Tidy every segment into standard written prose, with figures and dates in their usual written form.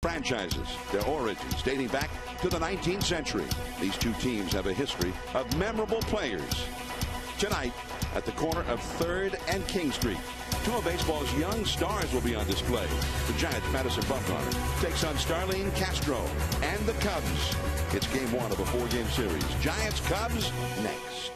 franchises, their origins dating back to the 19th century. These two teams have a history of memorable players. Tonight, at the corner of 3rd and King Street, two of baseball's young stars will be on display. The Giants' Madison Bumgarner takes on Starlene Castro and the Cubs. It's game one of a 4-game series. Giants-Cubs next.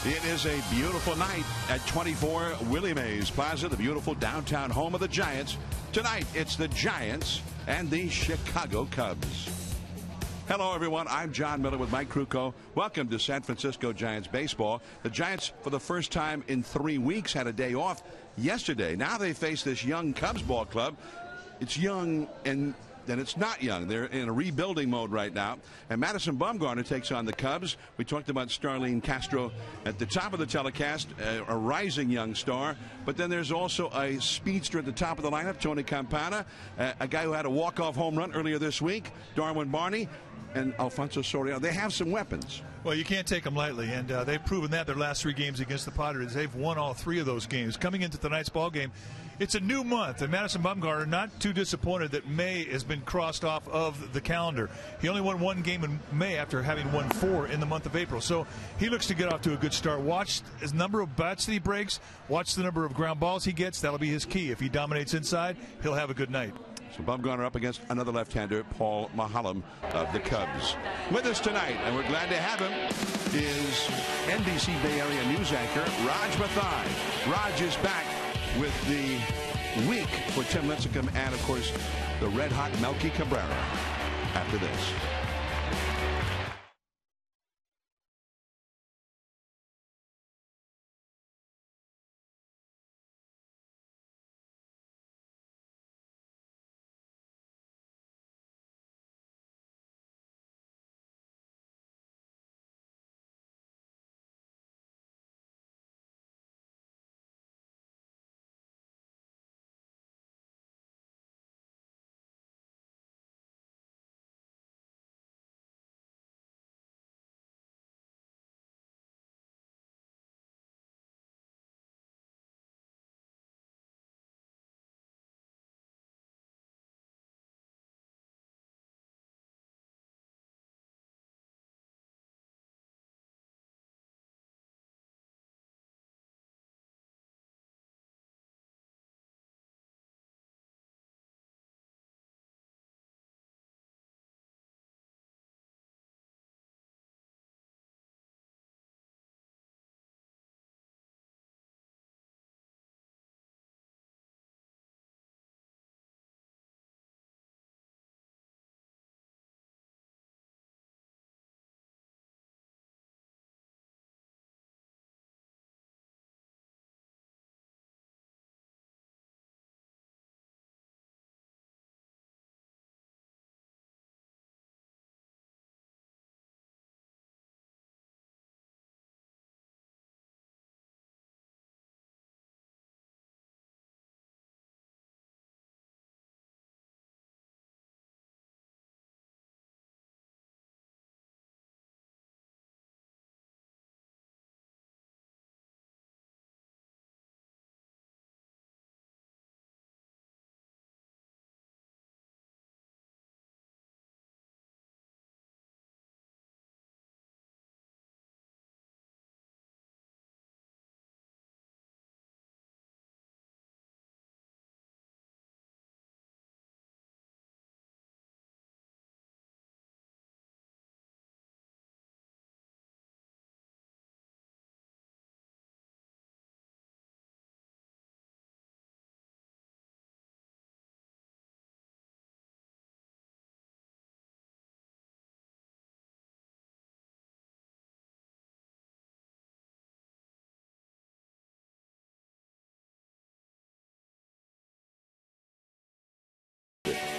It is a beautiful night at 24 Willie Mays Plaza, the beautiful downtown home of the Giants. Tonight, it's the Giants and the Chicago Cubs. Hello, everyone. I'm John Miller with Mike Krukow. Welcome to San Francisco Giants baseball. The Giants, for the first time in 3 weeks, had a day off yesterday. Now they face this young Cubs ball club. It's young and then it's not young. They're in a rebuilding mode right now. And Madison Bumgarner takes on the Cubs. We talked about Starlene Castro at the top of the telecast, a rising young star. But then there's also a speedster at the top of the lineup, Tony Campana, a guy who had a walk-off home run earlier this week, Darwin Barney, and Alfonso Soriano. They have some weapons. Well, you can't take them lightly, and they've proven that their last 3 games against the Padres. They've won all 3 of those games. Coming into tonight's ball game, it's a new month, and Madison Bumgarner not too disappointed that May has been crossed off of the calendar. He only won 1 game in May after having won 4 in the month of April. So he looks to get off to a good start. Watch his number of bats that he breaks. Watch the number of ground balls he gets. That'll be his key. If he dominates inside, he'll have a good night. So Bumgarner up against another left-hander, Paul Mahalem of the Cubs. With us tonight, and we're glad to have him, is NBC Bay Area news anchor Raj Mathai. Raj is back with the week for Tim Lincecum and, of course, the red-hot Melky Cabrera after this.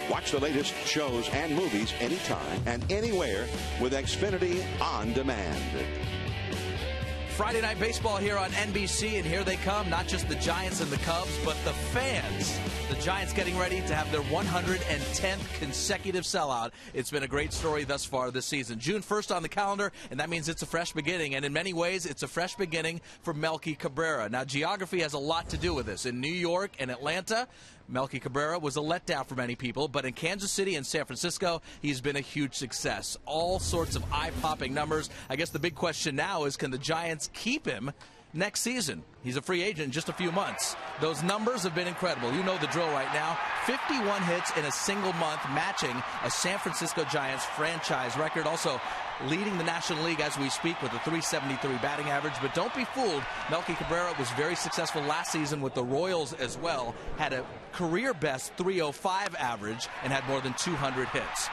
Watch the latest shows and movies anytime and anywhere with Xfinity On Demand. Friday Night Baseball here on NBC, and here they come, not just the Giants and the Cubs, but the fans. The Giants getting ready to have their 110th consecutive sellout. It's been a great story thus far this season. June 1st on the calendar, and that means it's a fresh beginning, and in many ways, it's a fresh beginning for Melky Cabrera. Now, geography has a lot to do with this. In New York and Atlanta, Melky Cabrera was a letdown for many people, but in Kansas City and San Francisco, he's been a huge success. All sorts of eye-popping numbers. I guess the big question now is, can the Giants keep him next season? He's a free agent in just a few months. Those numbers have been incredible. You know the drill right now. 51 hits in a single month, matching a San Francisco Giants franchise record. Also leading the National League as we speak with a .373 batting average. But don't be fooled. Melky Cabrera was very successful last season with the Royals as well. Had a career-best .305 average and had more than 200 hits.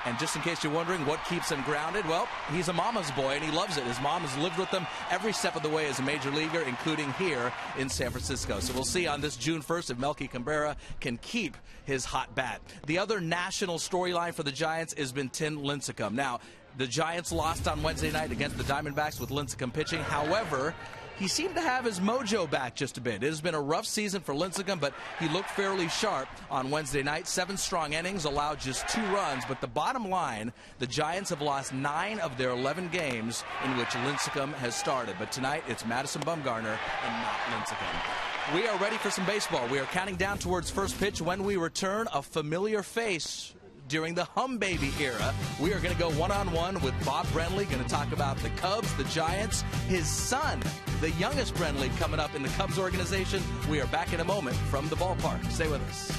And just in case you're wondering what keeps him grounded, well, he's a mama's boy, and he loves it. His mom has lived with him every step of the way as a major leaguer, including here in San Francisco. So we'll see on this June 1st if Melky Cabrera can keep his hot bat. The other national storyline for the Giants has been Tim Lincecum. Now, the Giants lost on Wednesday night against the Diamondbacks with Lincecum pitching. However, he seemed to have his mojo back just a bit. It has been a rough season for Lincecum, but he looked fairly sharp on Wednesday night. 7 strong innings, allowed just 2 runs. But the bottom line, the Giants have lost 9 of their 11 games in which Lincecum has started. But tonight, it's Madison Bumgarner and not Lincecum. We are ready for some baseball. We are counting down towards first pitch. When we return, a familiar face during the Hum Baby era. We are going to go one-on-one with Bob Brenly, going to talk about the Cubs, the Giants, his son, the youngest Brenly, coming up in the Cubs organization. We are back in a moment from the ballpark. Stay with us.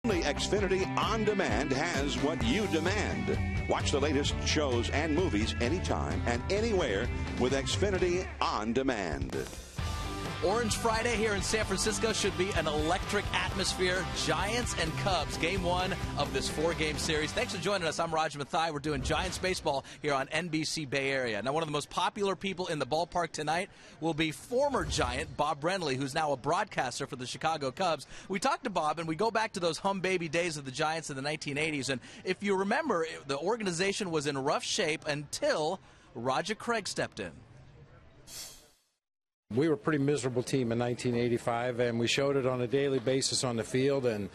Only Xfinity On Demand has what you demand. Watch the latest shows and movies anytime and anywhere with Xfinity On Demand. Orange Friday here in San Francisco should be an electric atmosphere. Giants and Cubs, game 1 of this 4-game series. Thanks for joining us. I'm Raj Mathai. We're doing Giants baseball here on NBC Bay Area. Now, one of the most popular people in the ballpark tonight will be former Giant Bob Brenly, who's now a broadcaster for the Chicago Cubs. We talked to Bob, and we go back to those Hum Baby days of the Giants in the 1980s. And if you remember, the organization was in rough shape until Roger Craig stepped in. We were a pretty miserable team in 1985, and we showed it on a daily basis on the field. And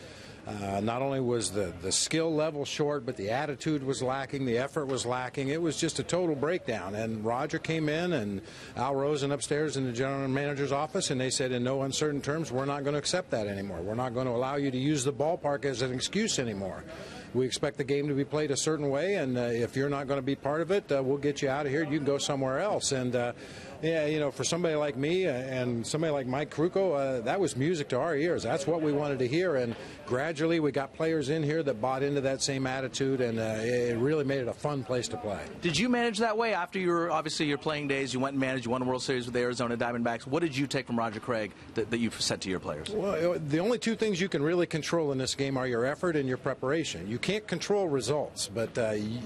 Not only was the skill level short, but the attitude was lacking, the effort was lacking. It was just a total breakdown. And Roger came in, and Al Rosen upstairs in the general manager's office, and they said in no uncertain terms, we're not going to accept that anymore. We're not going to allow you to use the ballpark as an excuse anymore. We expect the game to be played a certain way, and if you're not going to be part of it, we'll get you out of here. You can go somewhere else. And yeah, you know, for somebody like me and somebody like Mike Krukow, that was music to our ears. That's what we wanted to hear. And gradually we got players in here that bought into that same attitude, and it really made it a fun place to play. Did you manage that way after obviously your playing days? You went and managed, you won a World Series with the Arizona Diamondbacks. What did you take from Roger Craig that you've said to your players? Well, the only two things you can really control in this game are your effort and your preparation. You can't control results, but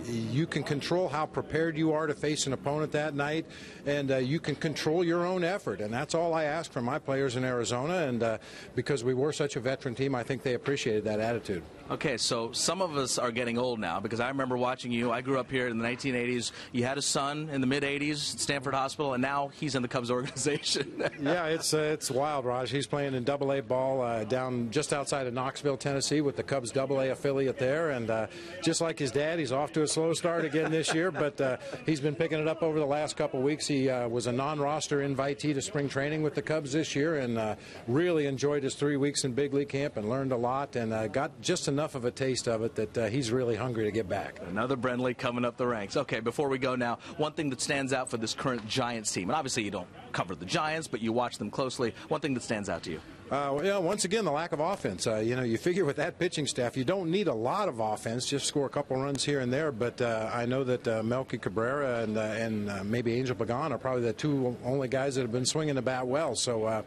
you can control how prepared you are to face an opponent that night, and you can control your own effort. And that's all I ask from my players in Arizona, and because we were such a veteran team, I think they appreciated that attitude. Okay, so some of us are getting old now, because I remember watching you. I grew up here in the 1980s. You had a son in the mid-80s at Stanford Hospital, and now he's in the Cubs organization. Yeah, it's wild, Raj. He's playing in Double-A ball down just outside of Knoxville, Tennessee, with the Cubs Double-A affiliate there. And just like his dad, he's off to a slow start again this year, but he's been picking it up over the last couple weeks. He was a non-roster invitee to spring training with the Cubs this year, and really enjoyed his 3 weeks in big league camp and learned a lot, and got just enough of a taste of it that he's really hungry to get back. Another Brenly coming up the ranks. Okay, before we go now, one thing that stands out for this current Giants team, and obviously you don't cover the Giants, but you watch them closely. One thing that stands out to you? Yeah, once again, the lack of offense. You know, you figure with that pitching staff, you don't need a lot of offense, just score a couple runs here and there. But I know that Melky Cabrera and maybe Angel Pagan are probably the two only guys that have been swinging the bat well. So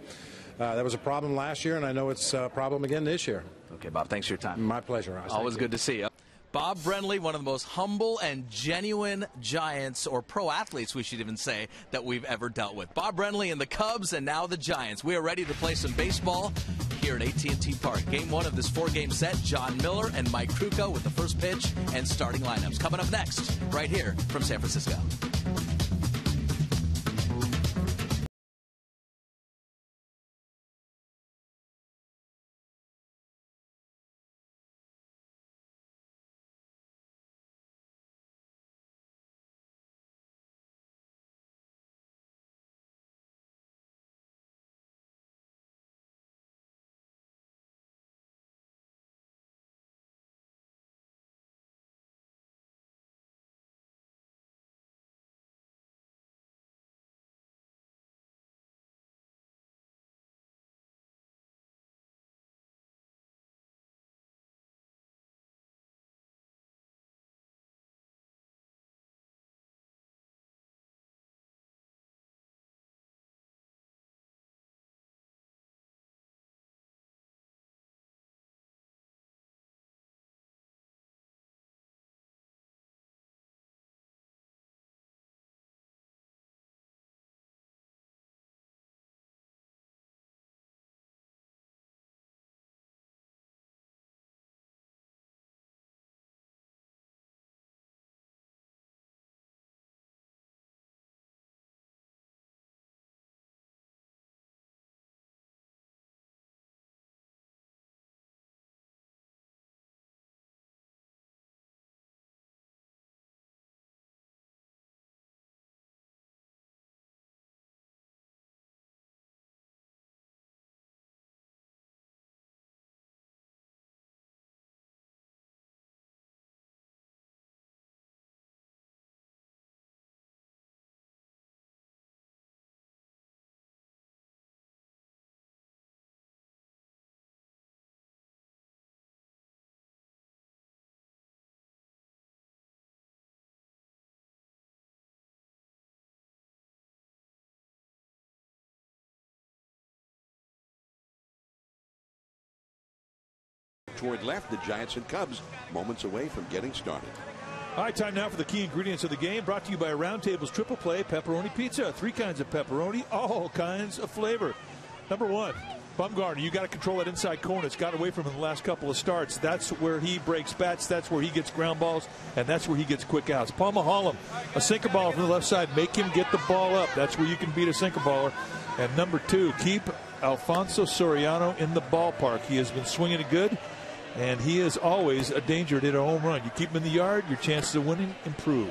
that was a problem last year, and I know it's a problem again this year. Okay, Bob, thanks for your time. My pleasure, Ross. Always good to see you. Bob Brenly, one of the most humble and genuine Giants, or pro athletes, we should even say, that we've ever dealt with. Bob Brenly and the Cubs, and now the Giants. We are ready to play some baseball here at AT&T Park. Game one of this four-game set, John Miller and Mike Krukow with the first pitch and starting lineups. Coming up next, right here from San Francisco. Toward left, the Giants and Cubs moments away from getting started. All right, time now for the key ingredients of the game, brought to you by Round Table's Triple Play Pepperoni Pizza. 3 kinds of pepperoni, all kinds of flavor. Number 1, Bumgarner. You got to control that inside corner. It's got away from him the last couple of starts. That's where he breaks bats. That's where he gets ground balls, and that's where he gets quick outs. Palma Hollum, a sinker baller from the left side. Make him get the ball up. That's where you can beat a sinker baller. And number 2, keep Alfonso Soriano in the ballpark. He has been swinging it good. And he is always a danger to hit a home run. You keep him in the yard, your chances of winning improve.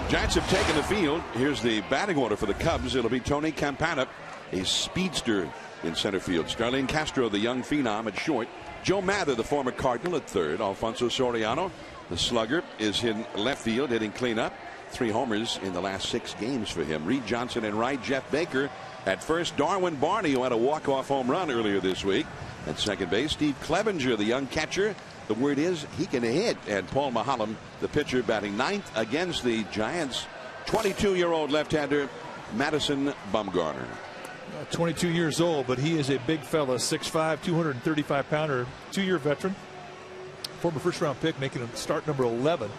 Giants have taken the field. Here's the batting order for the Cubs. It'll be Tony Campana, a speedster in center field. Starlin Castro, the young phenom, at short. Joe Mather, the former Cardinal, at third. Alfonso Soriano, the slugger, is in left field hitting cleanup. 3 homers in the last 6 games for him. Reed Johnson and right. Jeff Baker at first. Darwin Barney, who had a walk-off home run earlier this week. At second base, Steve Clevenger, the young catcher. The word is he can hit. And Paul Maholm, the pitcher, batting 9th against the Giants. 22-year-old left-hander Madison Bumgarner. 22 years old, but he is a big fella. 6'5", 235-pounder, 2-year veteran. Former first-round pick, making him start number 11.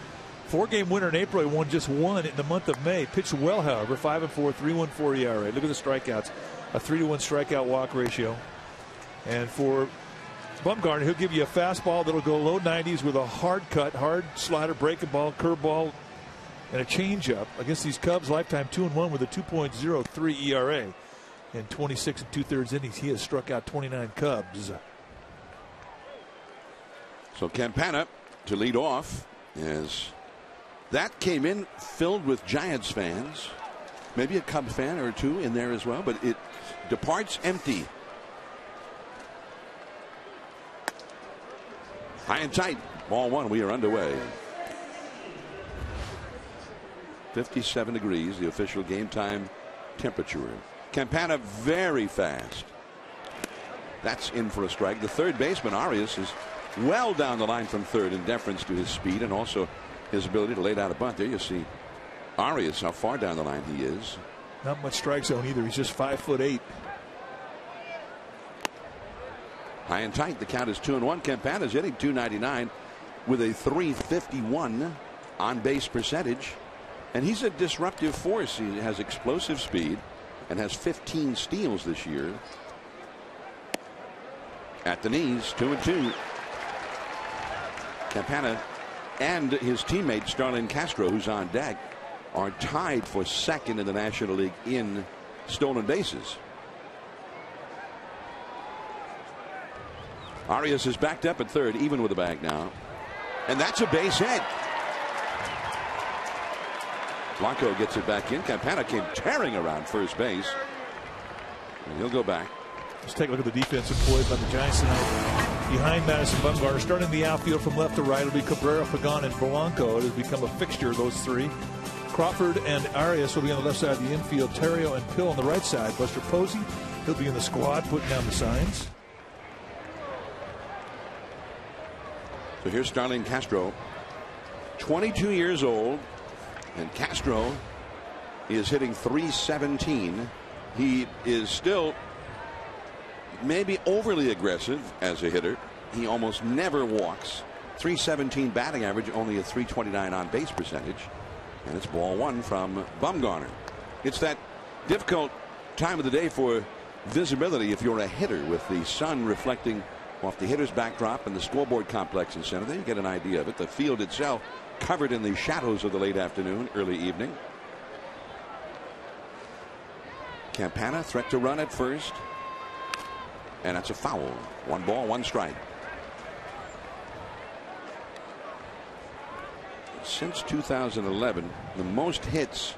4-game winner in April. He won just 1 in the month of May. Pitched well, however. 5-4, 3.14 ERA. Look at the strikeouts. A 3-to-1 strikeout walk ratio. And for Bumgarner, he'll give you a fastball that'll go low 90s with a hard cut, hard slider, breaking ball, curveball, and a changeup. Against these Cubs, lifetime 2-1 with a 2.03 ERA. In 26 2/3 innings, he has struck out 29 Cubs. So Campana to lead off, as that came in filled with Giants fans. Maybe a Cub fan or two in there as well, but it departs empty. High and tight. Ball 1. We are underway. 57 degrees, the official game time temperature. Campana very fast. That's in for a strike. The third baseman, Arias, is well down the line from third in deference to his speed and also his ability to lay down a bunt. There you see Arias, how far down the line he is. Not much strike zone either. He's just 5'8". High and tight. The count is 2-1. Campana's hitting .299 with a .351 on base percentage. And he's a disruptive force. He has explosive speed and has 15 steals this year. At the knees, 2-2. Campana and his teammate Starlin Castro, who's on deck, are tied for second in the National League in stolen bases. Arias is backed up at third, even with the bag now. And that's a base hit. Blanco gets it back in. Campana came tearing around first base. And he'll go back. Let's take a look at the defense employed by the Giants tonight. Behind Madison Bumgarner, starting the outfield from left to right, it'll be Cabrera, Pagan, and Polanco. It has become a fixture, those three. Crawford and Arias will be on the left side of the infield. Terrio and Pill on the right side. Buster Posey, he'll be in the squad, putting down the signs. So here's Starlin Castro, 22 years old, and Castro is hitting .317. He is still maybe overly aggressive as a hitter. He almost never walks. .317 batting average, only a .329 on base percentage. And it's ball 1 from Bumgarner. It's that difficult time of the day for visibility if you're a hitter, with the sun reflecting off the hitter's backdrop and the scoreboard complex in center. There you get an idea of it. The field itself covered in the shadows of the late afternoon, early evening. Campana, threat to run at first. And that's a foul. 1 ball, 1 strike. Since 2011, the most hits.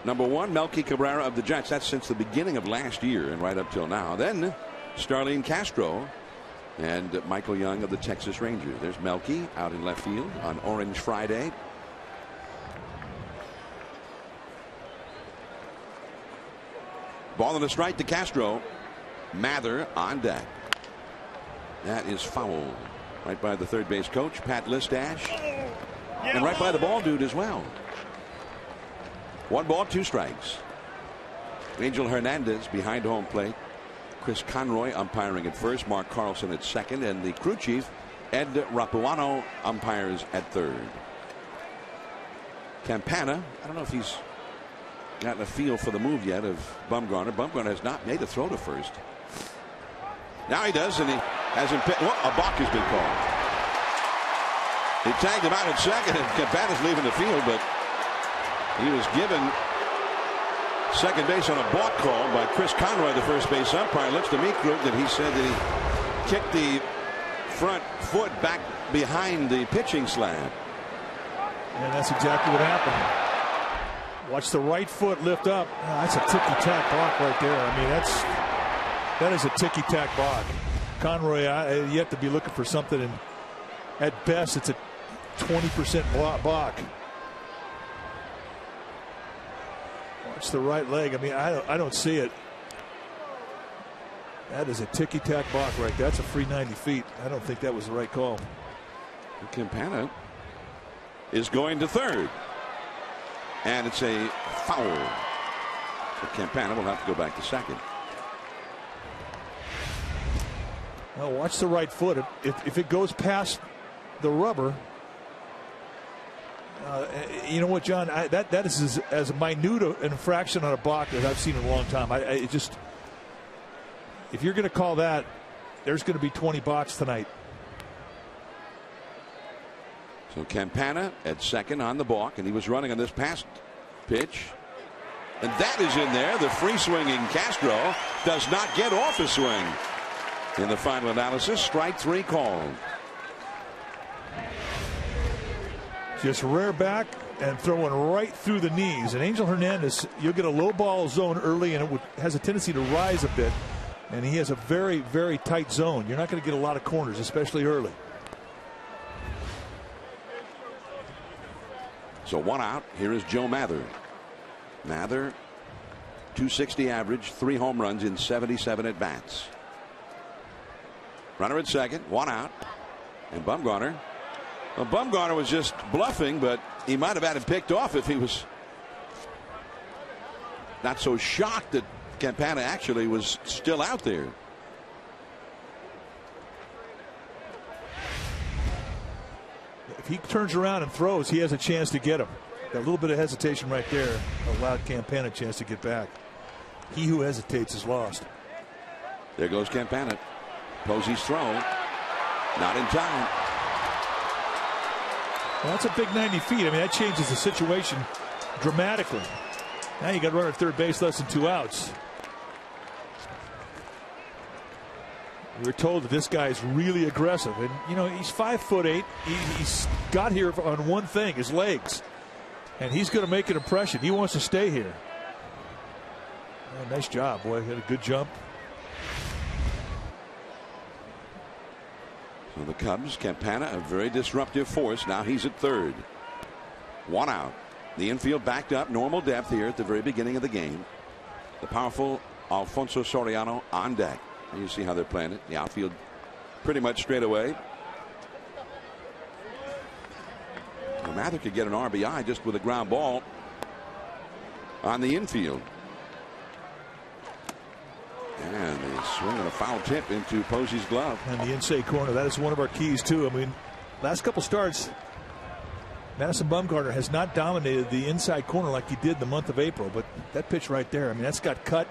Number 1, Melky Cabrera of the Giants. That's since the beginning of last year and right up till now. Then Starlin Castro and Michael Young of the Texas Rangers. There's Melky out in left field on Orange Friday. Ball and a strike to Castro. Mather on deck. That is foul. Right by the third base coach, Pat Listash. And right by the ball dude as well. 1 ball, 2 strikes. Angel Hernandez behind home plate. Chris Conroy umpiring at first. Mark Carlson at second. And the crew chief, Ed Rapuano, umpires at third. Campana, I don't know if he's gotten a feel for the move yet of Bumgarner. Bumgarner has not made a throw to first. Now he does, and he hasn't picked. A balk has been called. He tagged him out at second, and Campana's leaving the field, but he was given second base on a balk call by Chris Conroy, the first base umpire. It looks to me, Krug, that he said that he kicked the front foot back behind the pitching slab. And that's exactly what happened. Watch the right foot lift up. Oh, that's a ticky-tack block right there. I mean, that is a ticky-tack block. Conroy, you have to be looking for something, and at best, it's a 20% block. Watch the right leg. I mean, I don't see it. That is a ticky-tack block right there. That's a free 90 feet. I don't think that was the right call. Campana is going to third. And it's a foul. So Campana will have to go back to second. Well, watch the right foot. If it goes past the rubber, you know what, John? That is as minute an infraction on a block as I've seen in a long time. If you're going to call that, there's going to be 20 balks tonight. So Campana at second on the balk, and he was running on this past pitch. And that is in there. The free swinging Castro does not get off a swing. In the final analysis, strike three called. Just rear back and throwing right through the knees. And Angel Hernandez, you'll get a low ball zone early, and it has a tendency to rise a bit. And he has a very, very tight zone. You're not going to get a lot of corners, especially early. So one out. Here is Joe Mather. Mather, 260 average, 3 home runs in 77 at bats. Runner at second, one out. And Bumgarner. Well, Bumgarner was just bluffing, but he might have had him picked off if he was not so shocked that Campana actually was still out there. If he turns around and throws, he has a chance to get him. That little bit of hesitation right there allowed Campana a chance to get back. He who hesitates is lost. There goes Campana. Posey's throw. Not in time. Well, that's a big 90 feet. I mean, that changes the situation dramatically. Now you got to run at third base, less than 2 outs. We were told that this guy's really aggressive, and you know he's 5'8". He's got here on one thing, his legs, and he's going to make an impression. He wants to stay here. Oh, nice job, boy. He had a good jump. So the Cubs, Campana, a very disruptive force. Now he's at third. One out. The infield backed up, normal depth here at the very beginning of the game. The powerful Alfonso Soriano on deck. You see how they're playing it. The outfield pretty much straight away. Well, Mather could get an RBI just with a ground ball on the infield. And they swing on a foul tip into Posey's glove. And the inside corner, that is one of our keys too. I mean, last couple starts, Madison Bumgarner has not dominated the inside corner like he did the month of April. But that pitch right there, I mean, that's got cut.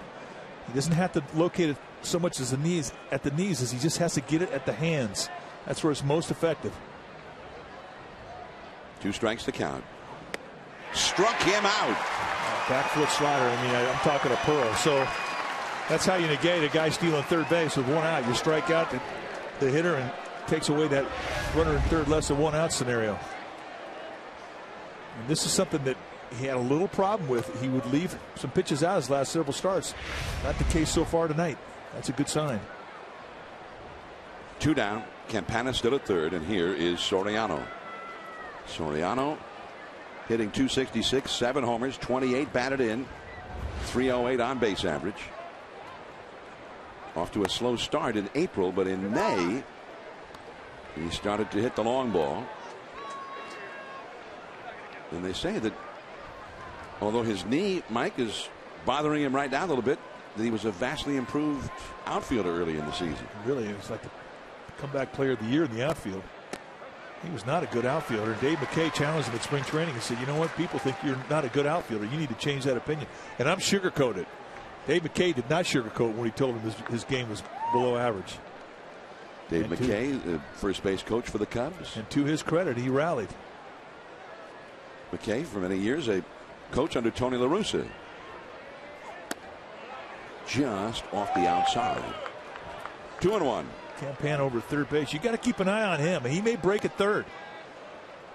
He doesn't have to locate it so much as the knees, as he just has to get it at the hands. That's where it's most effective. 2 strikes to count. Struck him out. Back foot slider. I mean, I'm talking a pearl. So that's how you negate a guy stealing third base with 1 out. You strike out the hitter and takes away that runner in third less than 1 out scenario. And this is something that he had a little problem with. He would leave some pitches out his last several starts. Not the case so far tonight. That's a good sign. 2 down. Campana still at third, and here is Soriano. Soriano hitting .266, 7 homers, 28 batted in, .308 on base average. Off to a slow start in April, but in May he started to hit the long ball. And they say that although his knee, Mike, is bothering him right now a little bit, that he was a vastly improved outfielder early in the season. Really, it was like the comeback player of the year in the outfield. He was not a good outfielder. Dave McKay challenged him at spring training and said, you know what, people think you're not a good outfielder. You need to change that opinion. And I'm sugarcoated. Dave McKay did not sugarcoat when he told him his game was below average. Dave McKay, the first base coach for the Cubs. And to his credit, he rallied. McKay, for many years, a coach under Tony La Russa. Just off the outside. 2-1. Campana over third base. You got to keep an eye on him. He may break at third.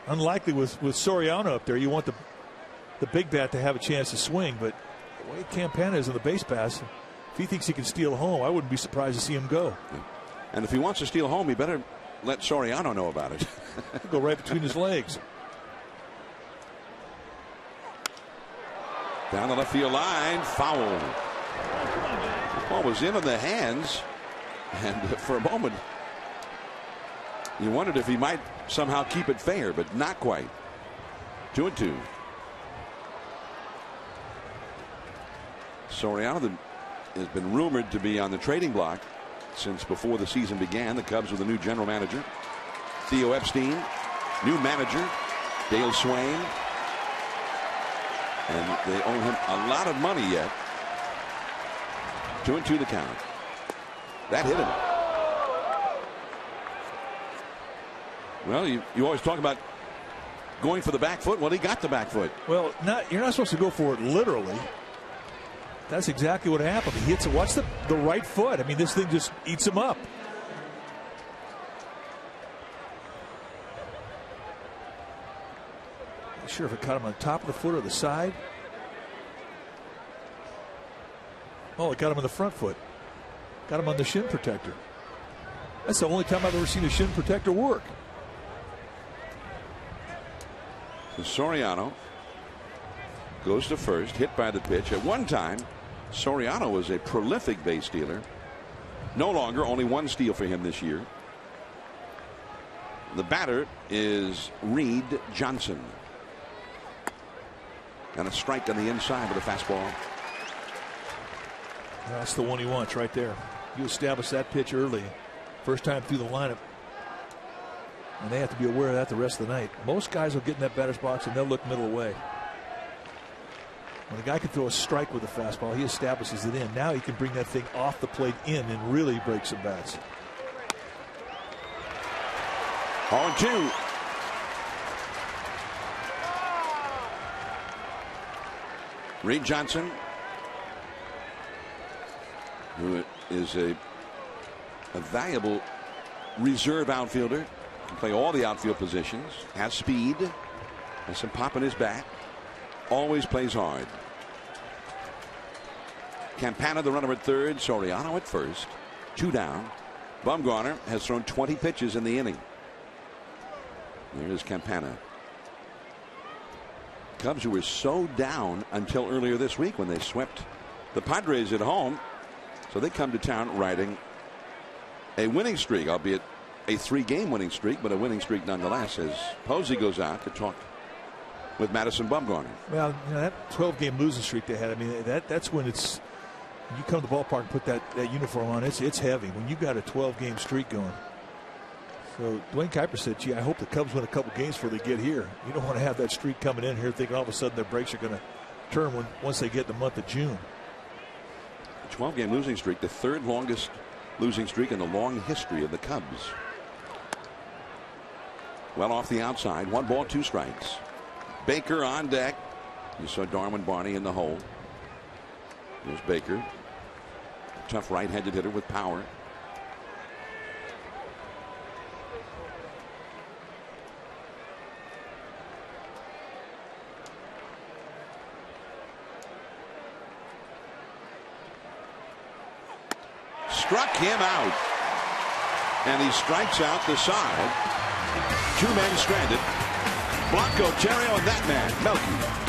Unlikely with Soriano up there. You want the big bat to have a chance to swing, but the way Campana is on the base pass, if he thinks he can steal home, I wouldn't be surprised to see him go. And if he wants to steal home, he better let Soriano know about it. Go right between his legs. Down the left field line, foul. The ball was in on the hands, and for a moment, you wondered if he might somehow keep it fair, but not quite. 2-2. Soriano has been rumored to be on the trading block since before the season began. The Cubs with a new general manager, Theo Epstein, new manager, Dale Swain. And they owe him a lot of money yet. 2-2 the count. That hit him. Well, you always talk about going for the back foot. Well, he got the back foot. Well, you're not supposed to go for it literally. That's exactly what happened. He hits it. Watch the right foot. I mean, this thing just eats him up. Not sure if it caught him on the top of the foot or the side. Oh, it got him on the front foot. Got him on the shin protector. That's the only time I've ever seen a shin protector work. So Soriano goes to first, hit by the pitch. At one time, Soriano was a prolific base stealer. No longer, only one steal for him this year. The batter is Reed Johnson. And a strike on the inside with a fastball. That's the one he wants right there. You establish that pitch early. First time through the lineup. And they have to be aware of that the rest of the night. Most guys will get in that batter's box and they'll look middle away. When a guy can throw a strike with a fastball, he establishes it in. Now he can bring that thing off the plate in and really break some bats. 0-2. Reed Johnson, who is a valuable reserve outfielder, can play all the outfield positions, has speed, has some pop in his bat, always plays hard. Campana, the runner at third, Soriano at first, 2 down. Bumgarner has thrown 20 pitches in the inning. There is Campana. Cubs, who were so down until earlier this week when they swept the Padres at home, so they come to town riding a winning streak, albeit a 3-game winning streak, but a winning streak nonetheless, as Posey goes out to talk with Madison Bumgarner. Well, you know, that 12-game losing streak they had, I mean, that's when it's, when you come to the ballpark and put that uniform on, it's heavy when you got a 12-game streak going. So Dwayne Kuiper said, gee, I hope the Cubs win a couple games before they get here. You don't want to have that streak coming in here thinking all of a sudden their brakes are going to turn once they get in the month of June. A 12-game losing streak, the third longest losing streak in the long history of the Cubs. Well off the outside, 1 ball, 2 strikes. Baker on deck. You saw Darwin Barney in the hole. There's Baker. Tough right-handed hitter with power. Struck him out. And he strikes out the side. 2 men stranded. Blanco, Terrio, and that man, Melky.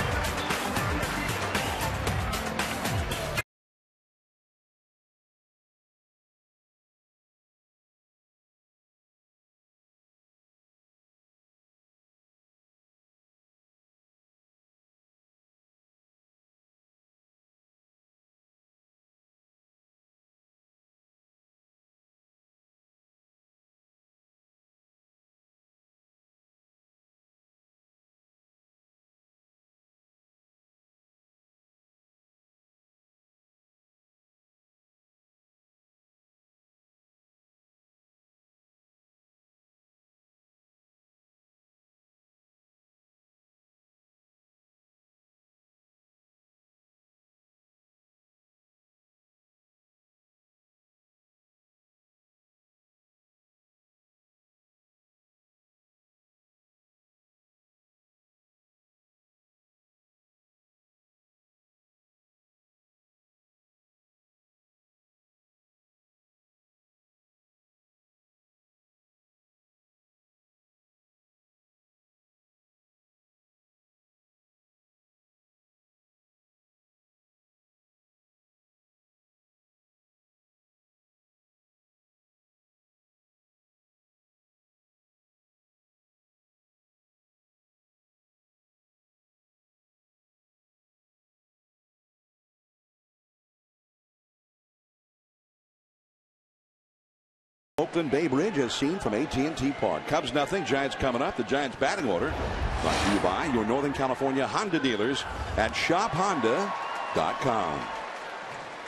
Oakland Bay Bridge as seen from AT&T Park. Cubs nothing, Giants coming up. The Giants batting order brought to you by your Northern California Honda dealers at shophonda.com.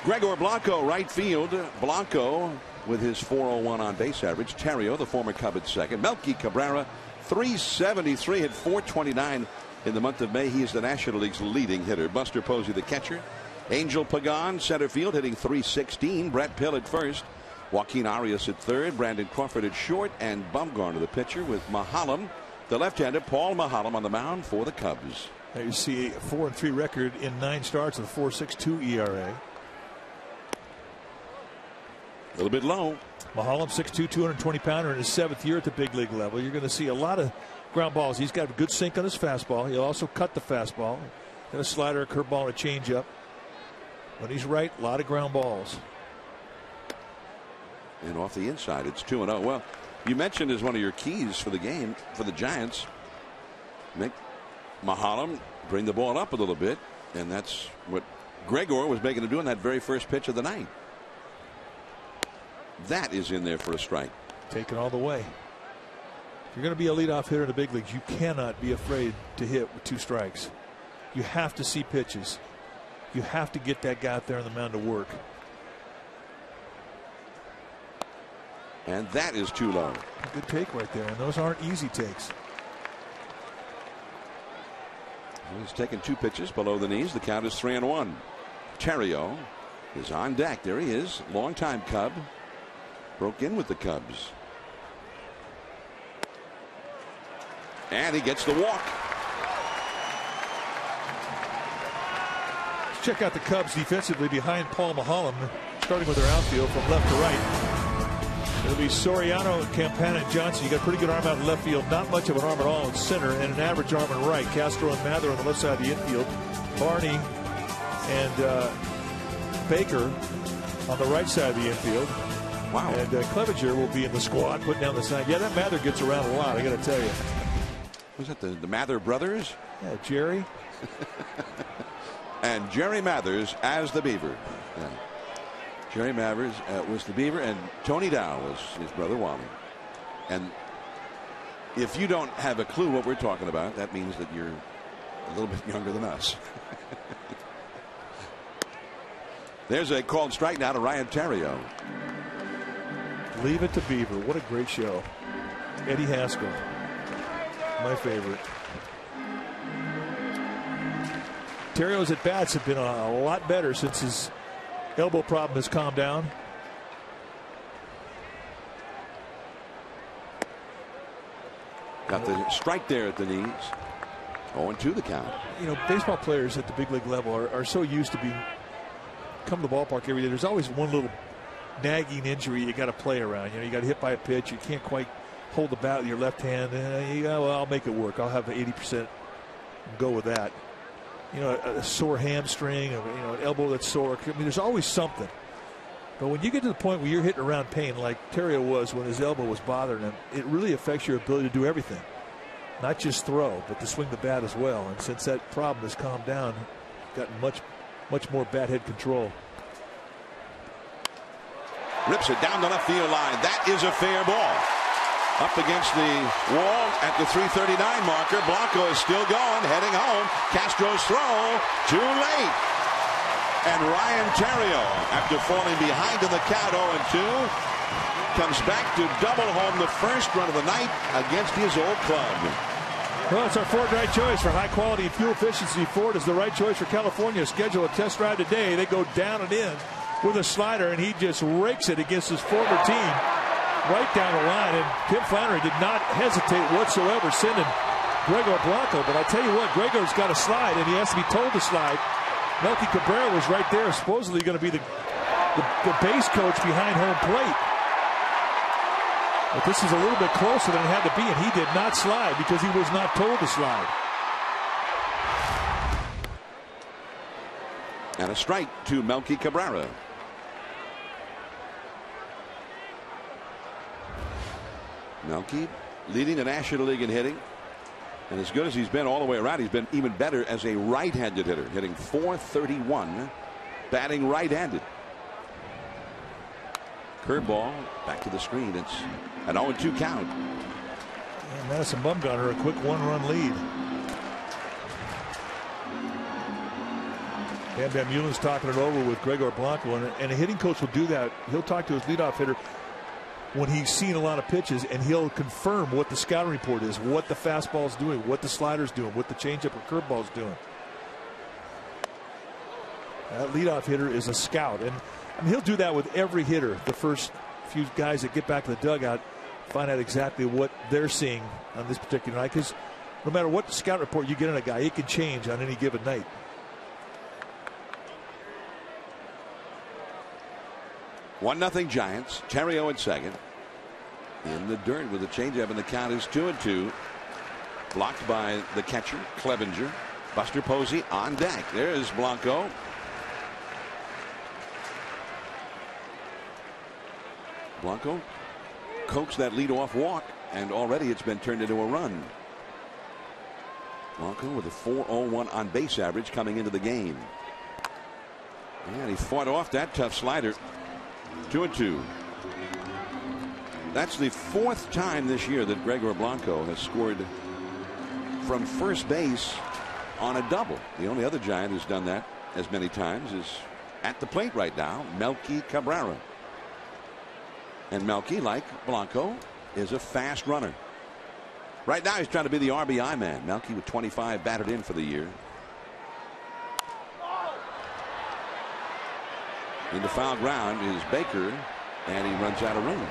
Gregor Blanco, right field. Blanco with his .401 on base average. Terrio, the former Cub, at second. Melky Cabrera, .373, hit .429 in the month of May. He is the National League's leading hitter. Buster Posey, the catcher. Angel Pagan, center field, hitting .316. Brett Pill at first. Joaquin Arias at third. Brandon Crawford at short. And Bumgarner, the pitcher, with Mahalam, the left-hander, Paul Mahalam, on the mound for the Cubs. There you see a 4-3 record in 9 starts with a 4.62 ERA. A little bit low. Mahalam, 6'2", 220-pounder in his 7th year at the big league level. You're going to see a lot of ground balls. He's got a good sink on his fastball. He'll also cut the fastball. Got a slider, a curveball, and a changeup. When he's right, a lot of ground balls. And off the inside, it's 2-0. Well, you mentioned as one of your keys for the game for the Giants, make Mahalam bring the ball up a little bit, and that's what Gregor was making him do on that very first pitch of the night. That is in there for a strike. Taken all the way. If you're going to be a leadoff hitter in the big leagues, you cannot be afraid to hit with 2 strikes. You have to see pitches. You have to get that guy out there on the mound to work. And that is too low. A good take right there, and those aren't easy takes. He's taken 2 pitches below the knees. The count is 3-1. Terrio is on deck. There he is. Longtime Cub. Broke in with the Cubs. And he gets the walk. Let's check out the Cubs defensively behind Paul Mahalam, starting with their outfield from left to right. It'll be Soriano, Campana, and Johnson. You got a pretty good arm out in left field. Not much of an arm at all in center, and an average arm in right. Castro and Mather on the left side of the infield. Barney and Baker on the right side of the infield. Wow. And Clevenger will be in the squad, putting down the side. Yeah, that Mather gets around a lot, I got to tell you. Was that the Mather brothers? Yeah, Jerry. And Jerry Mathers as the Beaver. Yeah. Jerry Mathers was the Beaver, and Tony Dow was his brother Wally. And if you don't have a clue what we're talking about, that means that you're a little bit younger than us. There's a called strike now to Ryan Terrio. Leave it to Beaver. What a great show. Eddie Haskell, my favorite. Terrio's at bats have been a lot better since his elbow problem has calmed down. Got the strike there at the knees. 0-2 the count. You know, baseball players at the big league level are so used to being come to the ballpark every day. There's always one little nagging injury you got to play around. You know, you got hit by a pitch. You can't quite hold the bat with your left hand. Well, I'll make it work. I'll have 80% and go with that. You know, a sore hamstring, an elbow that's sore. I mean, there's always something. But when you get to the point where you're hitting around pain, like Terrio was when his elbow was bothering him, it really affects your ability to do everything. Not just throw, but to swing the bat as well. And since that problem has calmed down, gotten much more bat head control. Rips it down the left field line. That is a fair ball. Up against the wall at the 339 marker. Blanco is still going, heading home. Castro's throw, too late. And Ryan Terrio, after falling behind in the count 0-2, comes back to double home the first run of the night against his old club. Well, it's our Ford right choice for high quality and fuel efficiency. Ford is the right choice for California. Schedule a test drive today. They go down and in with a slider, and he just rakes it against his former team right down the line. And Tim Flannery did not hesitate whatsoever sending Gregor Blanco. But I tell you what, Gregor's got to slide, and he has to be told to slide. Melky Cabrera was right there, supposedly going to be the base coach behind home plate. But this is a little bit closer than it had to be, and he did not slide because he was not told to slide. And a strike to Melky Cabrera. Melky leading the National League in hitting. And as good as he's been all the way around, he's been even better as a right-handed hitter, hitting .431, batting right-handed. curveball back to the screen. It's an 0-2 count. And Madison Bumgarner, a quick 1-run lead. Bam Bam Euland's talking it over with Gregor Blanco, and a hitting coach will do that. He'll talk to his leadoff hitter when he's seen a lot of pitches, and he'll confirm what the scouting report is, what the fastball's doing, what the slider's doing, what the changeup or curveball's doing. That leadoff hitter is a scout, and I mean, he'll do that with every hitter. The first few guys that get back to the dugout find out exactly what they're seeing on this particular night, because no matter what scout report you get on a guy, it can change on any given night. 1-0 Giants. Terrio at second. In the dirt with a changeup, and the count is 2-2. Blocked by the catcher, Clevenger. Buster Posey on deck. There's Blanco. Blanco coaxed that leadoff walk, and already it's been turned into a run. Blanco with a 4.01 on base average coming into the game. And he fought off that tough slider. 2-2. That's the fourth time this year that Gregor Blanco has scored from first base on a double. The only other Giant who's done that as many times is at the plate right now, Melky Cabrera. And Melky, like Blanco, is a fast runner. Right now he's trying to be the RBI man. Melky with 25 batted in for the year. In the foul ground is Baker, and he runs out of room.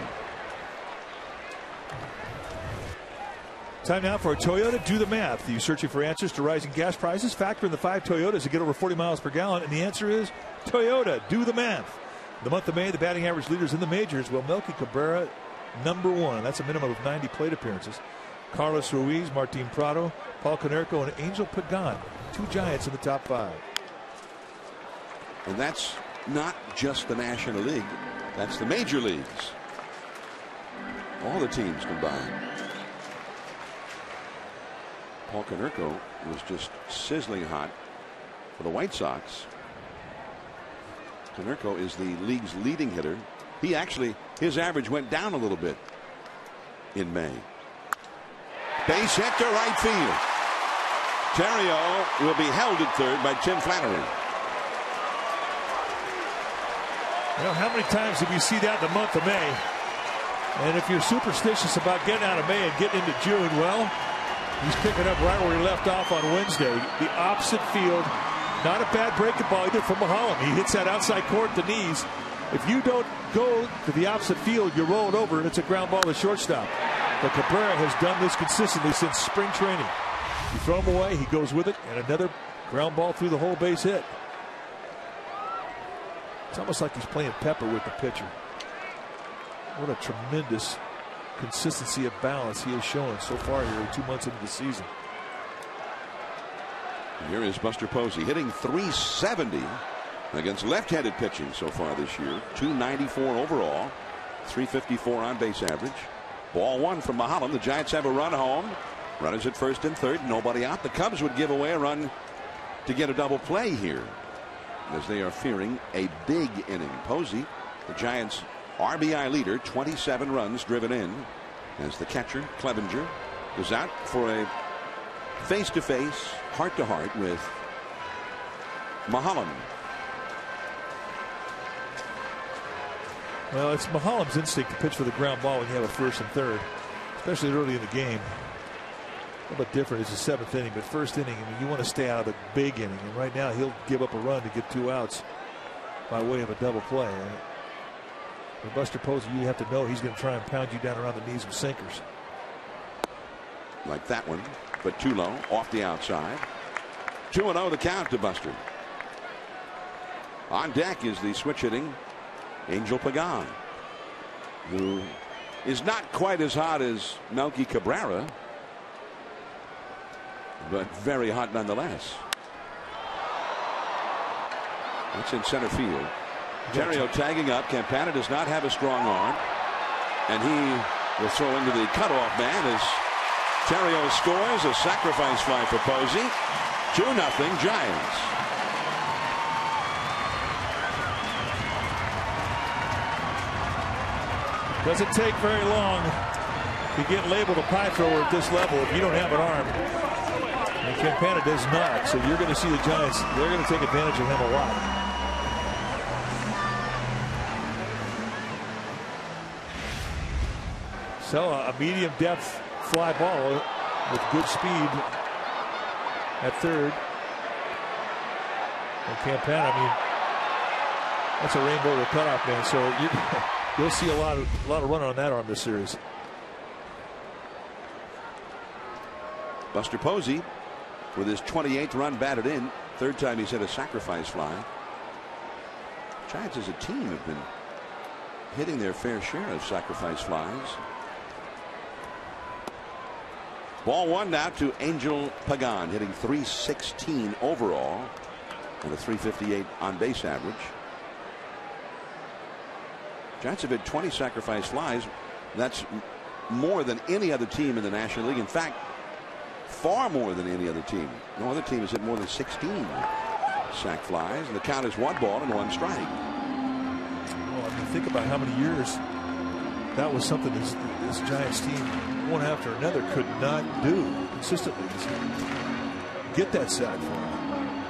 Time now for a Toyota Do the Math. Are you searching for answers to rising gas prices? Factor in the 5 Toyotas that get over 40 miles per gallon, and the answer is Toyota Do the Math. The month of May, the batting average leaders in the majors, well, Melky Cabrera, #1. That's a minimum of 90 plate appearances. Carlos Ruiz, Martin Prado, Paul Konerko, and Angel Pagan. 2 Giants in the top 5. And that's not just the National League. That's the major leagues. All the teams combined. Paul Konerko was just sizzling hot for the White Sox. Konerko is the league's leading hitter. He actually, his average went down a little bit in May. Base hit to right field. Terrio will be held at third by Tim Flannery. Well, how many times did we see that in the month of May? And if you're superstitious about getting out of May and getting into June, well, he's picking up right where he left off on Wednesday. The opposite field. Not a bad breaking ball either from Mahalam. He hits that outside court to knees. If you don't go to the opposite field, you're rolled over, and it's a ground ball to shortstop. But Cabrera has done this consistently since spring training. You throw him away, he goes with it, and another ground ball through the whole base hit. It's almost like he's playing Pepper with the pitcher. What a tremendous consistency of balance he has shown so far here 2 months into the season. Here is Buster Posey hitting .370 against left-handed pitching so far this year. .294 overall, .354 on base average. Ball 1 from Mahalam. The Giants have a run home. Runners at first and third, nobody out. The Cubs would give away a run to get a double play here, as they are fearing a big inning. Posey, the Giants' RBI leader, 27 runs driven in, as the catcher, Clevenger, is out for a face-to-face, heart-to-heart with Mahalam. Well, it's Mahalam's instinct to pitch for the ground ball when you have a first and third, especially early in the game. A little bit different. It's the 7th inning, but first inning, I mean, you want to stay out of the big inning. And right now, he'll give up a run to get 2 outs by way of a double play. For Buster Posey, you have to know he's going to try and pound you down around the knees with sinkers. Like that one, but too low, off the outside. 2-0 the count to Buster. On deck is the switch hitting Angel Pagan, who is not quite as hot as Melky Cabrera, but very hot nonetheless. That's in center field. Terrio tagging up. Campana does not have a strong arm, and he will throw into the cutoff man as Terrio scores a sacrifice fly for Posey. 2-0 Giants. Doesn't take very long to get labeled a pie thrower at this level if you don't have an arm. And Campana does not. So you're going to see the Giants, they're going to take advantage of him a lot. So a medium depth fly ball with good speed at third. And Campana, I mean, that's a rainbow to cutoff man. So you'll see a lot of run on that arm this series. Buster Posey with his 28th run batted in. Third time he's hit a sacrifice fly. Giants as a team have been hitting their fair share of sacrifice flies. Ball one now to Angel Pagan, hitting .316 overall and a .358 on base average. Giants have hit 20 sacrifice flies. That's more than any other team in the National League. In fact, far more than any other team. No other team has hit more than 16 sac flies, and the count is 1 ball and 1 strike. Well, I mean, think about how many years that was something this Giants team, one after another, could not do consistently. Get that sac fly.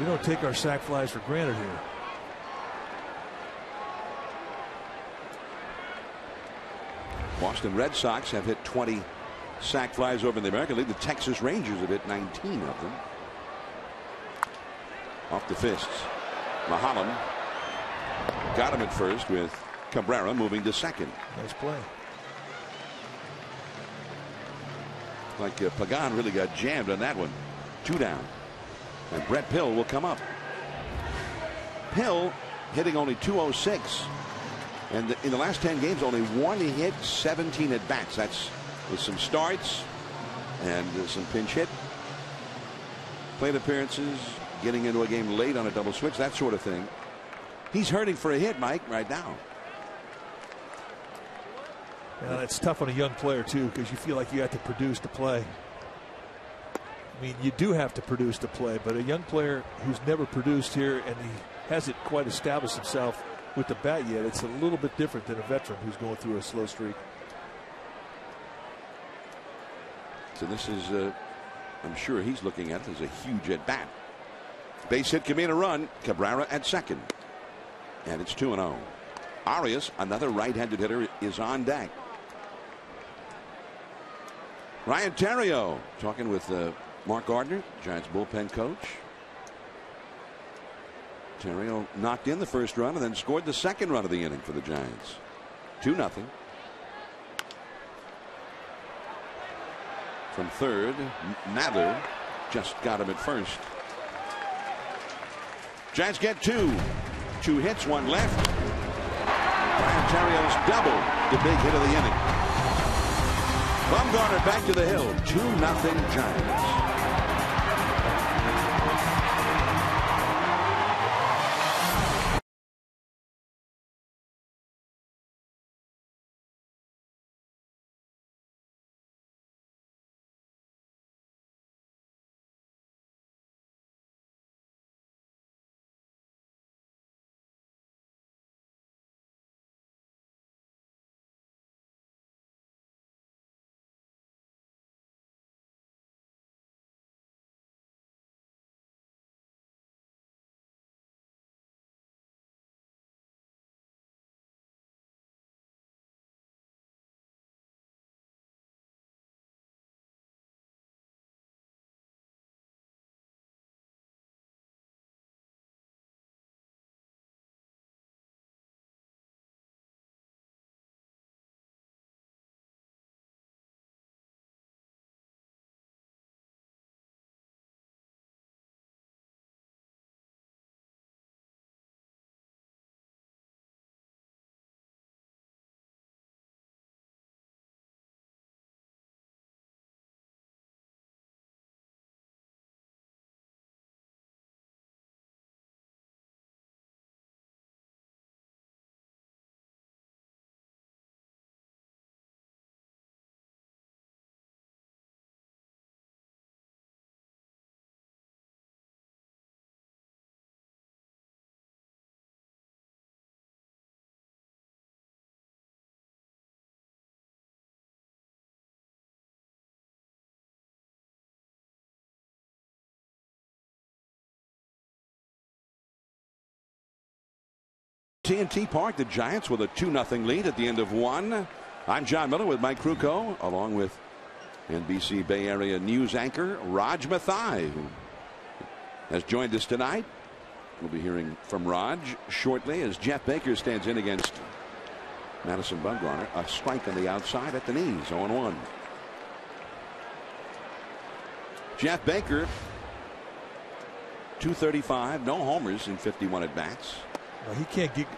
We don't take our sac flies for granted here. Boston Red Sox have hit 20 sac flies over in the American League. The Texas Rangers have hit 19 of them. Off the fists. Mahalan got him at first with Cabrera moving to second. Nice play. Like Pagan really got jammed on that one. 2 down. And Brett Pill will come up. Pill hitting only .206. And in the last 10 games, only 1 hit, 17 at bats. That's with some starts and some pinch hit plate appearances, getting into a game late on a double switch, that sort of thing. He's hurting for a hit, Mike, right now. Yeah, that's tough on a young player too, because you feel like you have to produce to play. I mean, you do have to produce to play, but a young player who's never produced here and he hasn't quite established himself with the bat yet, it's a little bit different than a veteran who's going through a slow streak. So this is, I'm sure he's looking at it as a huge at bat. Base hit can mean a run. Cabrera at second. And it's 2-0. Arias, another right-handed hitter, is on deck. Ryan Theriot talking with Mark Gardner, Giants bullpen coach. Theriot knocked in the first run and then scored the second run of the inning for the Giants. 2-0. From third, Mather just got him at first. Giants get 2. 2 hits, 1 left. Ryan Theriot's double, the big hit of the inning. Bumgarner back to the hill. 2-0 Giants. TNT Park, the Giants with a 2-0 lead at the end of one. I'm John Miller with Mike Krukow, along with NBC Bay Area news anchor Raj Mathai, who has joined us tonight. We'll be hearing from Raj shortly as Jeff Baker stands in against Madison Bumgarner. A strike on the outside at the knees, 0-1. Jeff Baker, 235, no homers in 51 at bats. Well, he can't get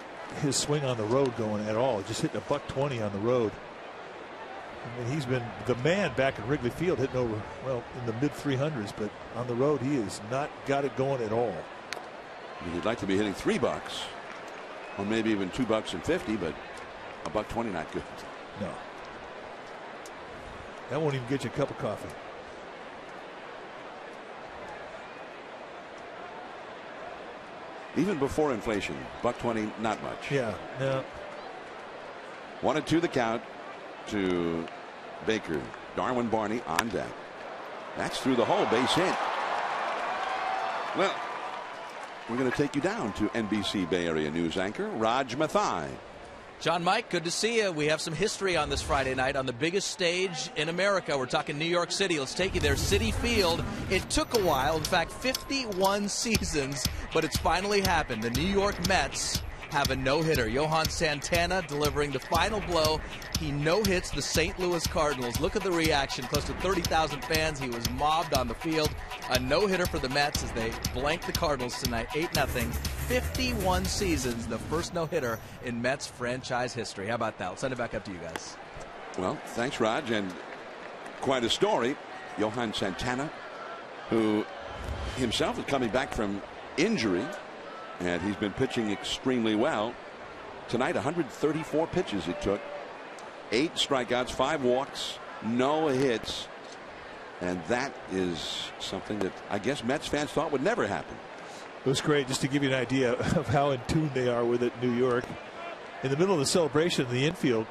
his swing on the road going at all. Just hitting a $120 on the road. I mean, he's been the man back in Wrigley Field, hitting over, well, in the mid 300s, but on the road he has not got it going at all. He'd like to be hitting $3 or maybe even $2.50, but a $120 not good. No, that won't even get you a cup of coffee. Even before inflation, $120 not much. Yeah, no. 1-2 the count to Baker. Darwin Barney on deck. That's through the hole, base hit. Well, we're going to take you down to NBC Bay Area news anchor Raj Mathai. John, Mike, good to see you. We have some history on this Friday night on the biggest stage in America. We're talking New York City. Let's take you there. Citi Field. It took a while, in fact, 51 seasons, but it's finally happened. The New York Mets have a no-hitter. Johan Santana delivering the final blow. He no-hits the St. Louis Cardinals. Look at the reaction. Close to 30,000 fans. He was mobbed on the field. A no-hitter for the Mets as they blank the Cardinals tonight, 8-0. 51 seasons, the first no-hitter in Mets franchise history. How about that? I'll send it back up to you guys. Well, thanks, Raj. And quite a story. Johan Santana, who himself is coming back from injury, and he's been pitching extremely well. Tonight, 134 pitches it took. 8 strikeouts, 5 walks, no hits. And that is something that I guess Mets fans thought would never happen. It was great, just to give you an idea of how in tune they are with it in New York. In the middle of the celebration in the infield,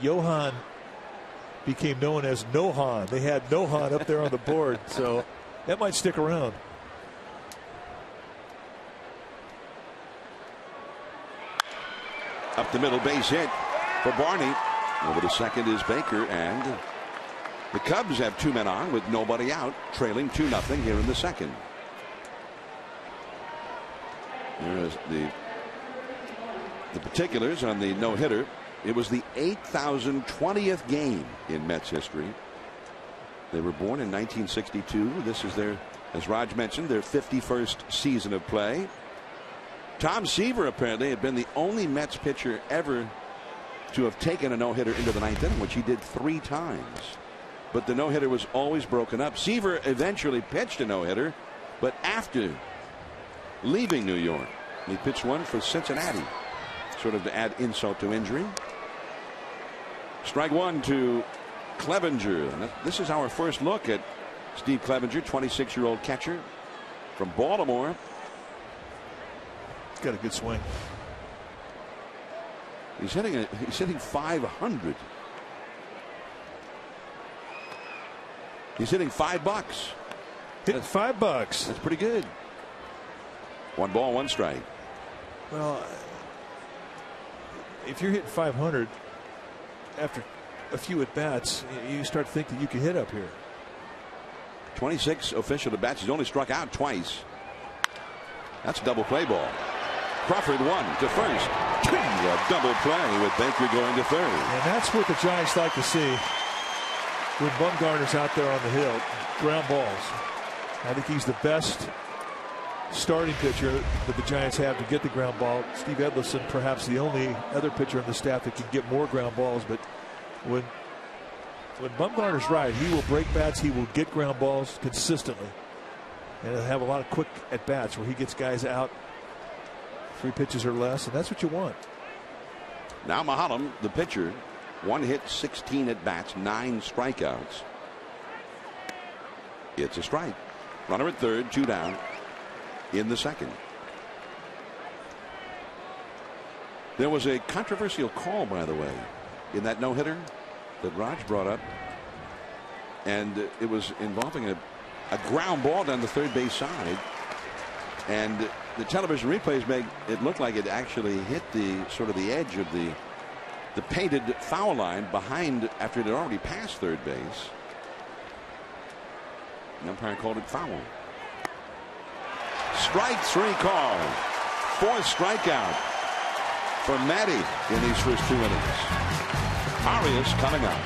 Johan became known as Nohan. They had Nohan up there on the board, so that might stick around. Up the middle, base hit for Barney. Over to second is Baker, and the Cubs have 2 men on with nobody out, trailing 2-0 here in the second. Here is the particulars on the no-hitter. It was the 8,020th game in Mets history. They were born in 1962. This is their, as Raj mentioned, their 51st season of play. Tom Seaver apparently had been the only Mets pitcher ever to have taken a no-hitter into the 9th inning, which he did 3 times. But the no-hitter was always broken up. Seaver eventually pitched a no-hitter, but after leaving New York, he pitched one for Cincinnati, sort of to add insult to injury. Strike one to Clevenger. And this is our first look at Steve Clevenger, 26-year-old catcher from Baltimore. He's got a good swing. He's hitting 500. He's hitting $5. Hitting $5. That's pretty good. 1 ball, 1 strike. Well, if you're hitting 500 after a few at bats, you start to think that you can hit up here. 26 official at bats. He's only struck out twice. That's a double play ball. Crawford 1 to first. A double play with Baker going to third. And that's what the Giants like to see when Bumgarner's out there on the hill. Ground balls. I think he's the best starting pitcher that the Giants have to get the ground ball. Steve Edlison, perhaps the only other pitcher on the staff that can get more ground balls. But when Bumgarner's right, he will break bats. He will get ground balls consistently, and he'll have a lot of quick at bats where he gets guys out 3 pitches or less, and that's what you want. Now Mahalam, the pitcher, 1 hit, 16 at bats, 9 strikeouts. It's a strike. Runner at third, 2 down in the second. There was a controversial call, by the way, in that no-hitter that Raj brought up, and it was involving a ground ball down the third base side, and the television replays make it look like it actually hit the sort of the edge of the painted foul line behind after it had already passed third base. The umpire called it foul. Strike three call. Fourth strikeout for Matty in these first 2 innings. Arias coming up.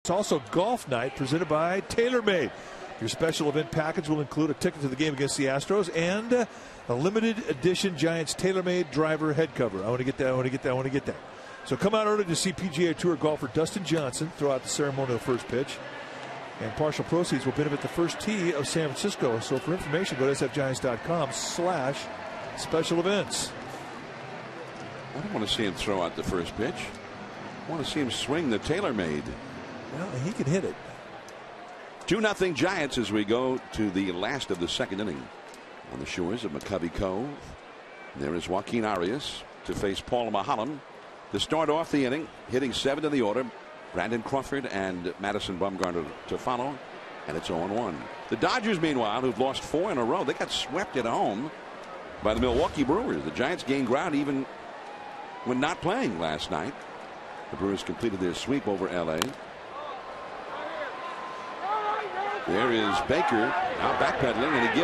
It's also golf night presented by TaylorMade. Your special event package will include a ticket to the game against the Astros and a limited edition Giants TaylorMade driver head cover. I want to get that. So come out early to see PGA Tour golfer Dustin Johnson throw out the ceremonial first pitch. And partial proceeds will benefit the first tee of San Francisco. So for information, go to sfgiants.com/special events. I don't want to see him throw out the first pitch. I want to see him swing the TaylorMade. Well, he can hit it. 2-0 Giants as we go to the last of the second inning on the shores of McCovey Cove. There is Joaquin Arias to face Paul Maholm to start off the inning, hitting 7 in the order. Brandon Crawford and Madison Bumgarner to follow, and it's 0-1. The Dodgers, meanwhile, who've lost 4 in a row, they got swept at home by the Milwaukee Brewers. The Giants gained ground even when not playing last night. The Brewers completed their sweep over L.A. There is Baker now backpedaling, and he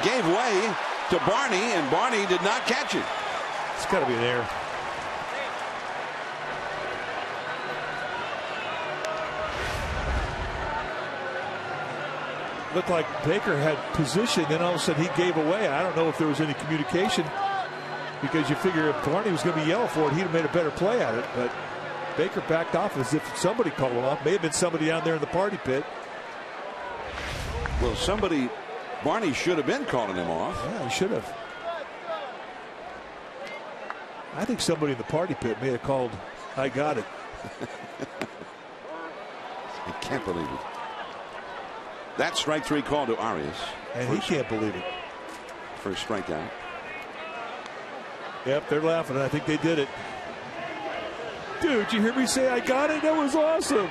gave way to Barney, and Barney did not catch it. It's got to be an error. Looked like Baker had position, then all of a sudden he gave away. I don't know if there was any communication, because you figure if Barney was going to be yelled for it, he'd have made a better play at it. But Baker backed off as if somebody called him off. May have been somebody down there in the party pit. Well, Barney should have been calling him off. Yeah, he should have. I think somebody in the party pit may have called, "I got it." I can't believe it. That strike 3 call to Arias. And he can't believe it. First strikeout. Yep, they're laughing. I think they did it. Dude, you hear me say I got it? That was awesome.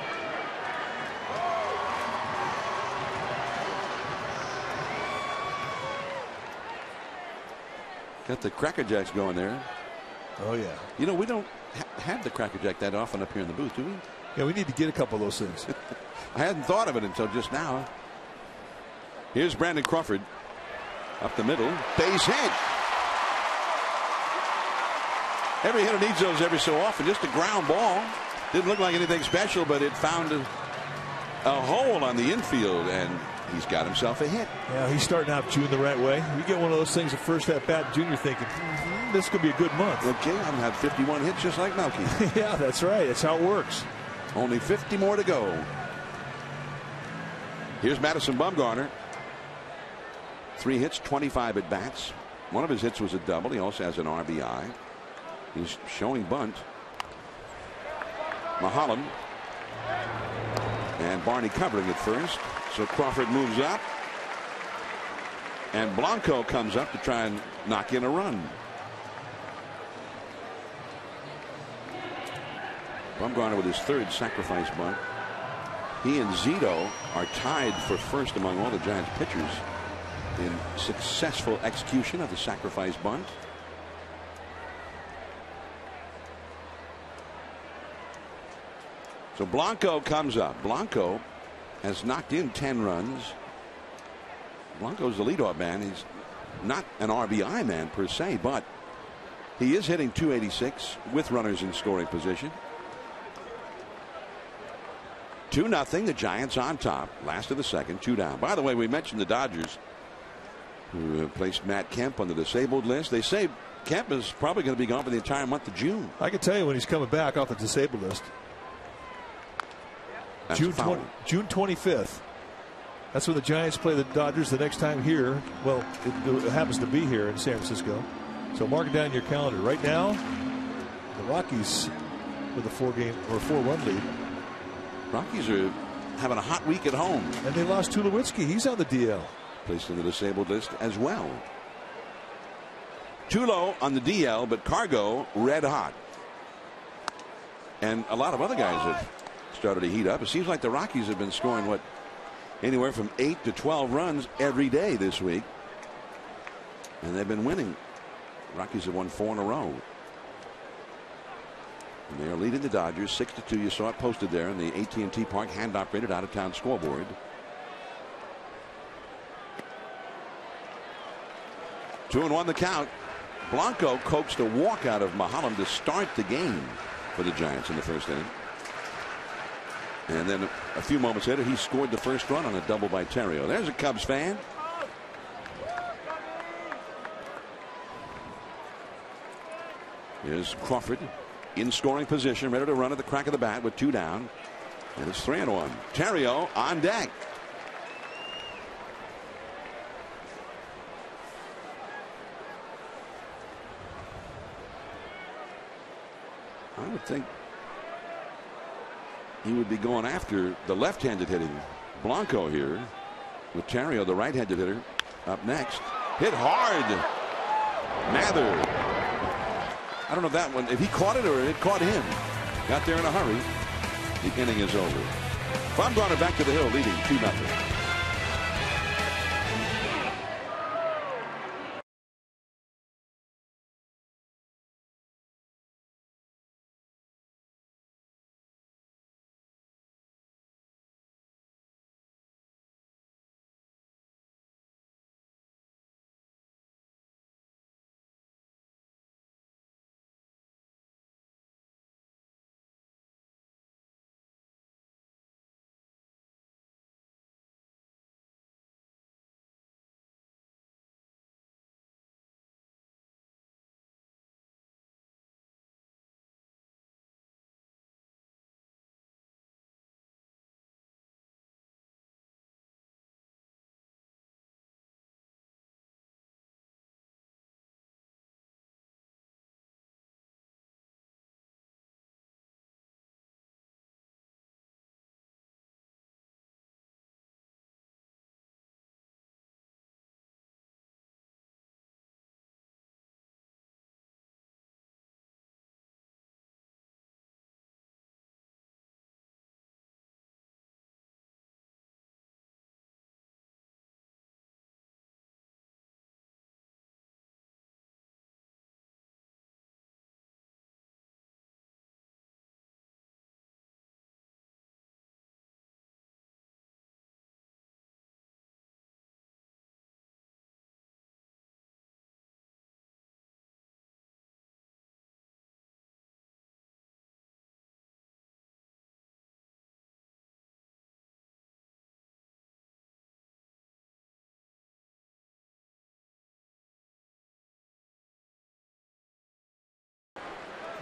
Got the Cracker Jacks going there. Oh, yeah. You know, we don't have the Cracker Jack that often up here in the booth, do we? Yeah, we need to get a couple of those things. I hadn't thought of it until just now. Here's Brandon Crawford up the middle. Base hit. Every hitter needs those every so often. Just a ground ball. Didn't look like anything special, but it found a hole on the infield, and he's got himself a hit. Yeah, he's starting out June the right way. You get one of those things, the first at bat, Junior thinking, this could be a good month. Okay, I'm going to have 51 hits just like Melky. Yeah, that's right. That's how it works. Only 50 more to go. Here's Madison Bumgarner. 3 hits, 25 at bats. One of his hits was a double. He also has an RBI. He's showing bunt. Maholm And Barney covering at first. So Crawford moves up. And Blanco comes up to try and knock in a run. Bumgarner with his third sacrifice bunt. He and Zito are tied for first among all the Giants pitchers in successful execution of the sacrifice bunt. So Blanco comes up. Blanco has knocked in 10 runs. Blanco's the leadoff man. He's not an RBI man per se, but he is hitting .286 with runners in scoring position. 2-0. The Giants on top. Last of the second, 2 down. By the way, we mentioned the Dodgers, who have placed Matt Kemp on the disabled list. They say Kemp is probably going to be gone for the entire month of June. I can tell you when he's coming back off the disabled list. June 25th. That's when the Giants play the Dodgers the next time here. Well, it happens to be here in San Francisco. So mark it down in your calendar. Right now, the Rockies with a 4-run lead. Rockies are having a hot week at home. And they lost Tulowitzki. He's on the DL. Placed on the disabled list as well. Tulo on the DL, but Cargo red hot. And a lot of other guys have started to heat up. It seems like the Rockies have been scoring anywhere from 8 to 12 runs every day this week. And they've been winning. Rockies have won 4 in a row. And they are leading the Dodgers 6-2. You saw it posted there in the AT&T Park hand-operated out-of-town scoreboard. Two and one the count. Blanco coaxed a walk out of Mahalam to start the game for the Giants in the first inning. And then a few moments later, he scored the first run on a double by Terrio. There's a Cubs fan. Here's Crawford in scoring position, ready to run at the crack of the bat with 2 down. And it's 3-1. Terrio on deck. I would think he would be going after the left-handed hitting Blanco here, with Terrio, the right-handed hitter, up next. Hit hard. Mather. I don't know if that one, if he caught it or it caught him. Got there in a hurry. The inning is over. Bumgarner back to the hill, leading 2-0.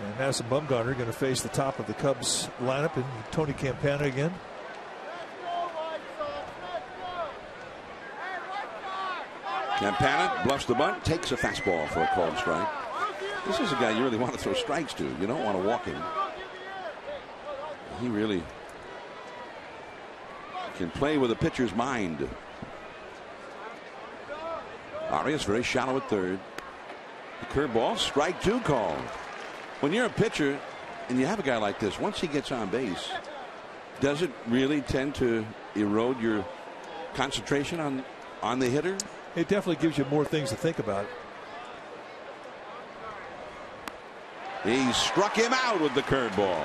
And Madison Bumgarner going to face the top of the Cubs lineup and Tony Campana again. Campana bluffs the bunt, takes a fastball for a called strike. This is a guy you really want to throw strikes to. You don't want to walk him. He really can play with a pitcher's mind. Arias very shallow at third. The curveball, strike 2 called. When you're a pitcher and you have a guy like this, once he gets on base, does it really tend to erode your concentration on the hitter? It definitely gives you more things to think about. He struck him out with the curveball.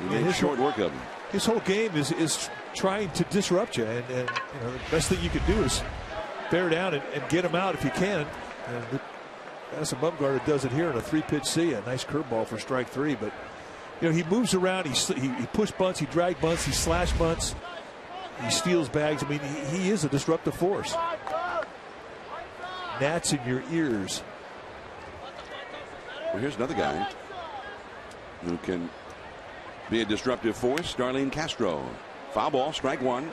He made short work of him. His whole game is trying to disrupt you, and you know, the best thing you can do is bear down and get him out if you can. And Madison Bumgarner does it here in a 3-pitch see. A nice curveball for strike 3, but you know, he moves around. He push bunts, he drag bunts, he slash bunts, he steals bags. I mean, he is a disruptive force. Gnats in your ears. Well, here's another guy who can be a disruptive force. Darlene Castro. Foul ball, strike 1.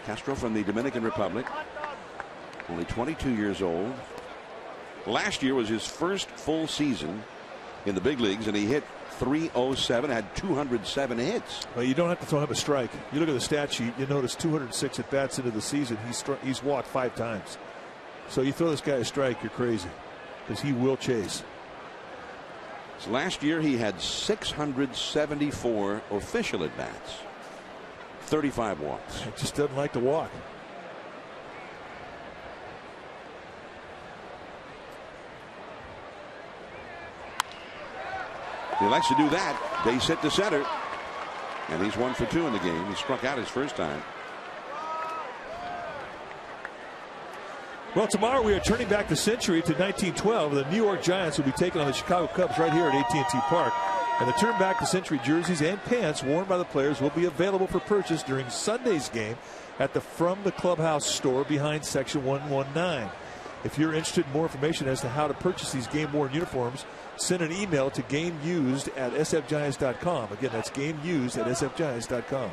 Castro from the Dominican Republic. Only 22 years old. Last year was his first full season in the big leagues, and he hit .307, had 207 hits. Well, you don't have to throw him a strike. You look at the stat sheet, you notice 206 at bats into the season. He's walked 5 times. So you throw this guy a strike, you're crazy, because he will chase. So last year he had 674 official at bats, 35 walks. He just doesn't like to walk. He likes to do that. Base hit to center. And he's 1 for 2 in the game. He struck out his first time. Well, tomorrow we are turning back the century to 1912. The New York Giants will be taking on the Chicago Cubs right here at AT&T Park. And the turn back the century jerseys and pants worn by the players will be available for purchase during Sunday's game at the From the Clubhouse store behind section 119. If you're interested in more information as to how to purchase these game-worn uniforms, send an email to gameused@sfgiants.com. Again, that's gameused@sfgiants.com.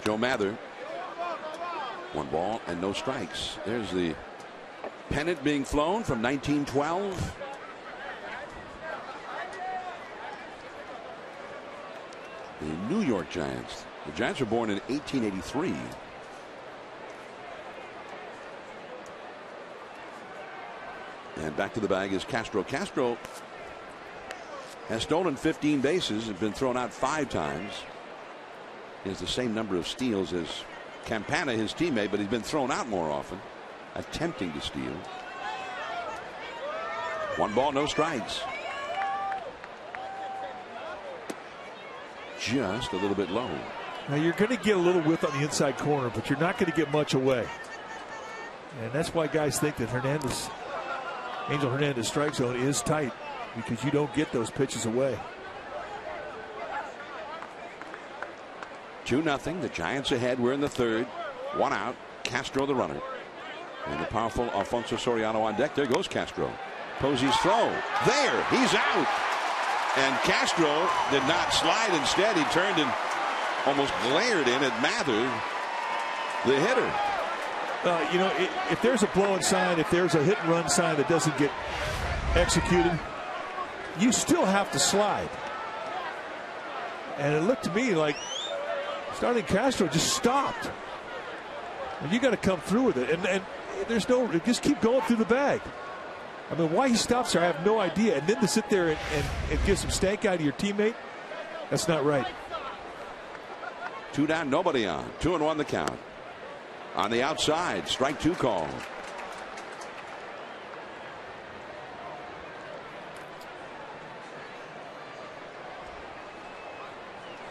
Joe Mather. 1 ball and no strikes. There's the pennant being flown from 1912. The New York Giants. The Giants were born in 1883. And back to the bag is Castro. Castro has stolen 15 bases and been thrown out 5 times. He has the same number of steals as Campana, his teammate, but he's been thrown out more often, attempting to steal. 1 ball, no strikes. Just a little bit low. Now you're going to get a little width on the inside corner, but you're not going to get much away. And that's why guys think that Angel Hernandez strike zone is tight, because you don't get those pitches away. 2-0. The Giants ahead. We're in the 3rd. 1 out. Castro the runner. And the powerful Alfonso Soriano on deck. There goes Castro. Posey's throw. There. He's out. And Castro did not slide. Instead, he turned and almost glared in at Mather, the hitter. You know, if there's a blowing sign, if there's a hit and run sign that doesn't get executed, you still have to slide. And it looked to me like starting Castro just stopped. And you got to come through with it. And there's no, just keep going through the bag. I mean, why he stops there, I have no idea. And then to sit there and give some stank out of your teammate, that's not right. 2 down, nobody on. 2-1 the count. On the outside, strike 2 call.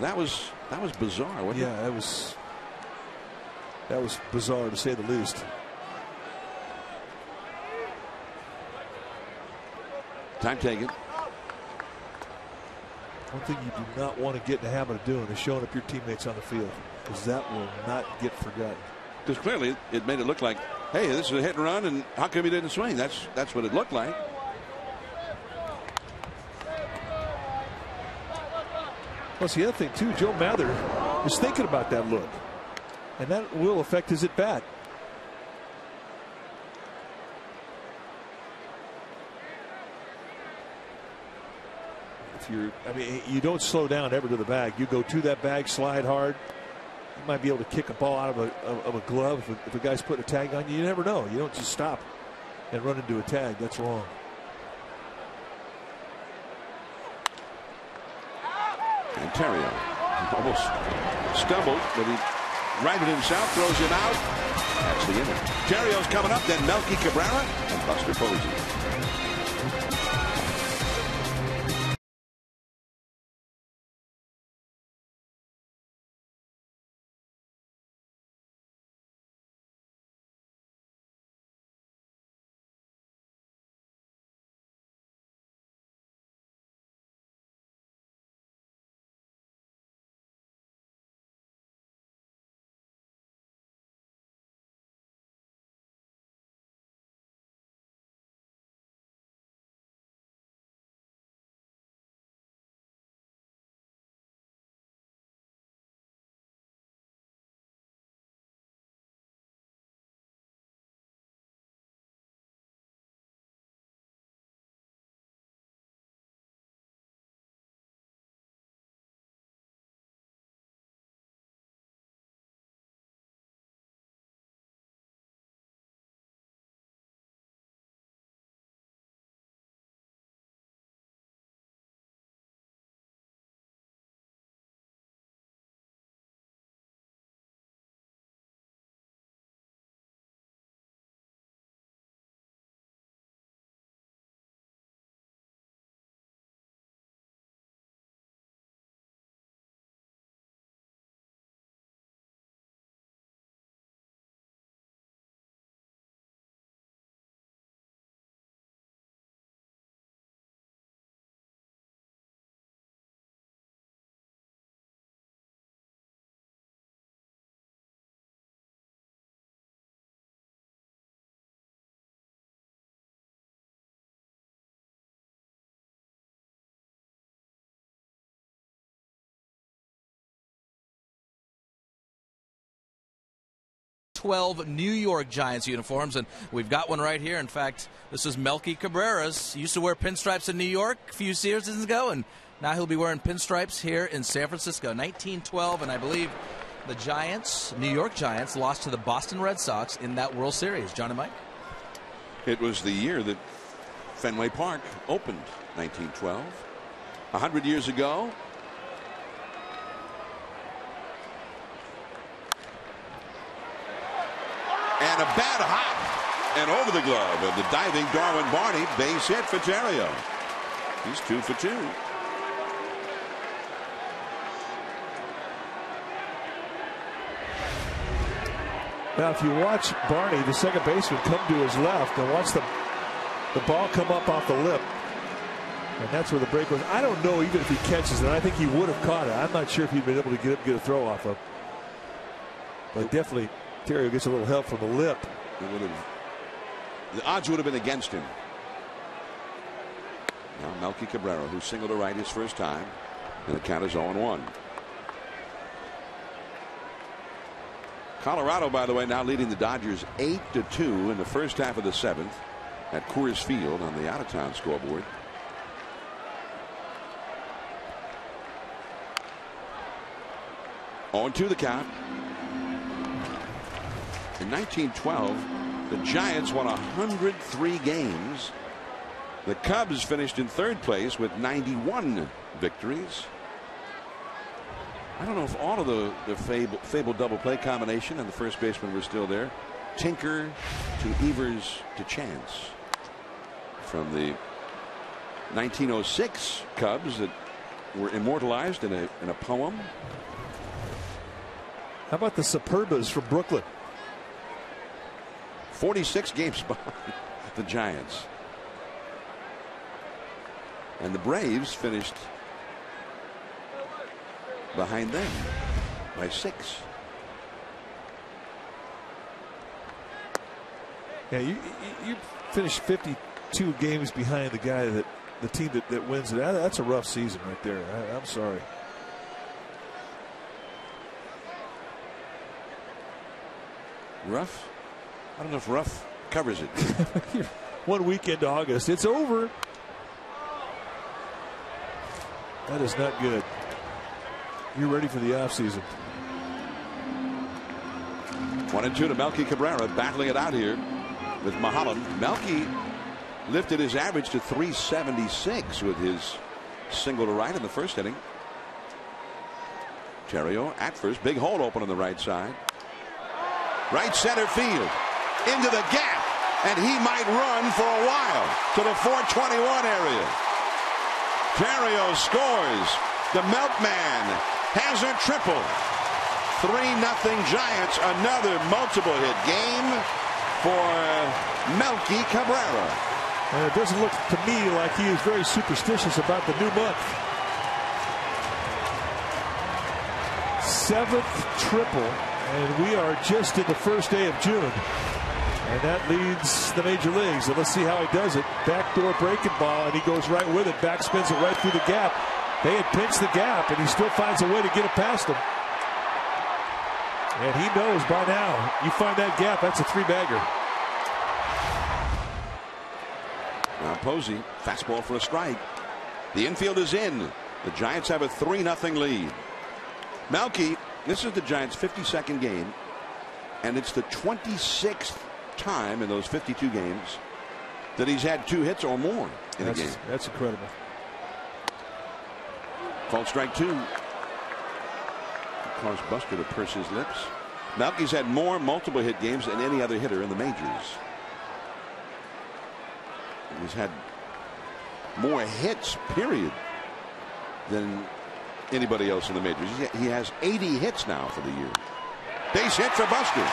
That was bizarre, wasn't it? Yeah, that was bizarre to say the least. Time taken. One thing you do not want to get in the habit of doing is showing up your teammates on the field, because that will not get forgotten. Because clearly it made it look like, hey, this is a hit and run, and how come he didn't swing? That's what it looked like. Plus, the other thing, too, Joe Mather is thinking about that look, and that will affect his at-bat. I mean, you don't slow down ever to the bag. You go to that bag, slide hard. You might be able to kick a ball out of a glove if a guy's putting a tag on you. You never know. You don't just stop and run into a tag. That's wrong. Ontario almost stumbled, but he righted himself, throws him out. That's the inning. Ontario's coming up, then Melky Cabrera and Buster Posey. New York Giants uniforms, and we've got one right here. In fact, this is Melky Cabrera's. He used to wear pinstripes in New York a few seasons ago, and now he'll be wearing pinstripes here in San Francisco. 1912, and I believe the Giants, New York Giants, lost to the Boston Red Sox in that World Series. John and Mike? It was the year that Fenway Park opened, 1912. 100 years ago. And a bad hop and over the glove of the diving Darwin Barney. Base hit for Ontario. He's 2 for 2. Now, if you watch Barney, the second baseman, come to his left and watch the ball come up off the lip, and that's where the break was. I don't know even if he catches it. I think he would have caught it. I'm not sure if he'd been able to get a throw off of. But definitely, Ontario gets a little help from the lip. The odds would have been against him. Now Melky Cabrera, who singled to right his first time, and the count is 0-1. Colorado, by the way, now leading the Dodgers 8-2 in the first half of the 7th at Coors Field on the out-of-town scoreboard. On to the count. In 1912, the Giants won 103 games. The Cubs finished in 3rd place with 91 victories. I don't know if all of the fabled double play combination and the first baseman were still there. Tinker to Evers to Chance. From the 1906 Cubs that were immortalized in a poem. How about the Superbas from Brooklyn? 46 games behind the Giants. And the Braves finished behind them by 6. Yeah, you finished 52 games behind the guy the team that wins it. That's a rough season right there. I'm sorry. Rough? I don't know if rough covers it. 1 week into August. It's over. That is not good. You're ready for the offseason. 1-2 to Melky Cabrera, battling it out here with Mulholland. Melky lifted his average to 376 with his single to right in the first inning. Terrio at first, big hole open on the right side. Right center field, into the gap, and he might run for a while to the 421 area. Terrio scores. The Milkman has a triple. 3-0 Giants, another multiple hit game for Melky Cabrera. And it doesn't look to me like he is very superstitious about the new month. 7th triple, and we are just in the first day of June. And that leads the major leagues. And let's see how he does it. Backdoor breaking ball, and he goes right with it. Backspins it right through the gap. They had pinched the gap, and he still finds a way to get it past them. And he knows by now, you find that gap, that's a 3-bagger. Now Posey, fastball for a strike. The infield is in. The Giants have a 3-0 lead. Melky, this is the Giants' 52nd game, and it's the 26th time in those 52 games that he's had 2 hits or more in a game. That's incredible. Called strike 2. Caused Buster to purse his lips. Melky's had more multiple hit games than any other hitter in the majors. He's had more hits, period, than anybody else in the majors. He has 80 hits now for the year. Base hit for Buster.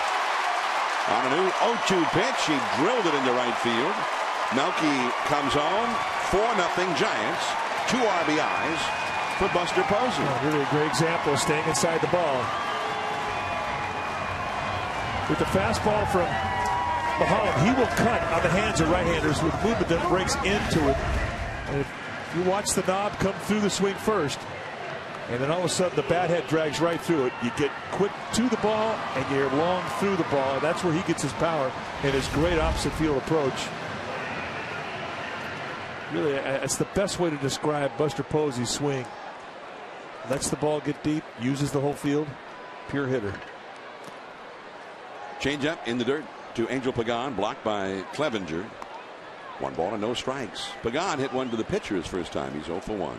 On a new 0-2 pitch, he drilled it into right field. Melky comes home. 4-0 Giants. 2 RBIs for Buster Posey. Oh, really a great example of staying inside the ball. With the fastball from Mulholland, he will cut on the hands of right-handers with movement that breaks into it. And if you watch the knob come through the swing first, and then all of a sudden the bat head drags right through it, you get quick to the ball and you're long through the ball. And that's where he gets his power and his great opposite field approach. Really, that's the best way to describe Buster Posey's swing. Lets the ball get deep, uses the whole field. Pure hitter. Change up in the dirt to Angel Pagan, blocked by Clevenger. 1 ball and no strikes. Pagan hit one to the pitcher his first time. He's 0 for 1.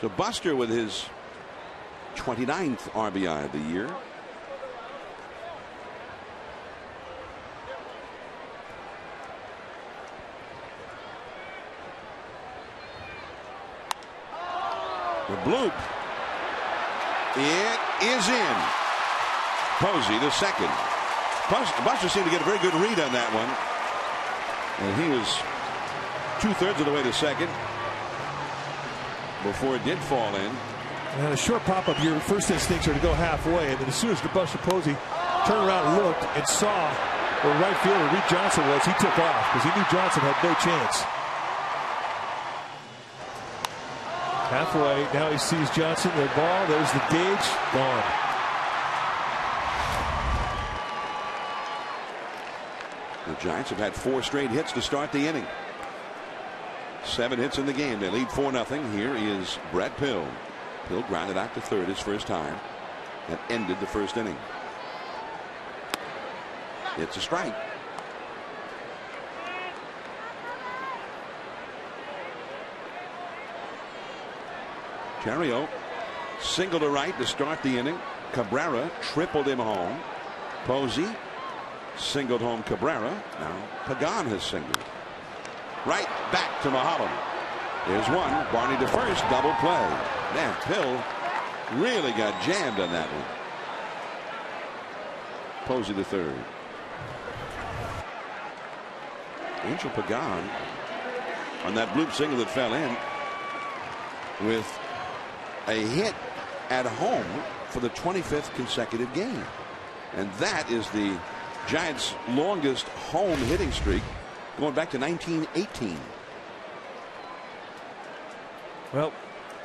So Buster with his 29th RBI of the year. The bloop. It is in. Posey, the second. Buster seemed to get a very good read on that one. And he was 2/3 of the way to second before it did fall in. And a short pop-up, your first instincts are to go halfway. And then as soon as Buster Posey turned around and looked and saw where right fielder Reed Johnson was, he took off because he knew Johnson had no chance. Halfway, now he sees Johnson, the ball, there's the gauge, gone. The Giants have had 4 straight hits to start the inning. 7 hits in the game. They lead 4-0. Here is Brett Pill. Pill grounded out to third his first time. That ended the first inning. It's a strike. Terrio single to right to start the inning. Cabrera tripled him home. Posey singled home Cabrera. Now Pagan has singled. Right back to Mulholland. There's one. Barney to first. Double play. Man, Pill really got jammed on that one. Posey to third. Angel Pagan on that bloop single that fell in with a hit at home for the 25th consecutive game. And that is the Giants' longest home hitting streak going back to 1918. Well,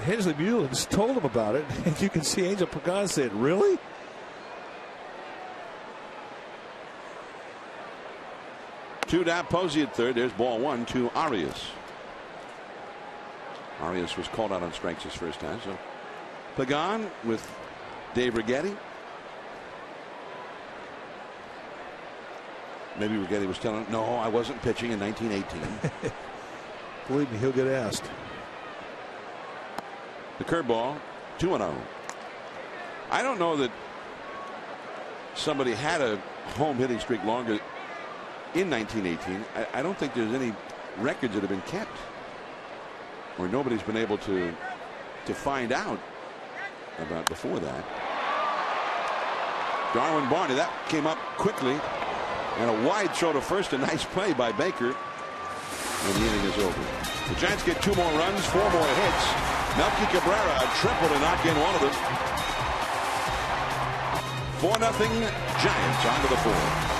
Hensley Mullins told him about it, and you can see Angel Pagan said, really? Two down, Posey at third. There's ball 1 to Arias. Arias was called out on strikes his first time. So Pagan with Dave Righetti. Maybe Righetti was telling him, no, I wasn't pitching in 1918. Believe me, he'll get asked. The curveball, 2-0. I don't know that somebody had a home hitting streak longer in 1918. I don't think there's any records that have been kept, or nobody's been able to find out about before that. Darwin Barney, that came up quickly, and a wide throw to first. A nice play by Baker, and the inning is over. The Giants get 2 more runs, 4 more hits. Melky Cabrera a triple to knock in one of them. 4-0 Giants onto the 4th.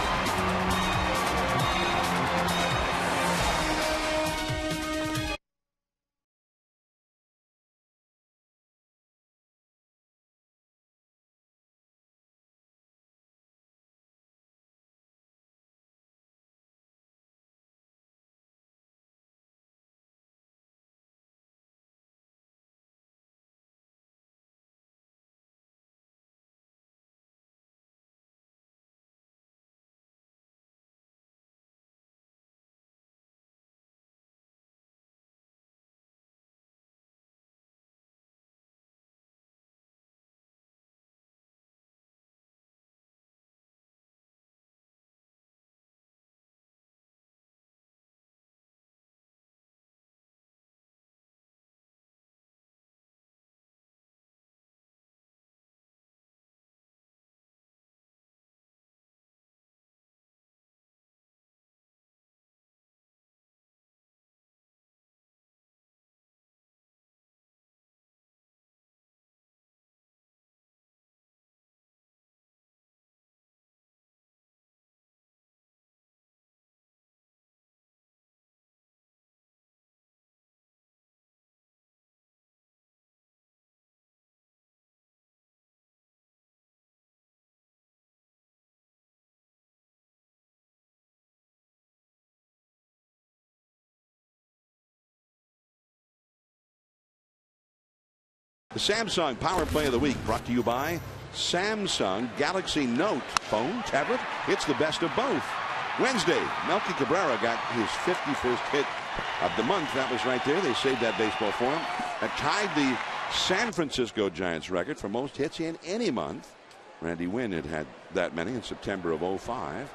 The Samsung Power Play of the Week brought to you by Samsung Galaxy Note phone, tablet. It's the best of both. Wednesday, Melky Cabrera got his 51st hit of the month. That was right there. They saved that baseball for him. That tied the San Francisco Giants record for most hits in any month. Randy Wynn had that many in September of '05.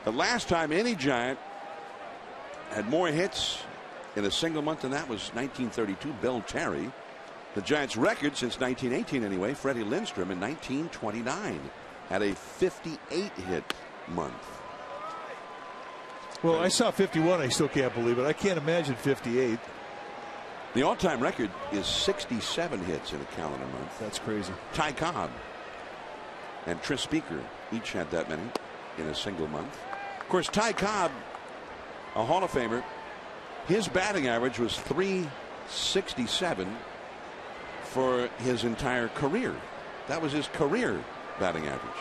The last time any Giant had more hits in a single month than that was 1932, Bill Terry. The Giants' record since 1918 anyway, Freddie Lindstrom in 1929 had a 58-hit month. Well, I saw 51. I still can't believe it. I can't imagine 58. The all-time record is 67 hits in a calendar month. That's crazy. Ty Cobb and Tris Speaker each had that many in a single month. Of course, Ty Cobb, a Hall of Famer, his batting average was .367 for his entire career. That was his career batting average.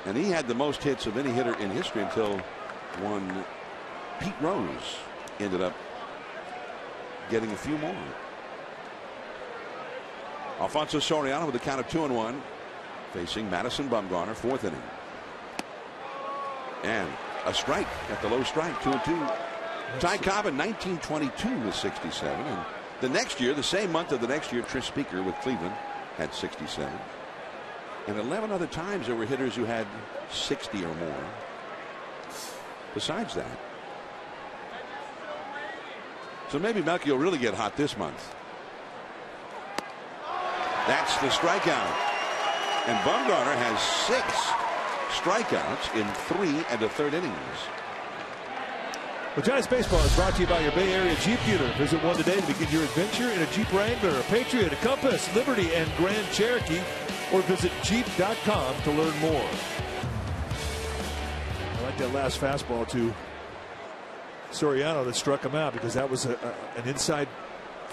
And he had the most hits of any hitter in history until one Pete Rose ended up getting a few more. Alfonso Soriano with a count of 2-1 facing Madison Bumgarner, 4th inning. And a strike at the low strike, 2-2. Ty Cobb in 1922 was 67, and the next year, the same month of the next year, Tris Speaker with Cleveland had 67. And 11 other times there were hitters who had 60 or more. Besides that. So maybe Melky will really get hot this month. That's the strikeout. And Bumgarner has 6 strikeouts in 3 1/3 innings. Well, Giants Baseball is brought to you by your Bay Area Jeep dealer. Visit one today to begin your adventure in a Jeep Wrangler, a Patriot, a Compass, Liberty, and Grand Cherokee, or visit Jeep.com to learn more. I like that last fastball to Soriano that struck him out, because that was an inside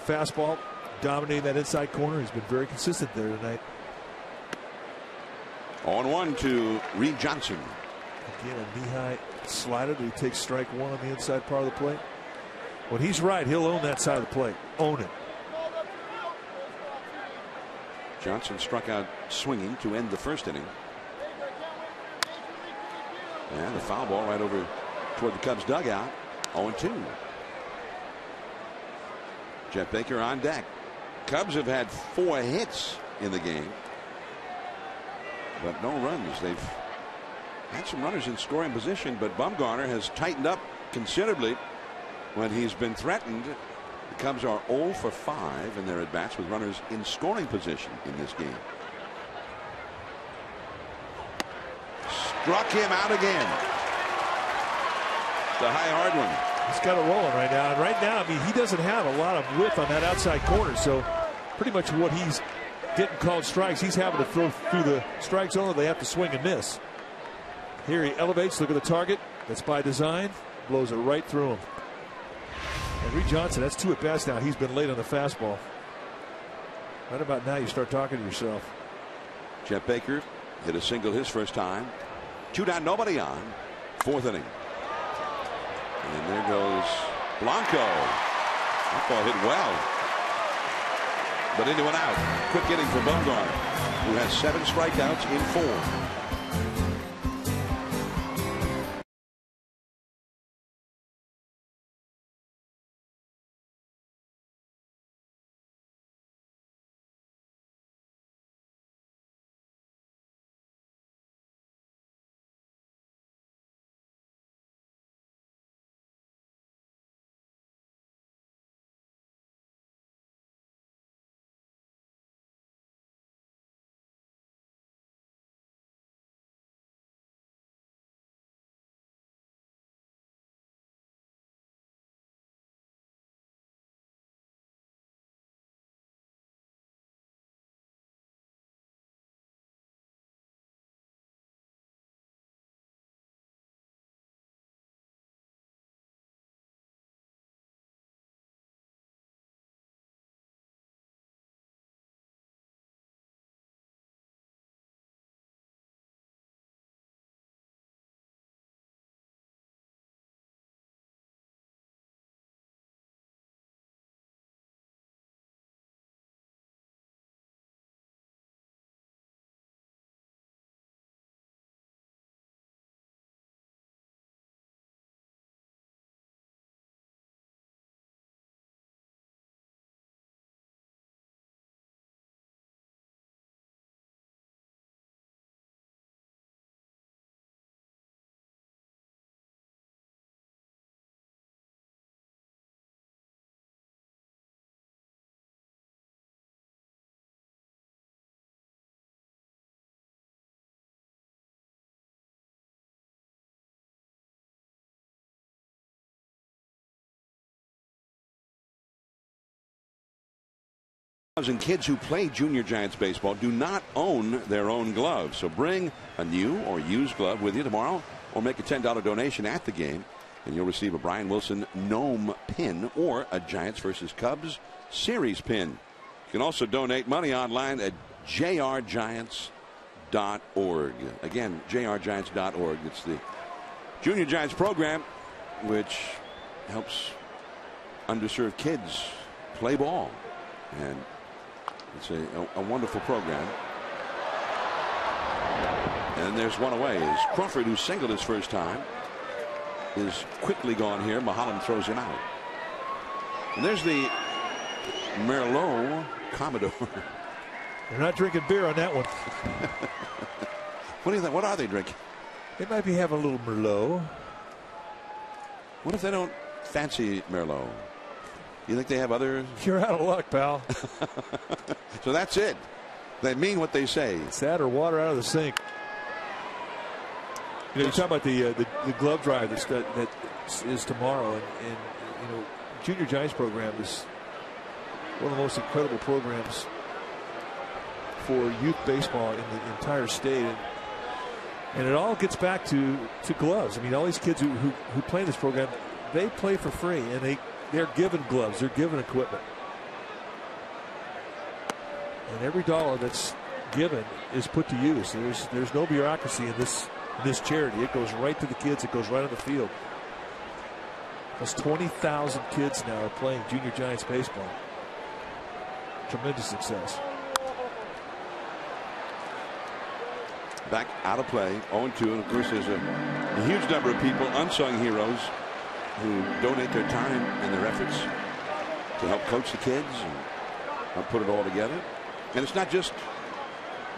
fastball dominating that inside corner. He's been very consistent there tonight. 0-1 to Reed Johnson. Again, a knee-high slider. He takes strike 1 on the inside part of the plate. When he's right, he'll own that side of the plate. Own it. Johnson struck out swinging to end the first inning. And the foul ball right over toward the Cubs dugout. 0-2. Jeff Baker on deck. Cubs have had 4 hits in the game, but no runs. They've had some runners in scoring position, but Bumgarner has tightened up considerably when he's been threatened. The Cubs are 0 for 5 in their at-bats with runners in scoring position in this game. Struck him out again. The high hard one. He's got it rolling right now. And right now, I mean, he doesn't have a lot of width on that outside corner. So pretty much what he's getting called strikes, he's having to throw through the strike zone. They have to swing and miss. Here he elevates. Look at the target. That's by design. Blows it right through him. And Reed Johnson, that's 2 at bats now. He's been late on the fastball. Right about now, you start talking to yourself. Jeff Baker hit a single his first time. 2 down, nobody on. 4th inning. And there goes Blanco. That ball hit well, but into an out. Quick inning for Bumgarner, who has 7 strikeouts in 4. Kids who play junior Giants baseball do not own their own gloves. So bring a new or used glove with you tomorrow, or make a $10 donation at the game, and you'll receive a Brian Wilson Gnome pin or a Giants versus Cubs series pin. You can also donate money online at jrgiants.org. Again, jrgiants.org. It's the Junior Giants program, which helps underserved kids play ball. And it's a wonderful program. And there's one away. Is Crawford, who singled his first time, is quickly gone here. Mahalan throws him out. And there's the Merlot Commodore. They're not drinking beer on that one. What do you think? What are they drinking? They might be having a little Merlot. What if they don't fancy Merlot? You think they have other? You're out of luck, pal. So that's it. They mean what they say. It's that or water out of the sink. You know, you're talking about the glove drive that is tomorrow, and you know, Junior Giants program is one of the most incredible programs for youth baseball in the entire state, and it all gets back to gloves. I mean, all these kids who play in this program, they play for free, and they're given gloves, they're given equipment, and every dollar that's given is put to use. There's no bureaucracy in this charity. It goes right to the kids. It goes right on the field. Almost 20,000 kids now are playing junior Giants baseball. Tremendous success. Back out of play, 0-2, and of course there's a huge number of people, unsung heroes, who donate their time and their efforts to help coach the kids and help put it all together. And it's not just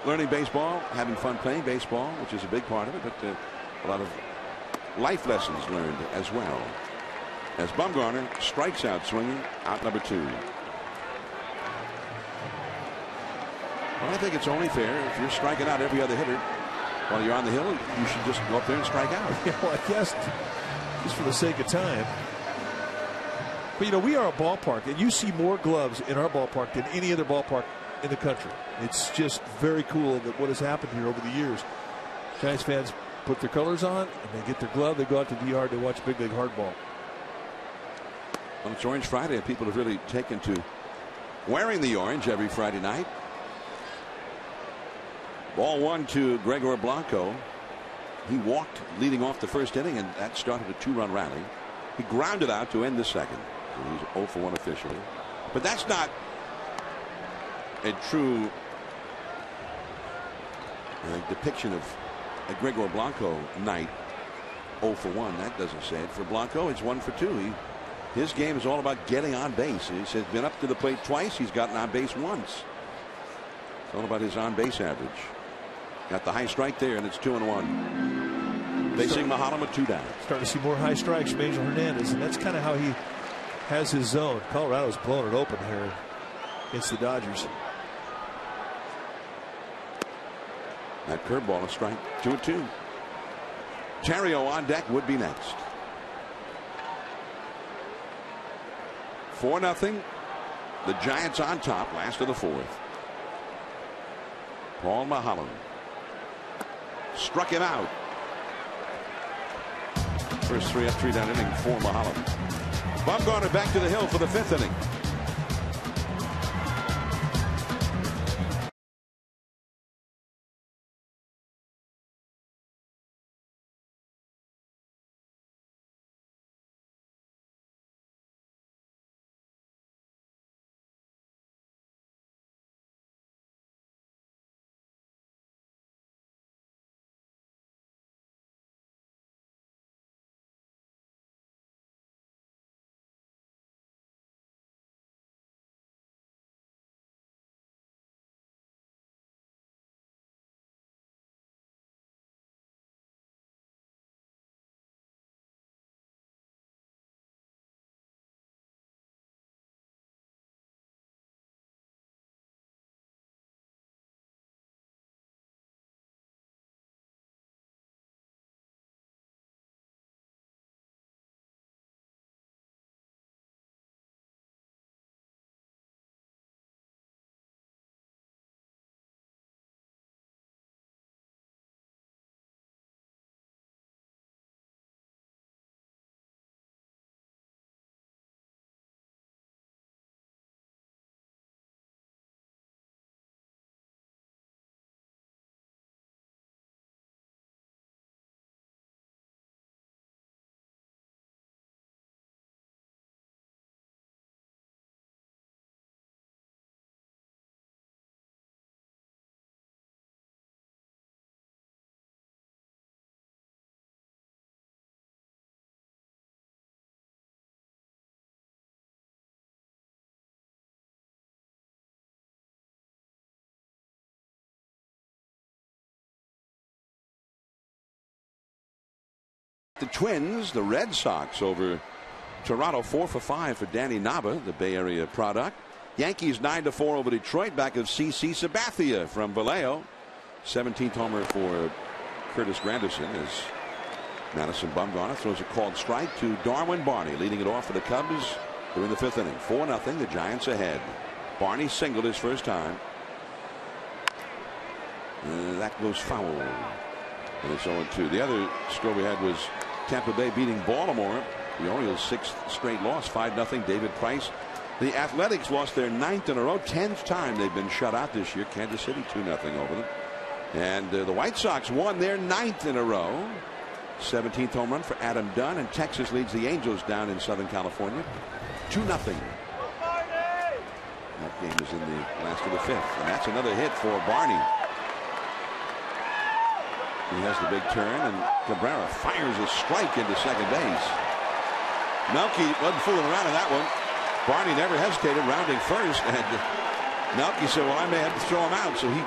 learning baseball, having fun playing baseball, which is a big part of it, but a lot of life lessons learned as well. As Bumgarner strikes out swinging, out number 2. Well, I think it's only fair if you're striking out every other hitter while you're on the hill, you should just go up there and strike out. Yeah, well, I guess just for the sake of time. But, you know, we are a ballpark, and you see more gloves in our ballpark than any other ballpark in the country. It's just very cool that what has happened here over the years. Giants fans put their colors on, and they get their glove, they go out to the yard, they watch Big League Hardball. Well, it's Orange Friday, and people have really taken to wearing the orange every Friday night. Ball 1 to Gregor Blanco. He walked leading off the first inning, and that started a 2-run rally. He grounded out to end the second. So he's 0 for 1 officially. But that's not a true depiction of a Gregor Blanco night. 0 for 1. That doesn't say it. For Blanco, it's 1 for 2. His game is all about getting on base. He's been up to the plate twice. He's gotten on base once. It's all about his on base average. Got the high strike there, and it's 2-1. Facing Mahalam with 2 down. Starting to see more high strikes from Angel Hernandez, and that's kind of how he has his zone. Colorado's blowing it open here against the Dodgers. That curveball, a strike. 2-2. Terrio on deck would be next. 4-0. The Giants on top, last of the 4th. Paul Mahalam struck him out. First 3 up, 3 down inning for Mahalam. Bumgarner back to the hill for the 5th inning. The Twins, the Red Sox over Toronto, 4 for 5 for Danny Nava, the Bay Area product. Yankees 9-4 over Detroit, back of CC Sabathia from Vallejo. 17th homer for Curtis Granderson as Madison Bumgarner throws a called strike to Darwin Barney, leading it off for the Cubs during the 5th inning. 4-0, the Giants ahead. Barney singled his first time. That goes foul. And it's 0-2. The other score we had was Tampa Bay beating Baltimore. The Orioles' 6th straight loss, 5-0. David Price. The Athletics lost their 9th in a row, 10th time they've been shut out this year. Kansas City 2-0 over them. And the White Sox won their 9th in a row. 17th home run for Adam Dunn, and Texas leads the Angels down in Southern California 2-0. That game is in the last of the 5th, and that's another hit for Barney. He has the big turn, and Cabrera fires a strike into second base. Melky wasn't fooling around in that one. Barney never hesitated, rounding first, and Melky said, well, I may have to throw him out. So he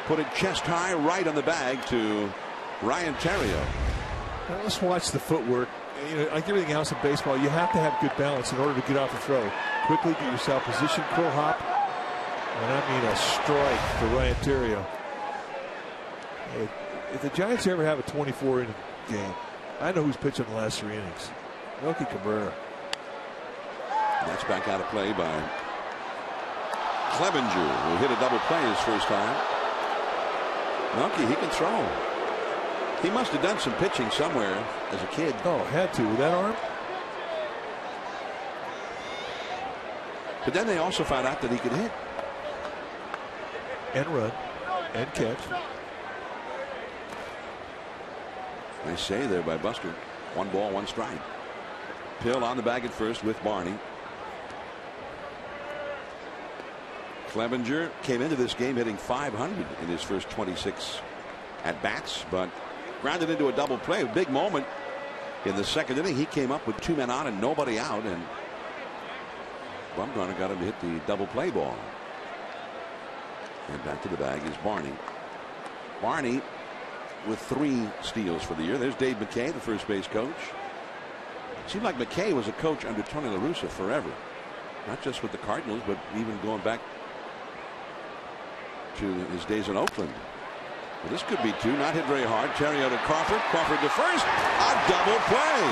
put it chest high right on the bag to Ryan Theriot. Now let's watch the footwork. You know, like everything else in baseball, you have to have good balance in order to get off the throw. Quickly get yourself positioned, quill hop, and I mean a strike for Ryan Theriot. If the Giants ever have a 24-inning game, I know who's pitching the last 3 innings. Melky Cabrera. That's back out of play by Clevenger, who hit a double play his first time. Melky, he can throw. He must have done some pitching somewhere as a kid. Oh, had to with that arm. But then they also found out that he could hit and run and catch. Nice save there by Buster. 1 ball, 1 strike. Pill on the bag at first with Barney. Clevenger came into this game hitting .500 in his first 26 at bats, but grounded into a double play. A big moment in the second inning. He came up with 2 men on and nobody out, and Bumgarner got him to hit the double play ball. And back to the bag is Barney. Barney with 3 steals for the year. There's Dave McKay, the first base coach. It seemed like McKay was a coach under Tony La Russa forever. Not just with the Cardinals, but even going back to his days in Oakland. Well, this could be 2. Not hit very hard. Theriot to Crawford. Crawford to first. A double play.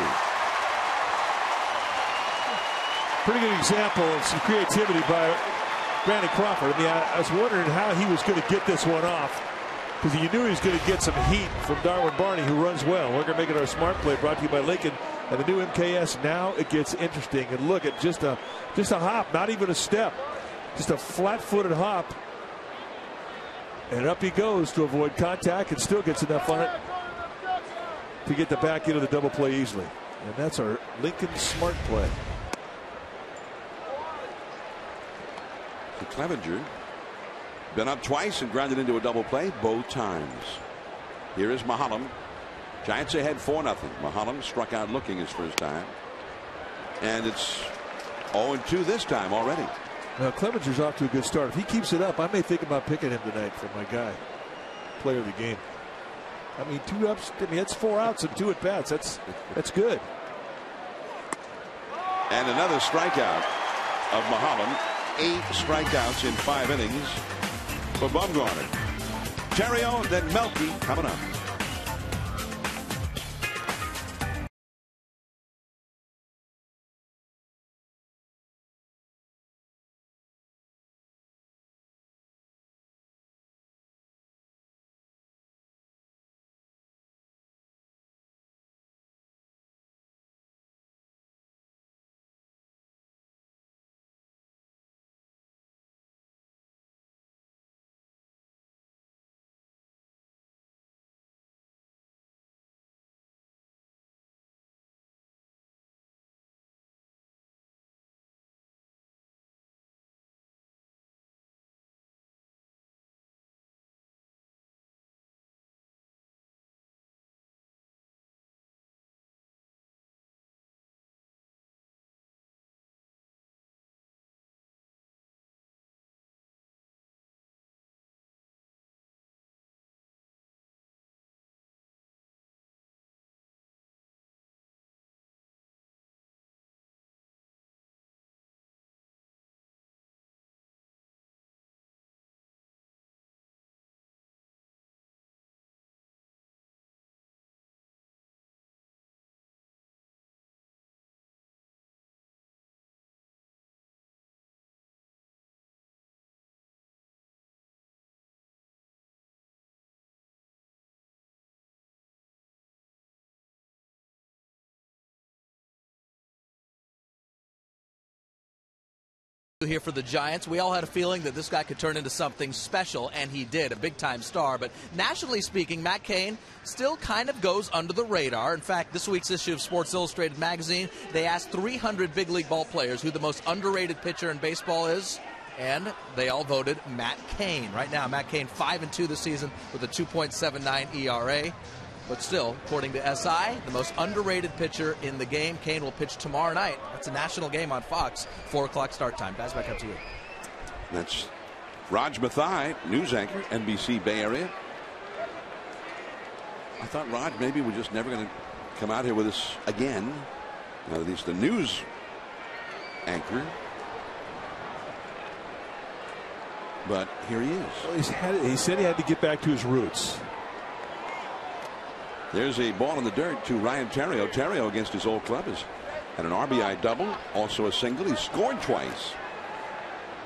Pretty good example of some creativity by Brandon Crawford. I mean, I was wondering how he was going to get this one off, because you knew he was going to get some heat from Darwin Barney, who runs well. We're going to make it our smart play, brought to you by Lincoln and the new MKS. Now it gets interesting, and look at just a hop, not even a step, just a flat-footed hop, and up he goes to avoid contact, and still gets enough on it to get the back into the double play easily. And that's our Lincoln smart play. To Clevenger. Been up twice and grounded into a double play both times. Here is Mahalam. Giants ahead 4-0. Mahalam struck out looking his first time. And it's 0-2 this time already. Now Clevenger's off to a good start. If he keeps it up, I may think about picking him tonight for my guy. Player of the game. I mean, 2 ups. I mean, that's 4 outs and 2 at bats. That's good. And another strikeout of Mahalam. 8 strikeouts in 5 innings for Bumgarner. Theriot, then Melky coming up. Here for the Giants. We all had a feeling that this guy could turn into something special, and he did, a big-time star. But nationally speaking, Matt Cain still kind of goes under the radar. In fact, this week's issue of Sports Illustrated magazine, they asked 300 big league ball players who the most underrated pitcher in baseball is, and they all voted Matt Cain. Right now, Matt Cain 5-2 this season with a 2.79 ERA. But still, according to SI, the most underrated pitcher in the game. Cain will pitch tomorrow night. That's a national game on Fox, 4 o'clock start time. Guys, back up to you. That's Raj Mathai, news anchor, NBC Bay Area. I thought Raj maybe was just never going to come out here with us again. Now that he's the news anchor. But here he is. Well, he said he had to get back to his roots. There's a ball in the dirt to Ryan Theriot. Theriot against his old club has had an RBI double, also a single. He's scored twice.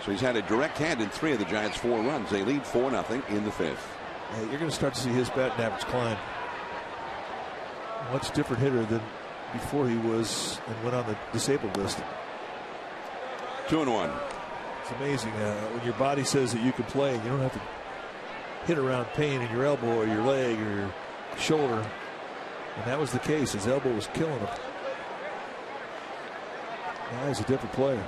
So he's had a direct hand in 3 of the Giants' 4 runs. They lead 4-0 in the 5th. Hey, you're going to start to see his batting average climb. Much different hitter than before he was and went on the disabled list. 2-1. It's amazing when your body says that you can play. You don't have to hit around pain in your elbow or your leg or your shoulder, and that was the case. His elbow was killing him. Now he's a different player.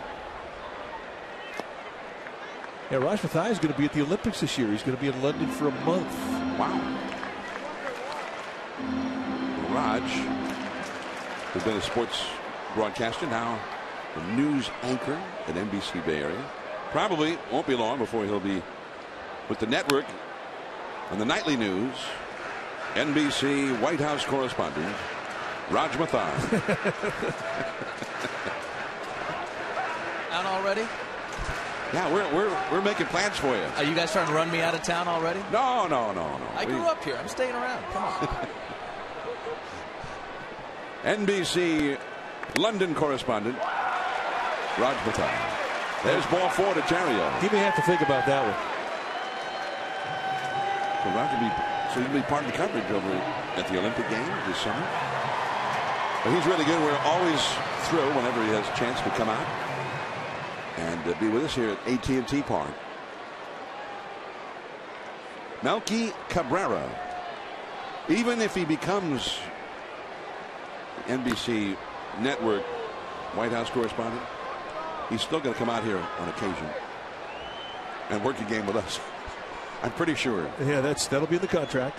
Yeah, Raj Mathai is going to be at the Olympics this year. He's going to be in London for a month. Wow. Raj, who's been a sports broadcaster, now the news anchor at NBC Bay Area. Probably won't be long before he'll be with the network on the nightly news. NBC White House correspondent Raj Mathai. Out already? Yeah, we're making plans for you. Are you guys trying to run me out of town already? No. I grew up here. I'm staying around. Come on. NBC London correspondent Raj Mathai. There's ball 4 to Theriot. He may have to think about that one. So Raj will be. So he'll be part of the coverage over at the Olympic Games this summer. But he's really good. We're always thrilled whenever he has a chance to come out and be with us here at AT&T Park. Melky Cabrera, even if he becomes the NBC Network White House correspondent, he's still going to come out here on occasion and work a game with us. I'm pretty sure. Yeah, that'll be in the contract.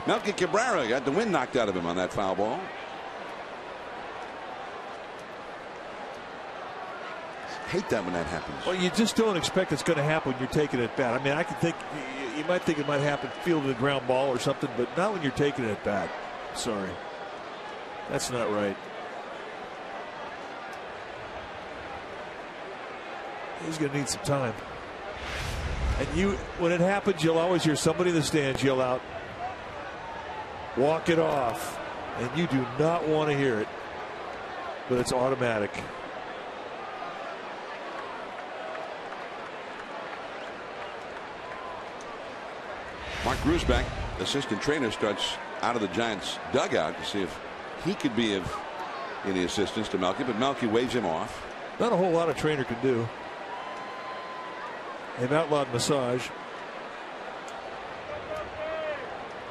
Melky Cabrera got the wind knocked out of him on that foul ball. Hate that when that happens. Well, you just don't expect it's going to happen when you're taking it at bat. I mean, I can think you might think it might happen fielding a ground ball or something, but not when you're taking it at bat. Sorry, that's not right. He's going to need some time. And when it happens, you'll always hear somebody in the stands yell out, "Walk it off," and you do not want to hear it, but it's automatic. Mark Grusbeck, assistant trainer, starts out of the Giants dugout to see if he could be of any assistance to Melky, but Melky waves him off. Not a whole lot a trainer can do. They've outlawed massage.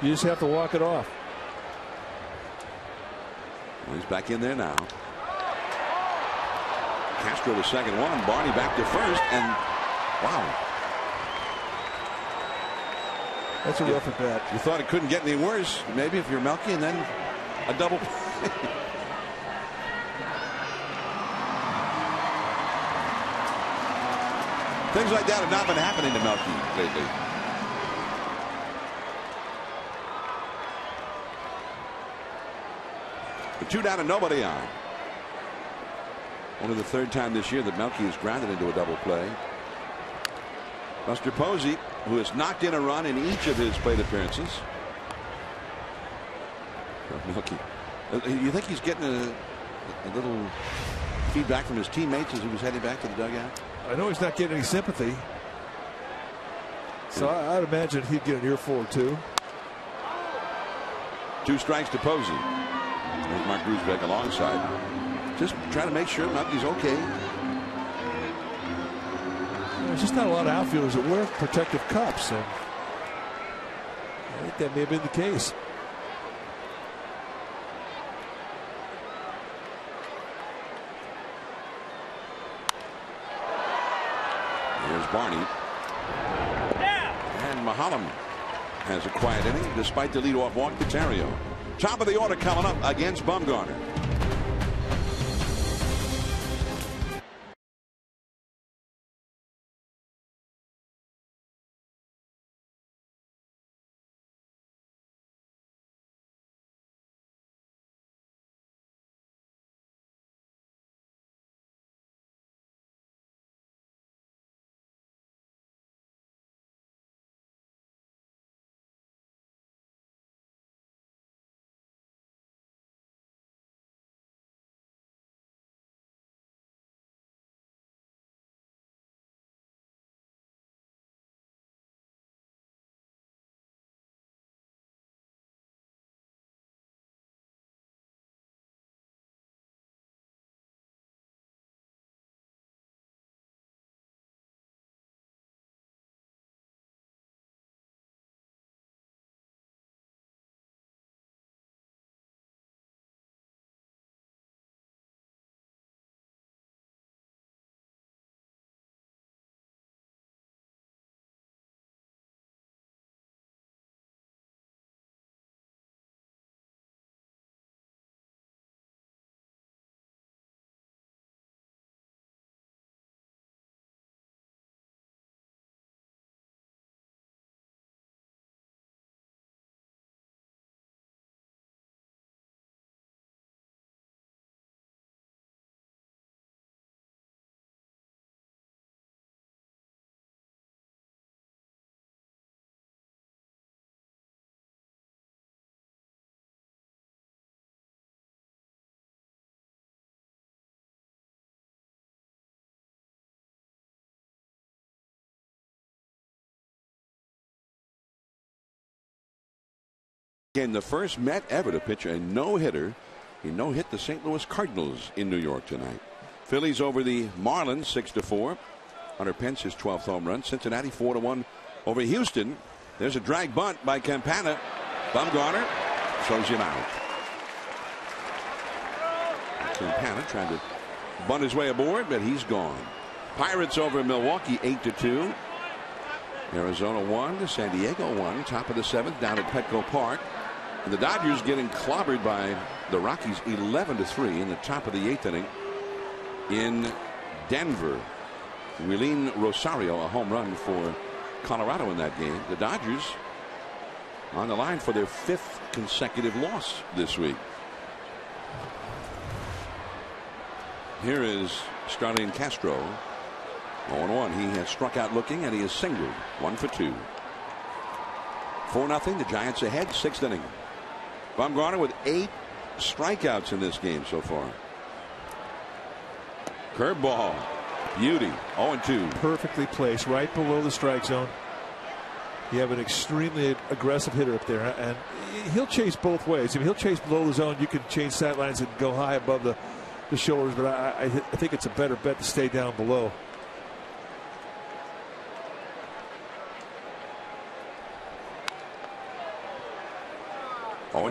You just have to walk it off. Well, he's back in there now. Castro to second one. Barney back to first, and wow. That's a rough at bat. You thought it couldn't get any worse, maybe, if you're Melky, and then a double. Things like that have not been happening to Melky lately. But 2 down and nobody on. Only the 3rd time this year that Melky has grounded into a double play. Buster Posey, who has knocked in a run in each of his plate appearances. Melky, you think he's getting a little feedback from his teammates as he was heading back to the dugout? I know he's not getting any sympathy, so I'd imagine he'd get an earful or 2. 2 strikes to Posey. There's Mark Grusbeck alongside. Just trying to make sure Melky's okay. there's just not a lot of outfielders that wear protective cups, and I think that may have been the case. Here's Barney. And Mahalam has a quiet inning despite the leadoff walk to Terrio. Top of the order coming up against Bumgarner. Again, the first Met ever to pitch a no-hitter. He no-hit the St. Louis Cardinals in New York tonight. Phillies over the Marlins 6-4. Hunter Pence his 12th home run. Cincinnati 4-1 over Houston. There's a drag bunt by Campana. Bumgarner throws him out. Campana trying to bunt his way aboard, but he's gone. Pirates over Milwaukee 8-2. Arizona 1, San Diego 1. Top of the 7th down at Petco Park. And the Dodgers getting clobbered by the Rockies 11-3 in the top of the 8th inning in Denver. Wilin Rosario a home run for Colorado in that game. The Dodgers on the line for their 5th consecutive loss this week. Here is Starlin Castro. 0-1. He has struck out looking, and he has singled. 1 for 2. 4-0. The Giants ahead. 6th inning. Bumgarner with 8 strikeouts in this game so far. Curveball. Beauty. 0-2. Perfectly placed right below the strike zone. You have an extremely aggressive hitter up there, and he'll chase both ways. If he'll chase below the zone, you can change sidelines and go high above the shoulders, but I think it's a better bet to stay down below.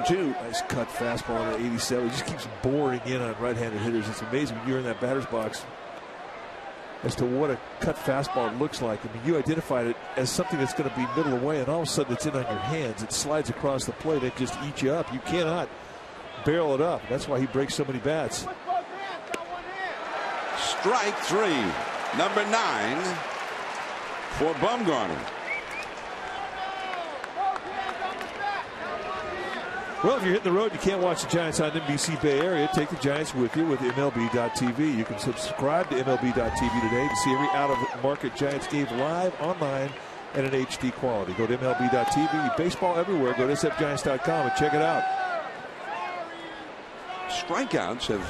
Nice cut fastball at 87. He just keeps boring in on right-handed hitters. It's amazing when you're in that batter's box as to what a cut fastball looks like. I mean, you identified it as something that's going to be middle away, and all of a sudden it's in on your hands. It slides across the plate. It just eats you up. You cannot barrel it up. That's why he breaks so many bats. Strike 3. Number 9 for Bumgarner. Well, if you're hitting the road, you can't watch the Giants on NBC Bay Area. Take the Giants with you with MLB.tv. You can subscribe to MLB.tv today to see every out-of-market Giants game live online and in HD quality. Go to MLB.tv. Baseball everywhere. Go to sfgiants.com and check it out. Strikeouts have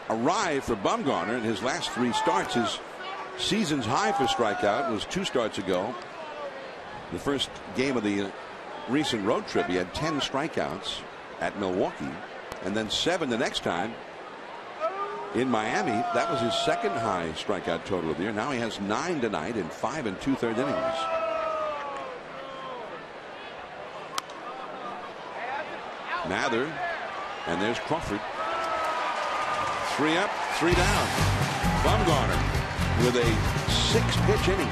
arrived for Bumgarner in his last 3 starts. His season's high for strikeout was 2 starts ago. The first game of the recent road trip, he had 10 strikeouts at Milwaukee, and then 7 the next time in Miami. That was his second high strikeout total of the year. Now he has 9 tonight in 5 2/3 innings. Mather, and there's Crawford. 3 up, 3 down. Bumgarner with a 6-pitch inning.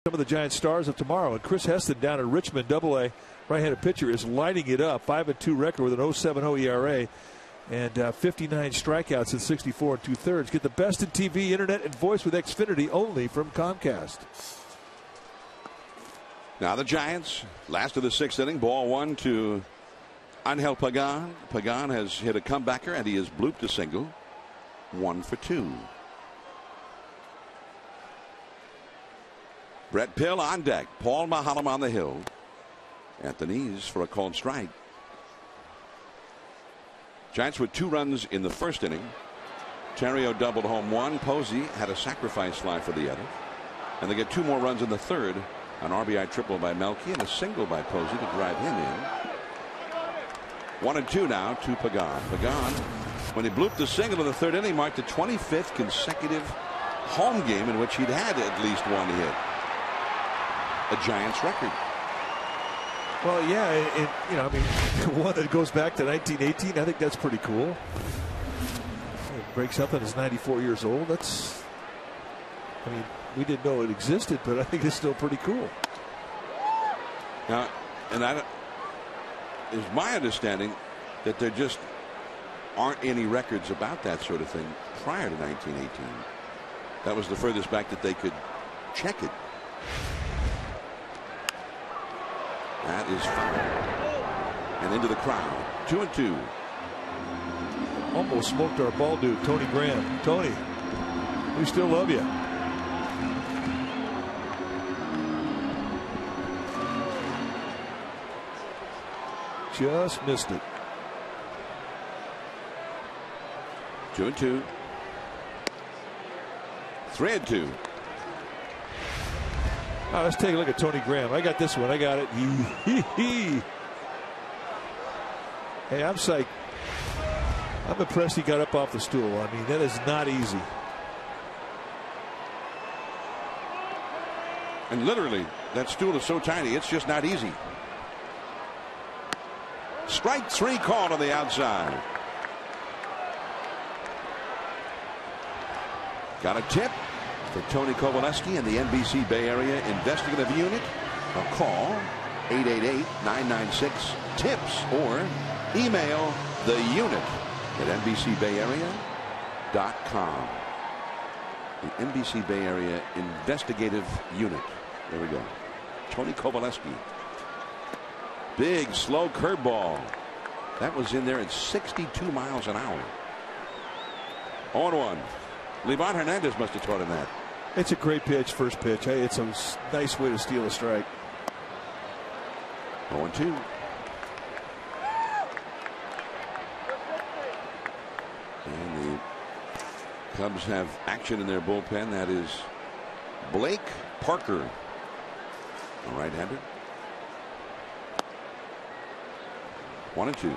Some of the Giant stars of tomorrow, and Chris Heston down at Richmond, AA, right-handed pitcher, is lighting it up. 5-2 record with an 0.70 ERA and 59 strikeouts in 64 2/3. Get the best in TV, internet, and voice with Xfinity only from Comcast. Now the Giants, last of the 6th inning, ball 1 to Angel Pagan. Pagan has hit a comebacker and he has blooped a single. 1 for 2. Brett Pill on deck. Paul Mahalam on the hill. At the knees for a called strike. Giants with 2 runs in the 1st inning. Terrio doubled home 1. Posey had a sacrifice fly for the other. And they get 2 more runs in the 3rd. An RBI triple by Melky and a single by Posey to drive him in. 1 and 2 now to Pagan. Pagan, when he blooped the single in the 3rd inning, marked the 25th consecutive home game in which he'd had at least 1 hit. A Giants record. Well, yeah, I mean, one that goes back to 1918. I think that's pretty cool. It breaks up and is 94 years old. That's, I mean, we didn't know it existed, but I think it's still pretty cool. Now, and it's my understanding that there just aren't any records about that sort of thing prior to 1918. That was the furthest back that they could check it. That is foul. And into the crowd. 2 and 2. Almost smoked our ball dude, Tony Graham. Tony, we still love you. Just missed it. 2 and 2. 3 and 2. Oh, let's take a look at Tony Graham. I got this one. I got it. Hey, I'm psyched. I'm impressed he got up off the stool. I mean, that is not easy. And literally, that stool is so tiny, it's just not easy. Strike 3 called on the outside. Got a tip for Tony Kovaleski and the NBC Bay Area Investigative Unit. A call 888-996-TIPS or email the unit at NBCBayArea.com. The NBC Bay Area Investigative Unit. There we go. Tony Kovaleski. Big, slow curveball. That was in there at 62 miles an hour. 0-1. Livan Hernandez must have taught him that. It's a great pitch, first pitch. Hey, it's a nice way to steal a strike. 0-2. And the Cubs have action in their bullpen. That is Blake Parker, a right-hander. 1-2.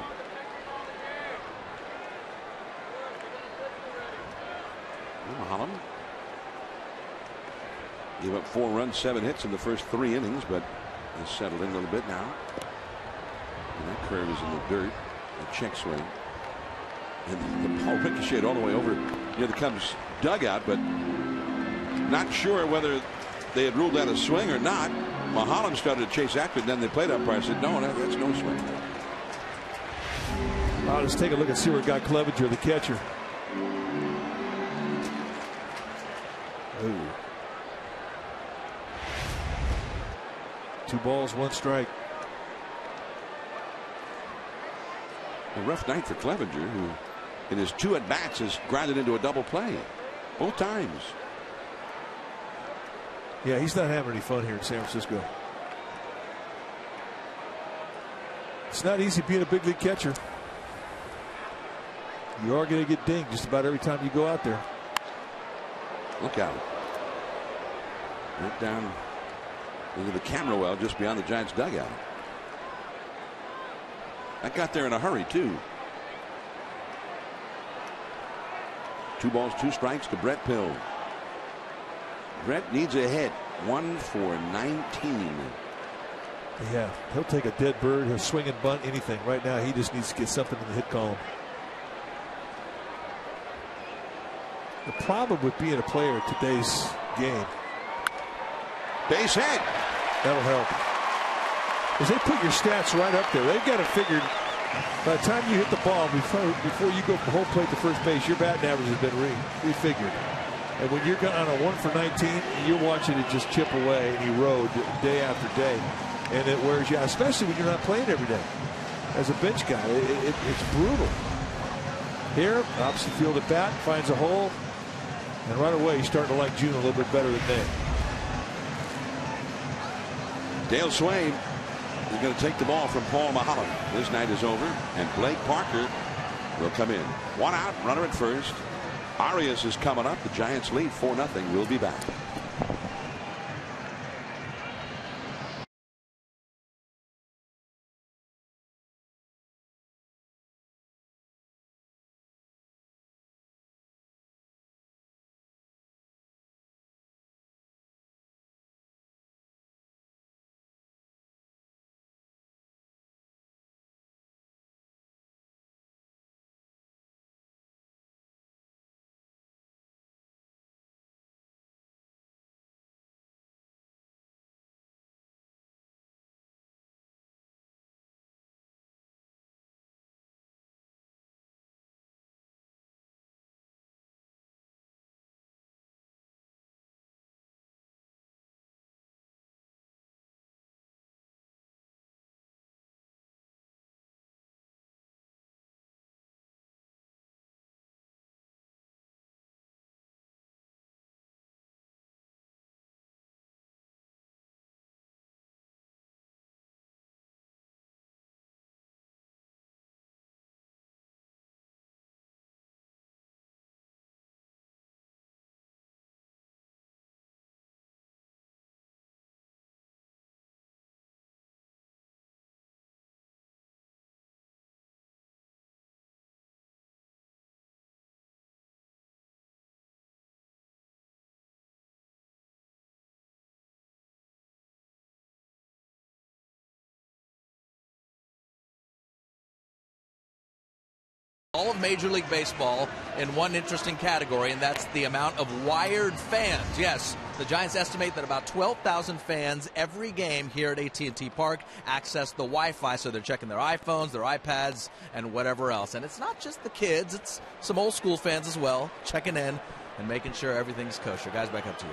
Holland gave up 4 runs, 7 hits in the first 3 innings, but has settled in a little bit now. And that curve is in the dirt. A check swing. And the ball ricocheted all the way over near the Cubs dugout, but not sure whether they had ruled that a swing or not. Mulholland started to chase after it, and then the plate umpire said, no, that's no swing. Let's take a look and see where it got Clevenger, the catcher. Ooh. 2 balls, 1 strike. A rough night for Clevenger, who in his 2 at-bats has grounded into a double play both times. Yeah, he's not having any fun here in San Francisco. It's not easy being a big league catcher. You are going to get dinged just about every time you go out there. Look out. Went down into the camera well just beyond the Giants dugout. That got there in a hurry too. 2 balls, 2 strikes to Brett Pill. Brett needs a hit. 1 for 19. Yeah, he'll take a dead bird, he'll swing and bunt, anything. Right now he just needs to get something in the hit column. The problem with being a player in today's game, base hit. That'll help. As they put your stats right up there, they've got it figured. By the time you hit the ball, before you go from home plate to first base, your batting average has been refigured. And when you're on a 1 for 19, you're watching it just chip away and erode day after day. And it wears you out, especially when you're not playing every day. As a bench guy, it's brutal. Here, opposite field at bat, finds a hole. And right away, he's starting to like June a little bit better than May. Dale Swain is going to take the ball from Paul Mulholland. This night is over, and Blake Parker will come in. 1 out, runner at first. Arias is coming up. The Giants lead 4-0. We'll be back. All of Major League Baseball in one interesting category, and that's the amount of wired fans. Yes, the Giants estimate that about 12,000 fans every game here at AT&T Park access the Wi-Fi, so they're checking their iPhones, their iPads, and whatever else. And it's not just the kids, it's some old school fans as well, checking in and making sure everything's kosher. Guys, back up to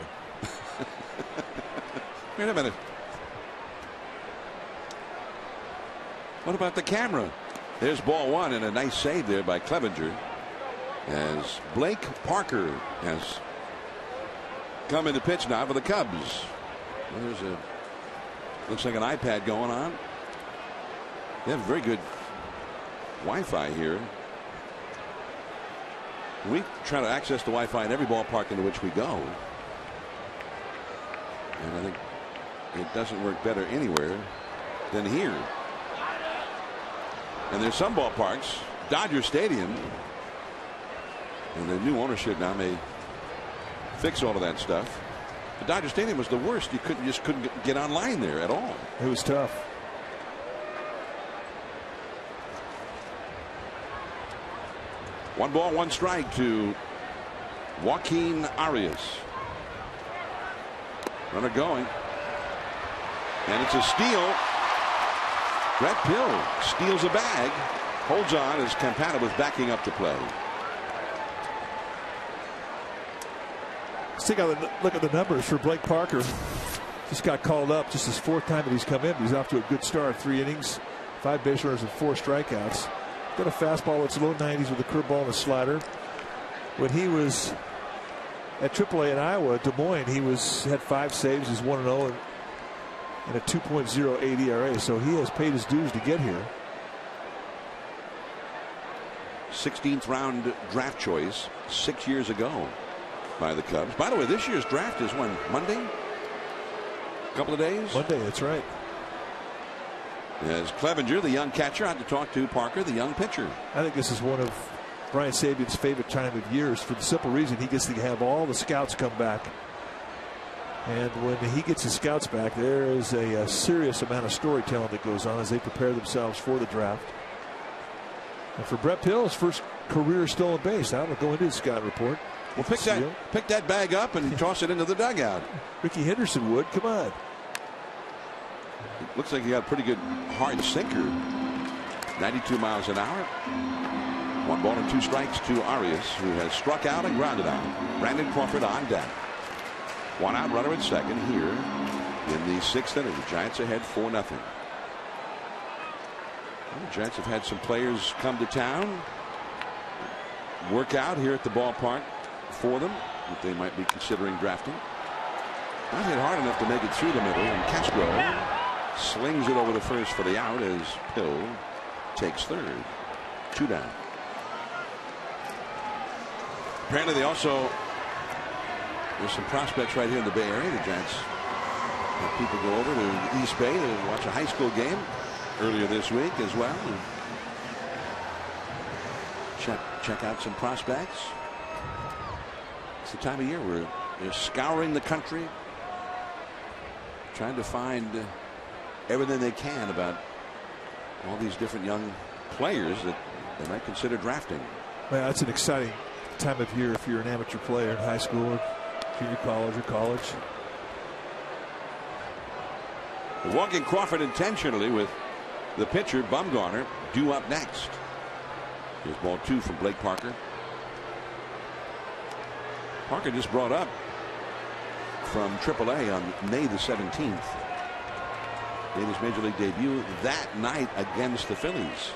you. Wait a minute. What about the camera? There's ball one, and a nice save there by Clevenger, as Blake Parker has come into pitch now for the Cubs. Well, there's a, looks like an iPad going on. They have very good Wi-Fi here. We try to access the Wi-Fi in every ballpark into which we go, and I think it doesn't work better anywhere than here. And there's some ballparks, Dodger Stadium, and the new ownership now may fix all of that stuff. The Dodger Stadium was the worst. You just couldn't get online there at all. It was tough. One ball, one strike to Joaquin Arias. Runner going, and it's a steal. Brett Pill steals a bag, holds on as Campana was backing up to play. Let's take a look at the numbers for Blake Parker. Just got called up, just his 4th time that he's come in. He's off to a good start. 3 innings, 5 base runners, and 4 strikeouts. Got a fastball that's low 90s with a curveball and a slider. When he was at AAA in Iowa, Des Moines, he had 5 saves. He's 1-0 and a 2.08 ERA. So he has paid his dues to get here. 16th round draft choice 6 years ago by the Cubs. By the way, this year's draft is when? Monday? A couple of days? Monday, that's right. As Clevenger, the young catcher, had to talk to Parker, the young pitcher. I think this is one of Brian Sabian's favorite time of years for the simple reason he gets to have all the scouts come back. And when he gets his scouts back, there is a serious amount of storytelling that goes on as they prepare themselves for the draft. And for Brett Pill, his first career stolen base. Now we'll go into his scout report. Well, pick that bag up and toss it into the dugout. Ricky Henderson would. Come on. It looks like he got a pretty good hard sinker. 92 miles an hour. 1 ball and 2 strikes to Arias, who has struck out and grounded out. Brandon Crawford on deck. 1 out, runner at second here in the 6th inning. The Giants ahead 4-0. Well, the Giants have had some players come to town, work out here at the ballpark for them that they might be considering drafting. Not hit hard enough to make it through the middle, and Castro slings it over to first for the out as Pill takes third. 2 down. Apparently there's some prospects right here in the Bay Area. The Giants had people go over to East Bay to watch a high school game earlier this week as well. And check out some prospects. It's the time of year where they're scouring the country, trying to find everything they can about all these different young players that they might consider drafting. Well, that's an exciting time of year if you're an amateur player in high school or junior college or college. They're walking Crawford intentionally with the pitcher Bumgarner due up next. Here's ball 2 from Blake Parker. Parker just brought up from AAA on May the 17th. Made his major league debut that night against the Phillies.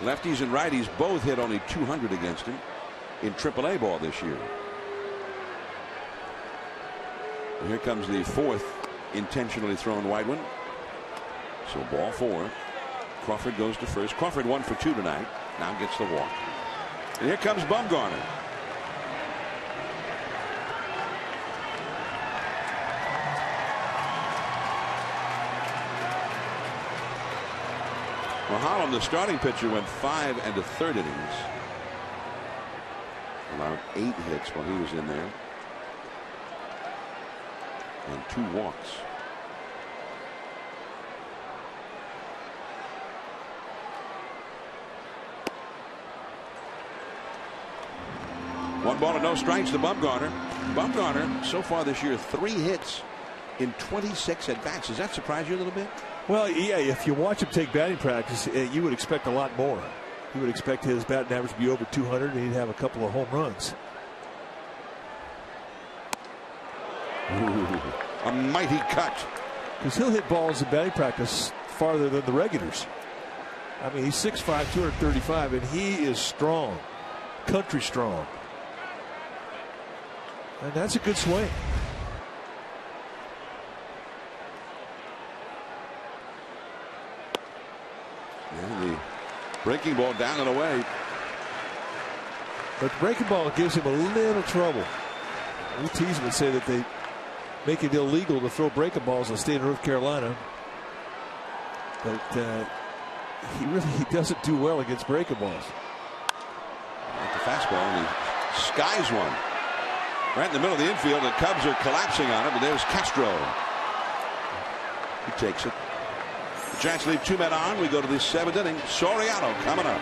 Lefties and righties both hit only 200 against him in AAA ball this year. And here comes the 4th intentionally thrown wide one. So ball 4. Crawford goes to first. Crawford 1 for 2 tonight. Now gets the walk. And here comes Bumgarner. Well, Holland, the starting pitcher, went 5 1/3 innings. Allowed 8 hits while he was in there. And 2 walks. One ball and no strikes to Bumgarner. Bumgarner, so far this year, 3 hits in 26 at-bats. Does that surprise you a little bit? Well, yeah, if you watch him take batting practice, you would expect a lot more. You would expect his batting average to be over 200, and he'd have a couple of home runs. Ooh, a mighty cut. Because he'll hit balls in batting practice farther than the regulars. I mean, he's 6'5", 235, and he is strong, country strong. And that's a good swing. And the breaking ball down and away. But the breaking ball gives him a little trouble. We tease him and say that they make it illegal to throw breaking balls in the state of North Carolina. But he doesn't do well against breaking balls. At the fastball, and he skies one. Right in the middle of the infield, the Cubs are collapsing on it, but there's Castro. He takes it. The Giants leave 2 men on. We go to the 7th inning. Soriano coming up.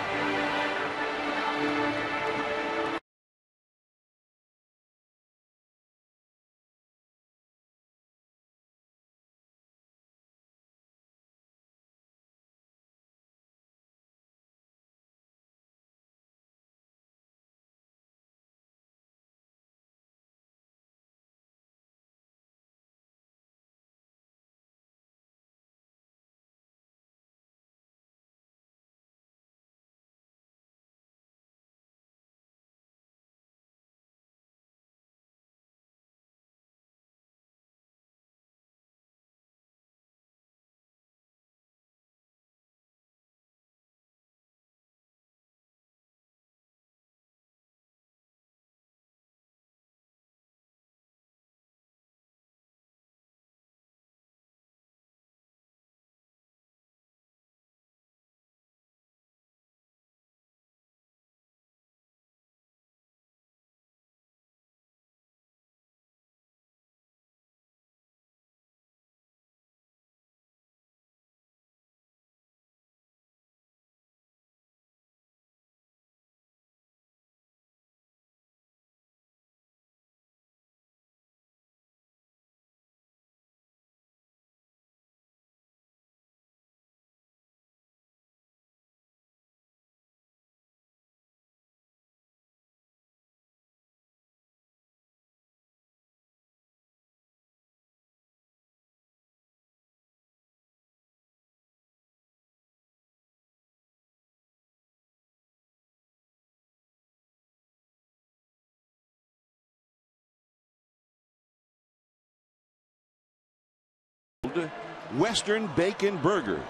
Western bacon burger,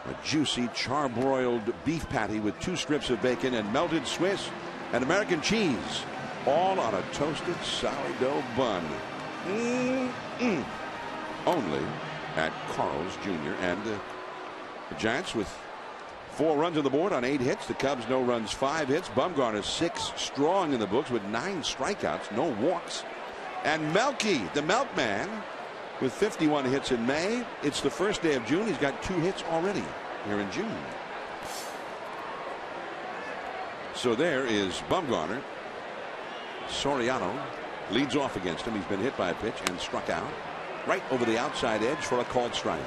a juicy charbroiled beef patty with 2 strips of bacon and melted Swiss and American cheese, all on a toasted sourdough bun. Only at Carl's Jr. And the Giants with 4 runs on the board on 8 hits. The Cubs no runs, 5 hits. Bumgarner 6 strong in the books with 9 strikeouts, no walks. And Melky, the Milkman, with 51 hits in May. It's the first day of June. He's got 2 hits already here in June. So there is Bumgarner. Soriano leads off against him. He's been hit by a pitch and struck out right over the outside edge for a called strike.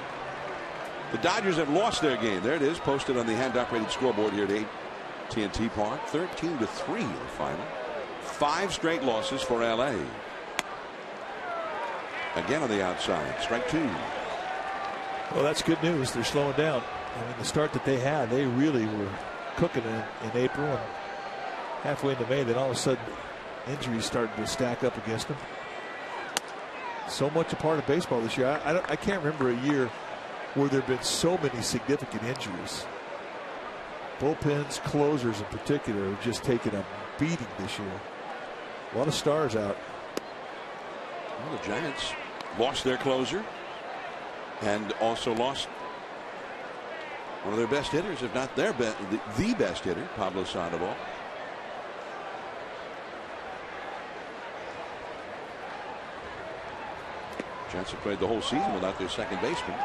The Dodgers have lost their game. There it is, posted on the hand-operated scoreboard here at AT&T Park. 13-3 the final. 5 straight losses for LA. Again on the outside, strike 2. Well, that's good news. They're slowing down. I mean, the start that they had, they really were cooking in April and halfway into May. Then all of a sudden, injuries started to stack up against them. So much a part of baseball this year. I can't remember a year where there have been so many significant injuries. Bullpens, closers in particular, have just taken a beating this year. A lot of stars out. Well, the Giants lost their closer and also lost one of their best hitters, if not their the best hitter, Pablo Sandoval. Giants have played the whole season without their second baseman,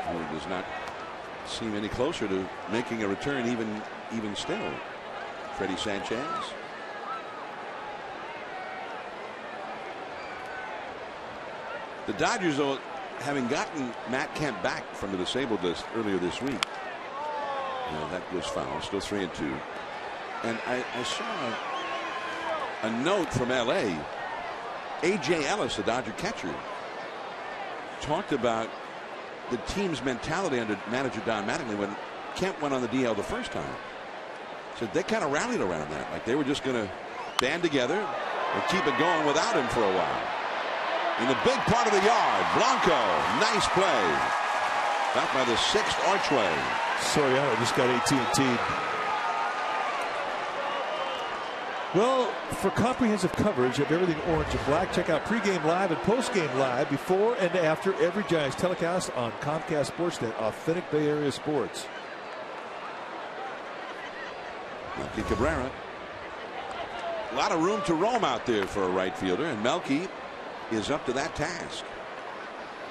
who does not seem any closer to making a return even still. Freddie Sanchez. The Dodgers, though, having gotten Matt Kemp back from the disabled list earlier this week. That was foul. Still 3-2. And I saw a note from LA. A.J. Ellis, the Dodger catcher, talked about the team's mentality under manager Don Mattingly when Kemp went on the DL the first time. So they kind of rallied around that. Like they were just going to band together and keep it going without him for a while. In the big part of the yard, Blanco, nice play. Back by the 6th archway. Soriano just got AT&T'd. Well, for comprehensive coverage of everything orange and black, check out pregame live and postgame live before and after every Giants telecast on Comcast Sportsnet, authentic Bay Area sports. Melky Cabrera. A lot of room to roam out there for a right fielder, and Melky is up to that task.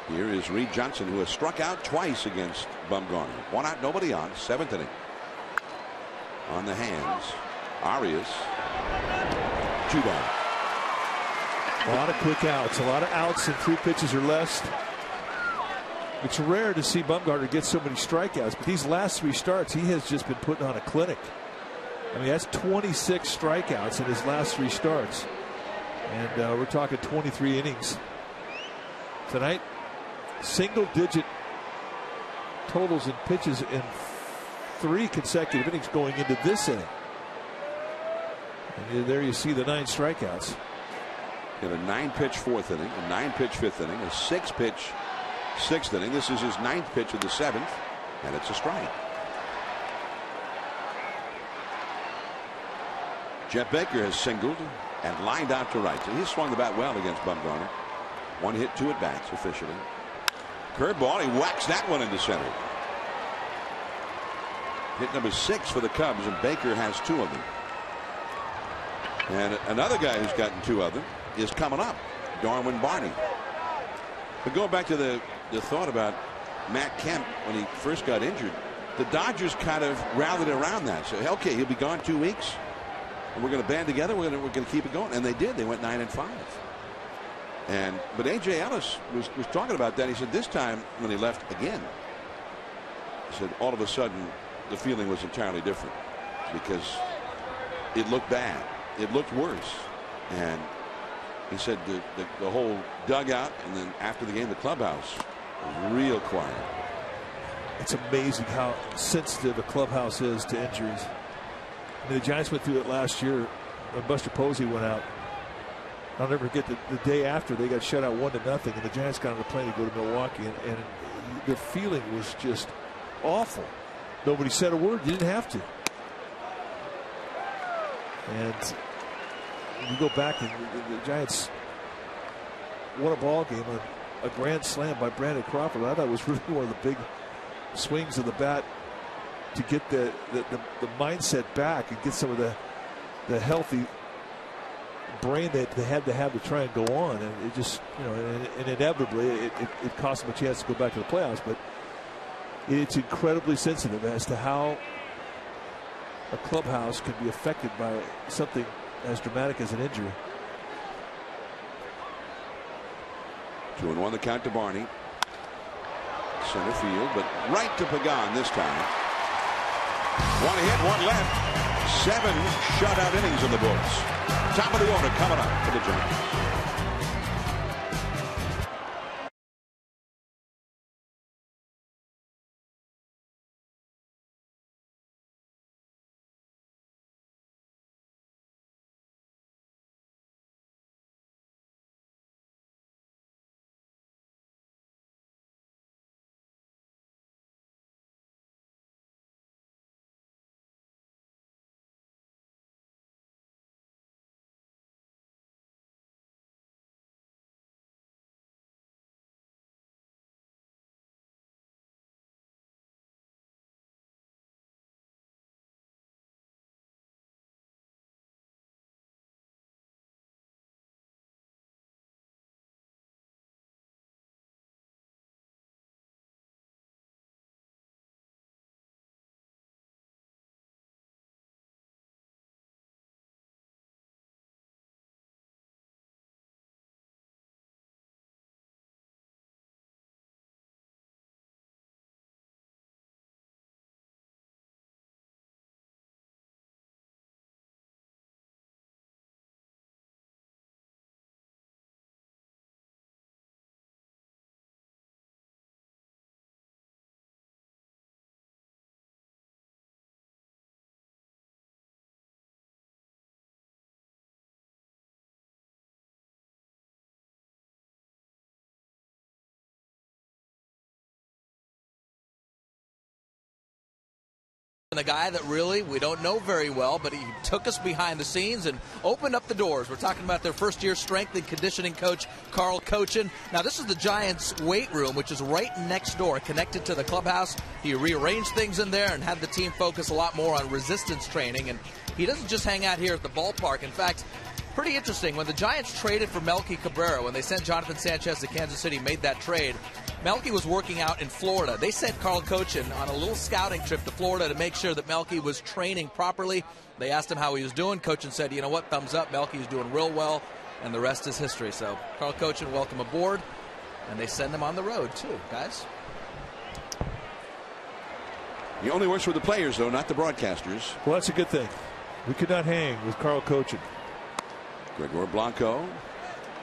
Here is Reed Johnson, who has struck out twice against Bumgarner. 1 out, nobody on. 7th inning. On the hands, Arias. 2 down. A lot of quick outs, a lot of outs in 3 pitches or less. It's rare to see Bumgarner get so many strikeouts, but these last 3 starts, he has just been putting on a clinic. I mean, that's 26 strikeouts in his last 3 starts. And we're talking 23 innings. Tonight, single-digit totals in pitches in 3 consecutive innings going into this inning. And there you see the 9 strikeouts. In a 9-pitch 4th inning, a 9-pitch 5th inning, a 6-pitch 6th inning. This is his 9th pitch of the 7th, and it's a strike. Jeff Baker has singled and lined out to right. So he's swung the bat well against Bumgarner. 1 hit, 2 at bats officially. Curveball, he whacks that one into center. Hit number 6 for the Cubs, and Baker has 2 of them. And another guy who's gotten 2 of them is coming up, Darwin Barney. But going back to the thought about Matt Kemp when he first got injured, the Dodgers kind of rallied around that. So, okay, he'll be gone 2 weeks, and we're going to band together. We're going to keep it going, and they did. They went 9-5. But A.J. Ellis was talking about that. He said this time when he left again, he said all of a sudden the feeling was entirely different because it looked bad. It looked worse. And he said the whole dugout and then after the game the clubhouse was real quiet. It's amazing how sensitive a clubhouse is to injuries. I mean, the Giants went through it last year when Buster Posey went out. I'll never forget the day after they got shut out 1-0, and the Giants got on the plane to go to Milwaukee, and the feeling was just awful. Nobody said a word. You didn't have to. And you go back, and the Giants won a ball game on a grand slam by Brandon Crawford. I thought it was really one of the big swings of the bat to get the mindset back and get some of the healthy brain that they had to have to try and go on. And it just, and inevitably it cost them a chance to go back to the playoffs. But it's incredibly sensitive as to how a clubhouse can be affected by something as dramatic as an injury. 2-1 the count to Barney. Center field, but right to Pagan this time. 1 hit, 1 left. 7 shutout innings in the books. Top of the order coming up for the Giants. And a guy that really we don't know very well, but he took us behind the scenes and opened up the doors. We're talking about their first-year strength and conditioning coach, Carl Cochin. Now, this is the Giants' weight room, which is right next door, connected to the clubhouse. He rearranged things in there and had the team focus a lot more on resistance training. And he doesn't just hang out here at the ballpark. In fact, pretty interesting, when the Giants traded for Melky Cabrera, when they sent Jonathan Sanchez to Kansas City, made that trade, Melky was working out in Florida. They sent Carl Cochin on a little scouting trip to Florida to make sure that Melky was training properly. They asked him how he was doing. Cochin said, you know what, thumbs up. Melky's doing real well, and the rest is history. So Carl Cochin, welcome aboard, and they send him on the road too, guys. He only works with the players, though, not the broadcasters. Well, that's a good thing. We could not hang with Carl Cochin. Gregor Blanco.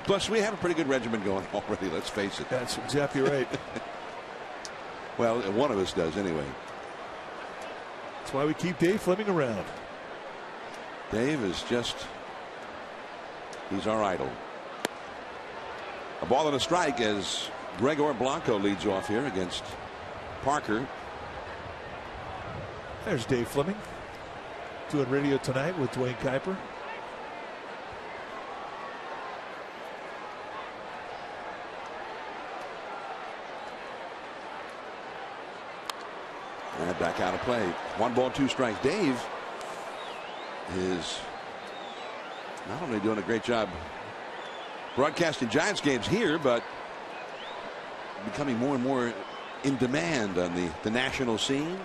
Plus, we have a pretty good regimen going already, let's face it. That's exactly right. Well, one of us does anyway. That's why we keep Dave Fleming around. Dave is just, he's our idol. A ball and a strike as Gregor Blanco leads off here against Parker. There's Dave Fleming doing radio tonight with Dwayne Kuiper. And back out of play. 1 ball, 2 strikes. Dave is not only doing a great job broadcasting Giants games here, but becoming more and more in demand on the national scene.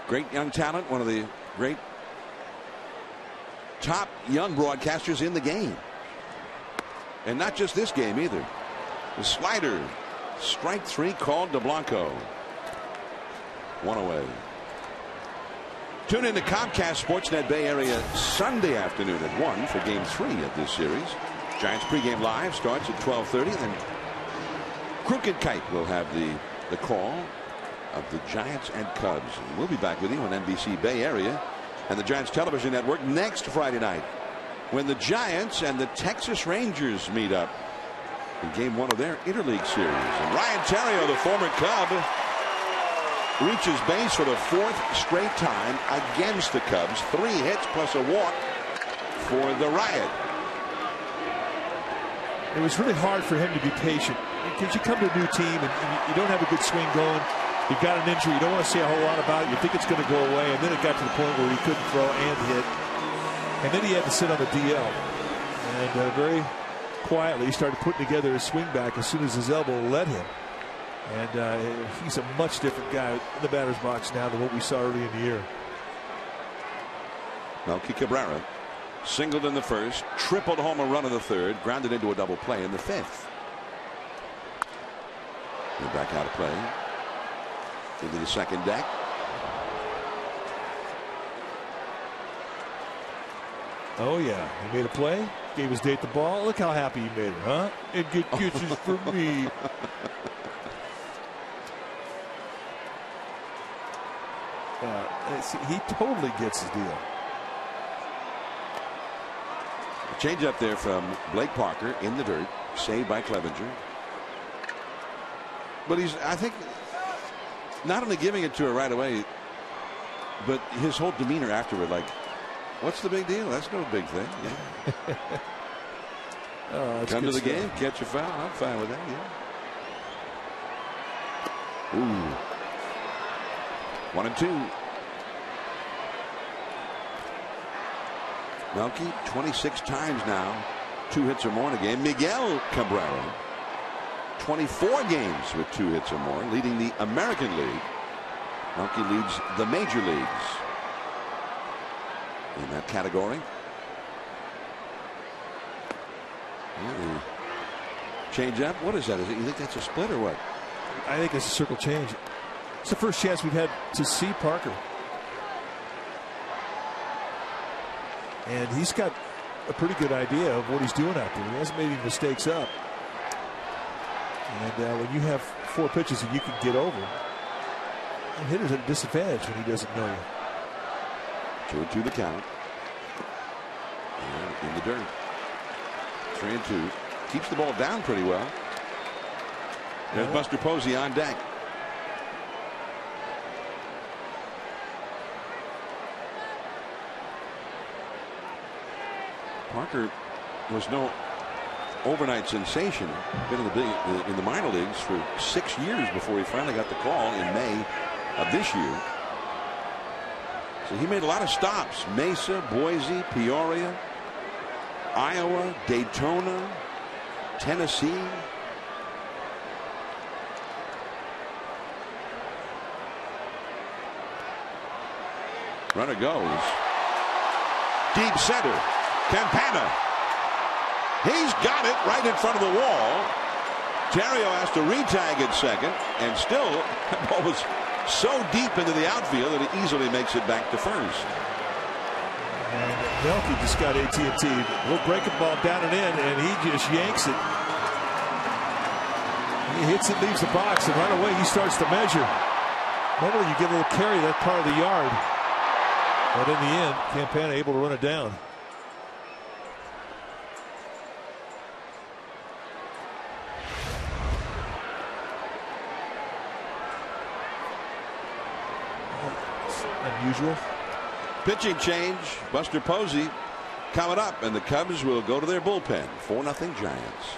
Great young talent, one of the great top young broadcasters in the game. And not just this game either. The slider. Strike 3 called to Blanco. 1 away. Tune in to Comcast Sportsnet Bay Area Sunday afternoon at 1 for Game 3 of this series. Giants pregame live starts at 12:30. Then Crooked Kite will have the call of the Giants and Cubs. And we'll be back with you on NBC Bay Area and the Giants Television Network next Friday night when the Giants and the Texas Rangers meet up in Game 1 of their interleague series. And Ryan Theriot, the former Cub, reaches base for the 4th straight time against the Cubs. 3 hits plus a walk for the Riot. It was really hard for him to be patient because you come to a new team and you don't have a good swing going. You've got an injury. You don't want to say a whole lot about it. You think it's going to go away. And then it got to the point where he couldn't throw and hit. And then he had to sit on the DL. And very quietly, he started putting together his swing back as soon as his elbow let him. And he's a much different guy in the batter's box now than what we saw early in the year. Melky Cabrera singled in the 1st, tripled home a run in the 3rd, grounded into a double play in the 5th. And back out of play into the 2nd deck. Oh yeah, he made a play, gave his date the ball. Look how happy he made it, huh? And get kisses for me. He totally gets his deal. A change up there from Blake Parker in the dirt, saved by Clevenger. But he's, I think, not only giving it to her right away, but his whole demeanor afterward, like, what's the big deal? That's no big thing. Yeah. Come to the game, catch a foul. I'm fine with that. Yeah. Ooh. 1-2. Melky 26 times now, 2 hits or more in a game. Miguel Cabrera, 24 games with 2 hits or more, leading the American League. Melky leads the major leagues in that category. Change up. What is that? You think that's a split or what? I think it's a circle change. It's the first chance we've had to see Parker. And he's got a pretty good idea of what he's doing out there. He hasn't made any mistakes up. And when you have 4 pitches that you can get over, the hitter's at a disadvantage when he doesn't know you. 2-2 the count. And in the dirt. 3-2. Keeps the ball down pretty well. There's Buster Posey on deck. Parker was no overnight sensation. Been in the minor leagues for 6 years before he finally got the call in May of this year. So he made a lot of stops. Mesa, Boise, Peoria, Iowa, Daytona, Tennessee. Runner goes. Deep center. Campana. He's got it right in front of the wall. Terrio has to retag at second, and still that ball was so deep into the outfield that it easily makes it back to first. And Melky just got AT&T. We'll break a ball down and in, and he just yanks it. He hits it, leaves the box, and right away he starts to measure. Normally you get a little carry that part of the yard, but in the end, Campana able to run it down. Unusual. Pitching change. Buster Posey coming up, and the Cubs will go to their bullpen. 4-0 Giants.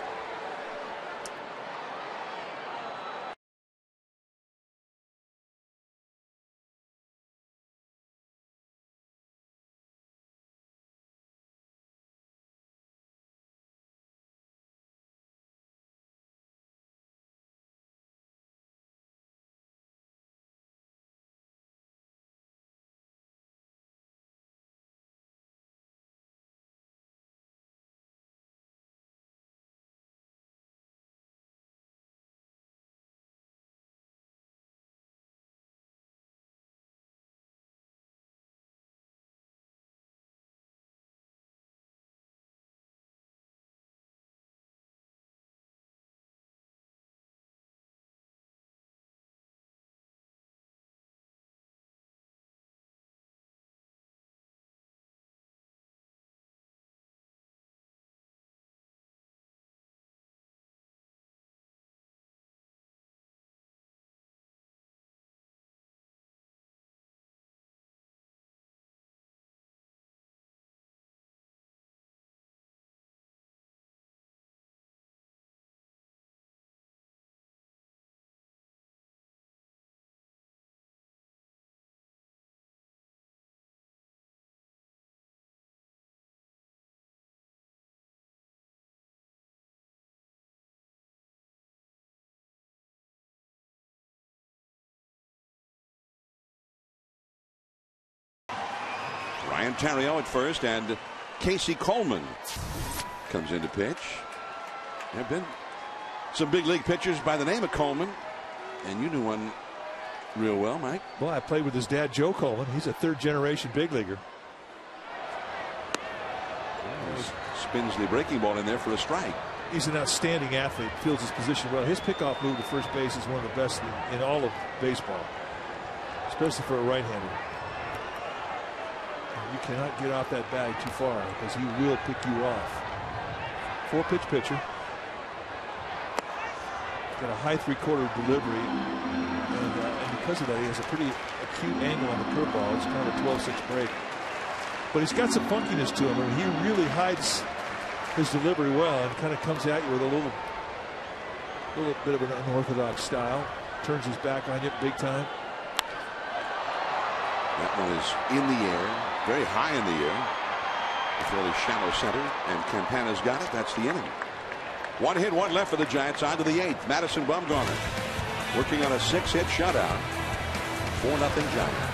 Ryan Terrio at first, and Casey Coleman comes in to pitch. There have been some big league pitchers by the name of Coleman, and you knew one real well, Mike. Well, I played with his dad, Joe Coleman. He's a third-generation big leaguer. Spins the breaking ball in there for a strike. He's an outstanding athlete, fields his position well. His pickoff move to first base is one of the best in all of baseball, especially for a right-hander. You cannot get off that bag too far because he will pick you off. 4-pitch pitcher. Got a high 3/4 delivery, and because of that, he has a pretty acute angle on the curveball. It's kind of a 12-6 break. But he's got some funkiness to him, and he really hides his delivery well and kind of comes at you with a little bit of an unorthodox style. Turns his back on you big time. That one is in the air, very high in the air. A fairly shallow center, and Campana's got it. That's the inning. 1 hit, 1 left for the Giants. On to the 8th. Madison Bumgarner working on a 6-hit shutout. 4-0 Giants.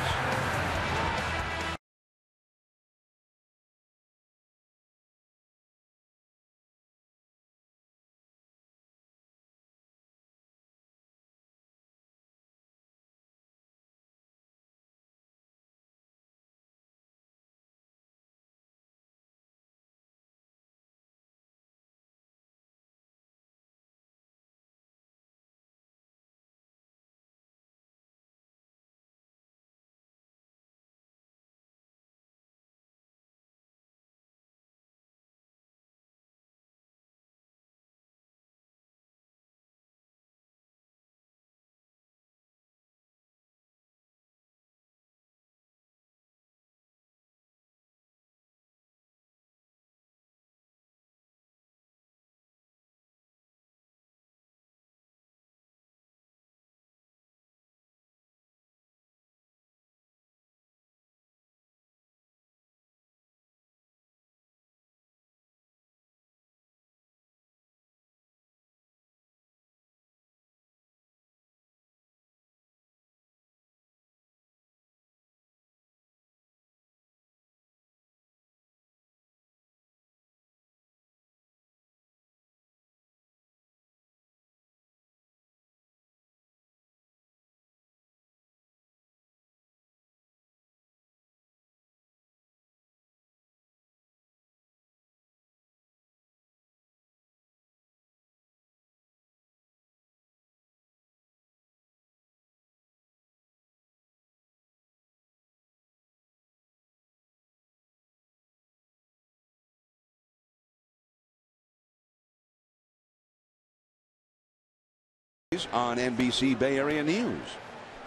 On NBC Bay Area News.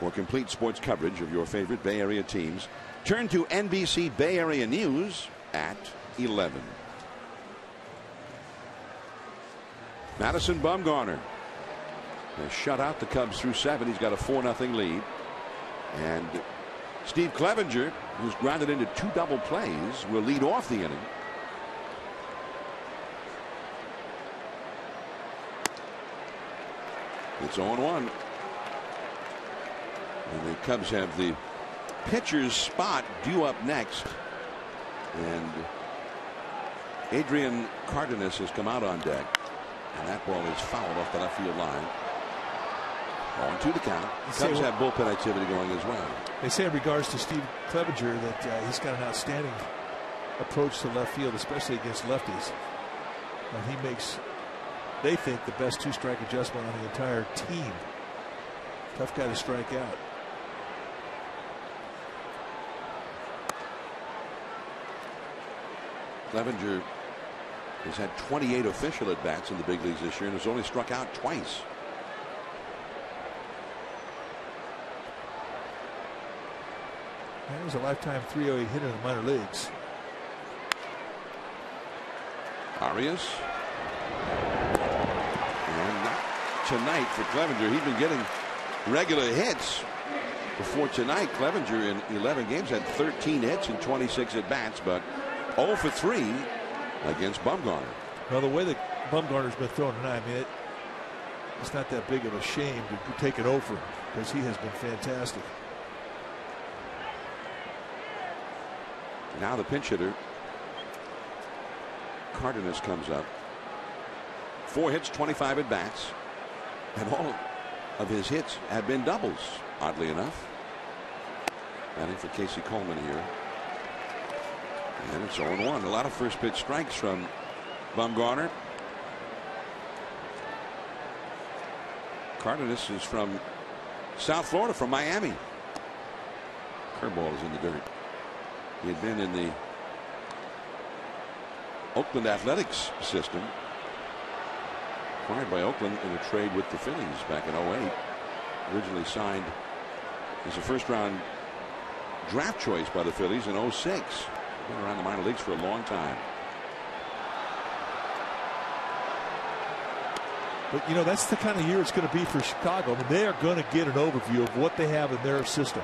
For complete sports coverage of your favorite Bay Area teams, turn to NBC Bay Area News at 11. Madison Bumgarner has shut out the Cubs through 7. He's got a 4-0 lead. And Steve Clevenger, who's grounded into 2 double plays, will lead off the inning. It's 0-1. And the Cubs have the pitcher's spot due up next. And Adrian Cardenas has come out on deck. And that ball is fouled off the left field line. 0-2 the count. Cubs have bullpen activity going as well. They say in regards to Steve Clevenger that he's got an outstanding approach to left field, especially against lefties. And he makes, they think, the best 2-strike adjustment on the entire team. Tough guy to strike out. Clevenger has had 28 official at bats in the big leagues this year and has only struck out twice. He was a lifetime 308 hitter in the minor leagues. Arias. And not tonight for Clevenger. He's been getting regular hits. Before tonight, Clevenger in 11 games had 13 hits and 26 at bats, but 0 for 3 against Bumgarner. Well, the way that Bumgarner's been throwing tonight, I mean, it's not that big of a shame to take it over because he has been fantastic. Now the pinch hitter, Cardenas, comes up. 4 hits, 25 at bats, and all of his hits have been doubles, oddly enough. Batting for Casey Coleman here. And it's 0-1. A lot of first pitch strikes from Bumgarner. Cardenas is from South Florida, from Miami. Curveball is in the dirt. He had been in the Oakland Athletics system, acquired by Oakland in a trade with the Phillies back in 08. Originally signed as a first-round draft choice by the Phillies in 06. Been around the minor leagues for a long time. But, you know, that's the kind of year it's going to be for Chicago. I mean, they are going to get an overview of what they have in their system.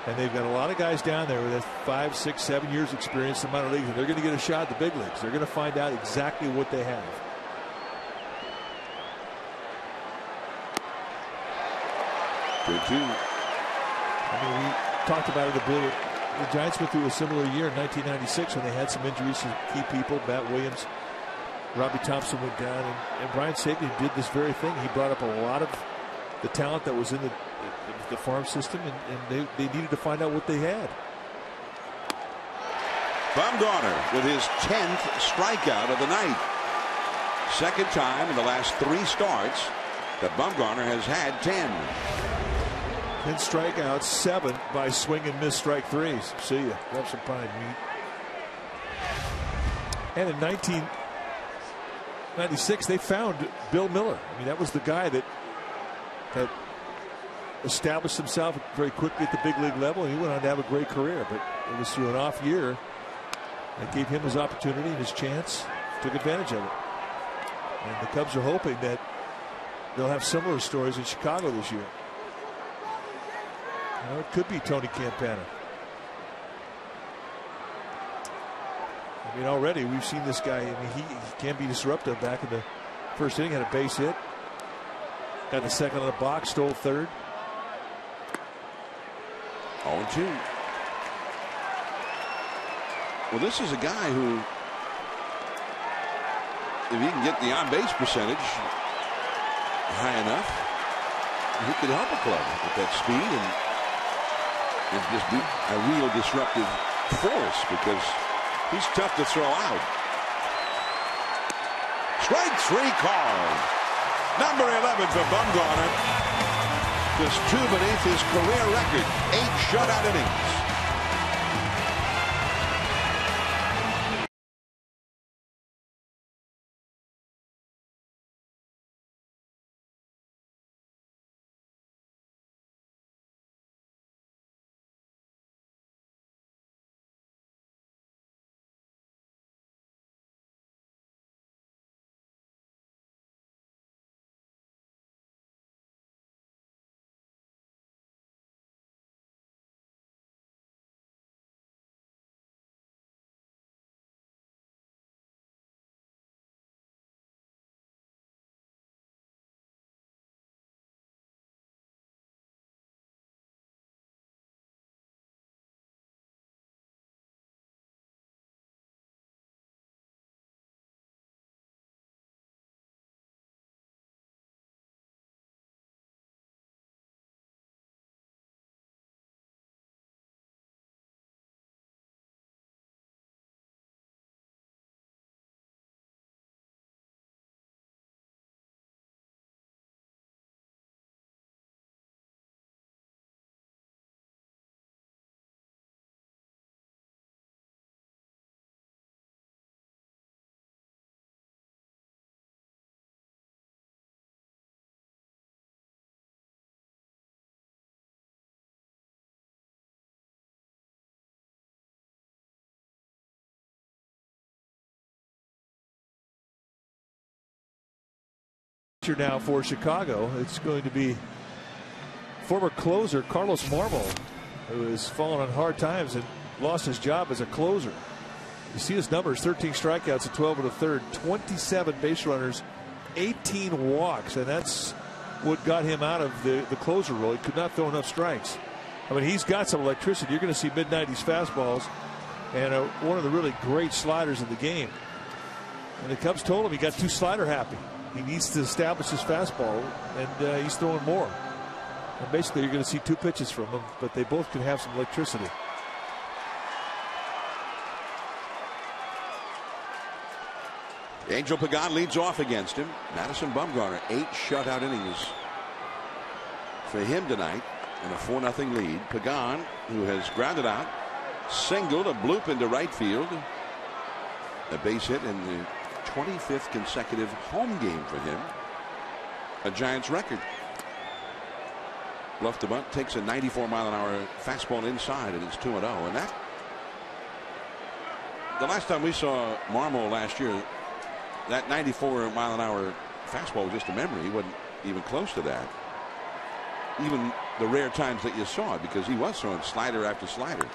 And they've got a lot of guys down there with 5, 6, 7 years experience in the minor leagues, and they're going to get a shot at the big leagues. They're going to find out exactly what they have. Good too. I mean, we talked about it a bit. The Giants went through a similar year in 1996 when they had some injuries to key people. Matt Williams, Robbie Thompson went down, and Brian Sagan did this very thing. He brought up a lot of the talent that was in the farm system, and they needed to find out what they had. Bumgarner with his 10th strikeout of the night. Second time in the last 3 starts that Bumgarner has had 10. 10 strikeouts, 7 by swing and miss strike threes. See ya. Grab some pine meat. And in 1996, they found Bill Miller. I mean, that was the guy that established himself very quickly at the big league level, and he went on to have a great career. But it was through an off year that gave him his opportunity and his chance. Took advantage of it. And the Cubs are hoping that they'll have similar stories in Chicago this year. You know, it could be Tony Campana. I mean, already we've seen this guy. I mean, he can be disruptive. Back in the first inning, had a base hit. Got the second on the box, stole third. 0-2. Well, this is a guy who, if he can get the on-base percentage high enough, he could help a club with that speed and just be a real disruptive force, because he's tough to throw out. Strike 3 called. Number 11 for Bumgarner. Just 2 beneath his career record. 8 shutout innings. Now for Chicago, it's going to be former closer Carlos Marmol, who has fallen on hard times and lost his job as a closer. You see his numbers: 13 strikeouts at 12 1/3, 27 base runners, 18 walks, and that's what got him out of the closer role. He could not throw enough strikes. I mean, he's got some electricity. You're going to see mid-90s fastballs and one of the really great sliders in the game. And the Cubs told him he got too slider happy. He needs to establish his fastball, and he's throwing more. And basically, you're going to see 2 pitches from him, but they both can have some electricity. Angel Pagan leads off against him. Madison Bumgarner, 8 shutout innings for him tonight in a 4-0 lead. Pagan, who has grounded out, singled, a bloop into right field, a base hit in the 25th consecutive home game for him, a Giants record. Bluff to bunt, takes a 94-mile-an-hour fastball inside, and it's 2-0. And that, the last time we saw Marmol last year, that 94-mile-an-hour fastball was just a memory. He wasn't even close to that. Even the rare times that you saw it, because he was throwing slider after slider.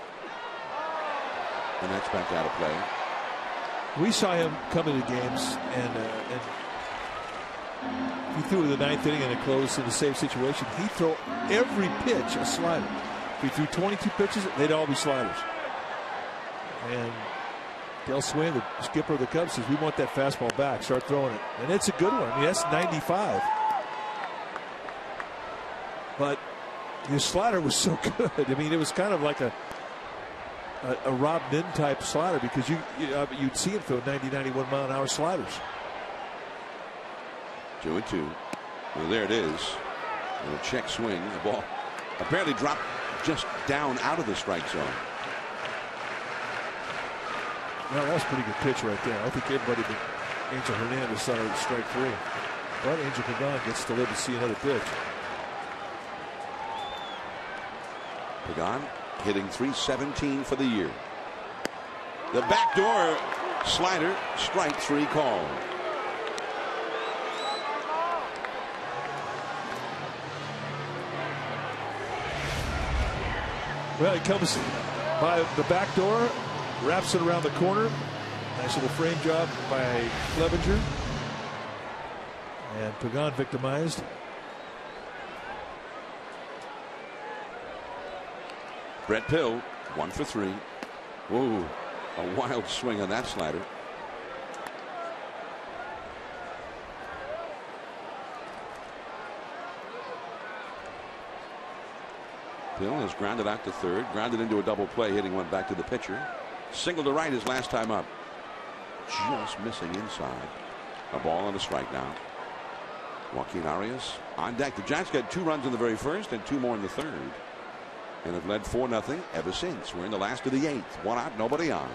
And that's back out of play. We saw him come into games, and he threw in the 9th inning and it closed in a safe situation. He'd throw every pitch a slider. If he threw 22 pitches, they'd all be sliders. And Dale Swain, the skipper of the Cubs, says, we want that fastball back. Start throwing it. And it's a good one. I mean, that's 95. But his slider was so good. I mean, it was kind of like a Rob Nin type slider, because you'd see him throw 90, 91 mile an hour sliders. 2-2. Well, there it is. And a check swing. The ball apparently dropped just down out of the strike zone. Well, that was a pretty good pitch right there. I think everybody but Angel Hernandez saw it at strike 3. But Angel Pagan gets to live to see another pitch. Pagan hitting .317 for the year. The backdoor slider, strike 3 call. Well, he comes by the back door, wraps it around the corner. Nice little frame job by Clevenger. And Pagan victimized. Brett Pill, 1 for 3. Whoa, a wild swing on that slider. Pill has grounded out to third, grounded into a double play, hitting one back to the pitcher. Single to right his last time up. Just missing inside. A ball and a strike now. Joaquin Arias on deck. The Giants got 2 runs in the very first and 2 more in the third, and have led 4-0 ever since. We're in the last of the 8th. 1 out, nobody on.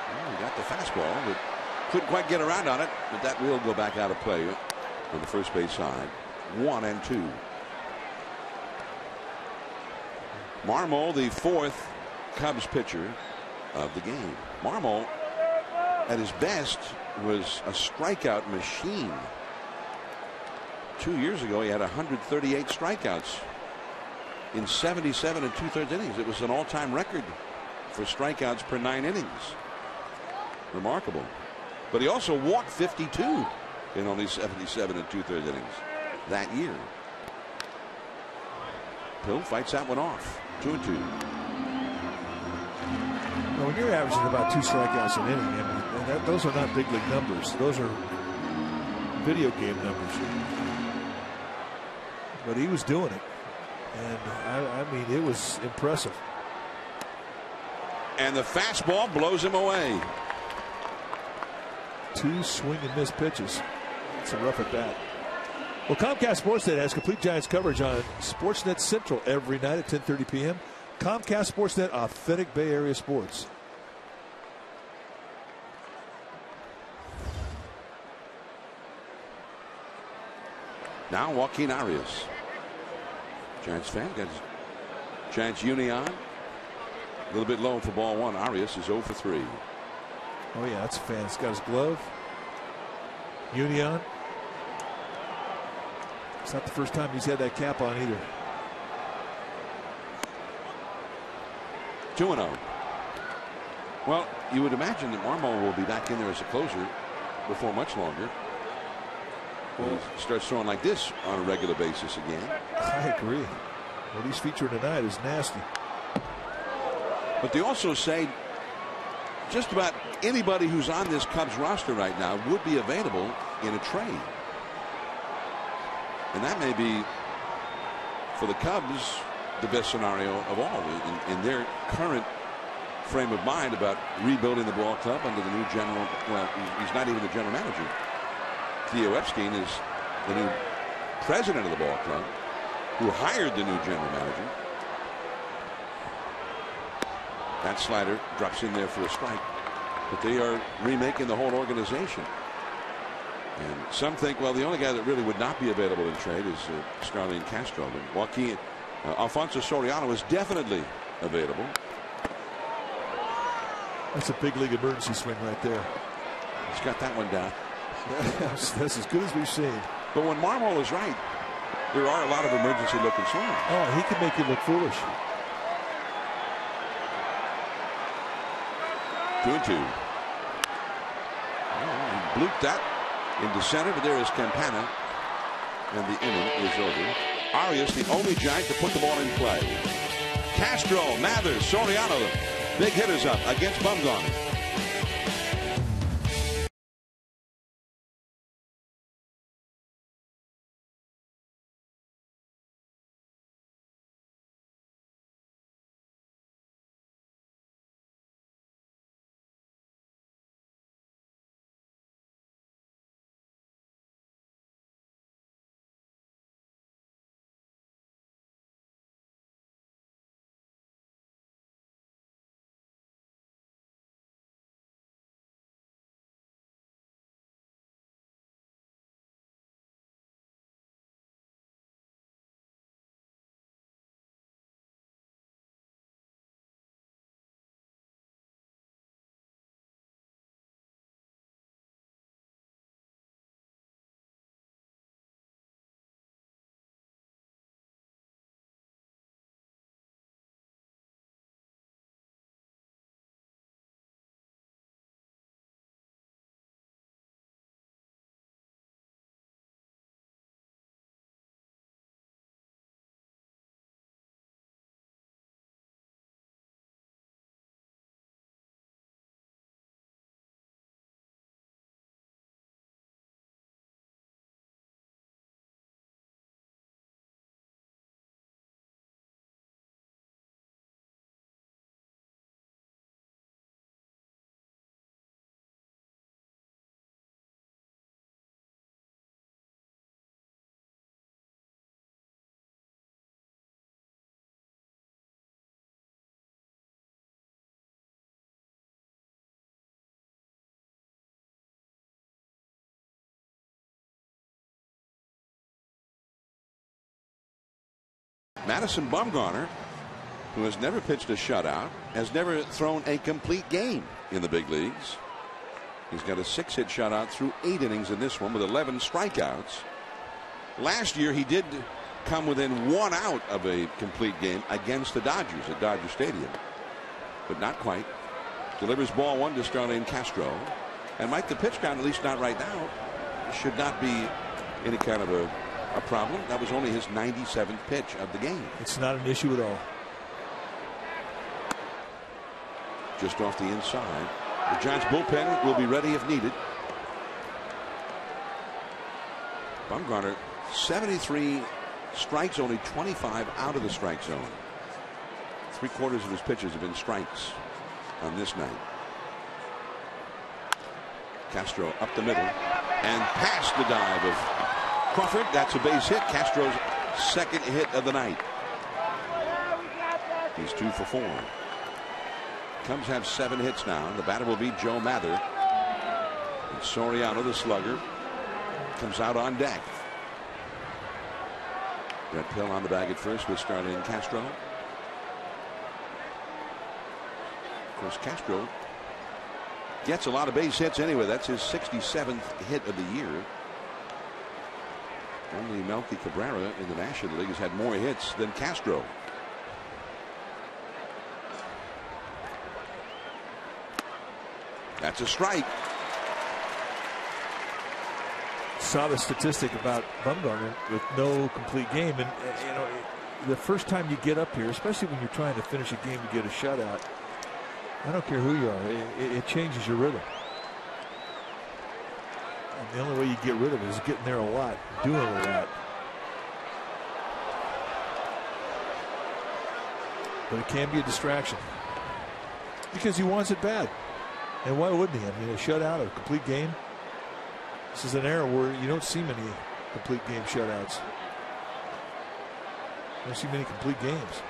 Well, he got the fastball, but couldn't quite get around on it. But that will go back out of play on the first base side. 1-2. Marmol, the 4th Cubs pitcher of the game. Marmol, at his best, was a strikeout machine. 2 years ago, he had 138 strikeouts in 77 2/3 innings. It was an all-time record for strikeouts per 9 innings. Remarkable. But he also walked 52 in only 77 2/3 innings that year. Pill fights that one off. 2-2. Well, when you're averaging about 2 strikeouts an inning, I mean, those are not big league numbers. Those are video game numbers. But he was doing it, and I mean, it was impressive. And the fastball blows him away. 2 swing and miss pitches. It's a rough at bat. Well, Comcast Sportsnet has complete Giants coverage on Sportsnet Central every night at 10:30 p.m. Comcast Sportsnet, authentic Bay Area sports. Now Joaquin Arias. Giants fan got his Giants uni on. A little bit low for ball 1. Arias is 0 for 3. Oh yeah, that's a fan. He's got his glove. Union. It's not the first time he's had that cap on either. 2-0. Well, you would imagine that Marmol will be back in there as a closer before much longer. He starts throwing like this on a regular basis again. I agree. What he's featuring tonight is nasty. But they also say just about anybody who's on this Cubs roster right now would be available in a trade. And that may be, for the Cubs, the best scenario of all in their current frame of mind about rebuilding the ball club under the new general. Well, he's not even the general manager. Theo Epstein is the new president of the ball club, who hired the new general manager. That slider drops in there for a strike. But they are remaking the whole organization. And some think, well, the only guy that really would not be available in trade is Starlin Castro. But Joaquin Alfonso Soriano is definitely available. That's a big league emergency swing right there. He's got that one down. That's as good as we've seen. But when Marmol is right, there are a lot of emergency looking swings. Oh, he can make you look foolish. 2-2. He blooped that into center, but there is Campana, and the inning is over. Arias, the only Giant to put the ball in play. Castro, Mathers, Soriano, big hitters up against Bumgarner. Madison Bumgarner, who has never pitched a shutout, has never thrown a complete game in the big leagues. He's got a 6-hit shutout through 8 innings in this one with 11 strikeouts. Last year he did come within 1 out of a complete game against the Dodgers at Dodger Stadium, but not quite. Delivers ball 1 to Starlin Castro, and Mike, the pitch count, at least not right now, should not be any kind of a problem. That was only his 97th pitch of the game. It's not an issue at all. Just off the inside. The Giants bullpen will be ready if needed. Bumgarner, 73 strikes, only 25 out of the strike zone. 3/4 of his pitches have been strikes on this night. Castro up the middle and past the dive of Crawford. That's a base hit. Castro's 2nd hit of the night. He's 2 for 4. Cubs have 7 hits now. The batter will be Joe Mather. And Soriano, the slugger, comes out on deck. Brett Pill on the bag at first with Starlin Castro. Of course, Castro gets a lot of base hits anyway. That's his 67th hit of the year. Only Melky Cabrera in the National League has had more hits than Castro. That's a strike. Saw the statistic about Bumgarner with no complete game, and you know, the first time you get up here, especially when you're trying to finish a game, you get a shutout. I don't care who you are, it changes your rhythm. And the only way you get rid of it is getting there a lot, doing a lot. But it can be a distraction because he wants it bad. And why wouldn't he? I mean, a shutout, a complete game. This is an era where you don't see many complete game shutouts. You don't see many complete games.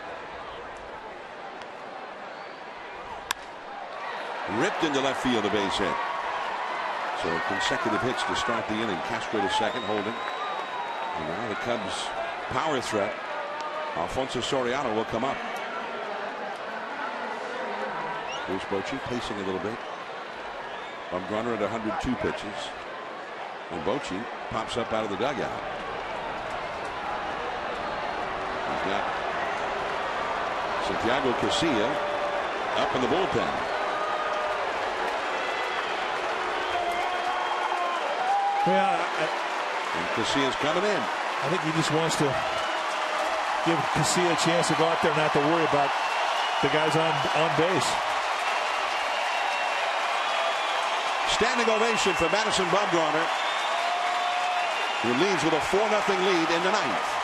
Ripped into left field, a base hit. So consecutive hits to start the inning. Castro to second, holding. And now the Cubs' power threat, Alfonso Soriano, will come up. Bruce Bochy pacing a little bit. Bumgarner at 102 pitches. And Bochy pops up out of the dugout. He's got Santiago Casilla up in the bullpen. And Casilla's coming in. I think he just wants to give Casilla a chance to go out there and not to worry about the guys on base. Standing ovation for Madison Bumgarner, who leads with a 4-0 lead in the ninth.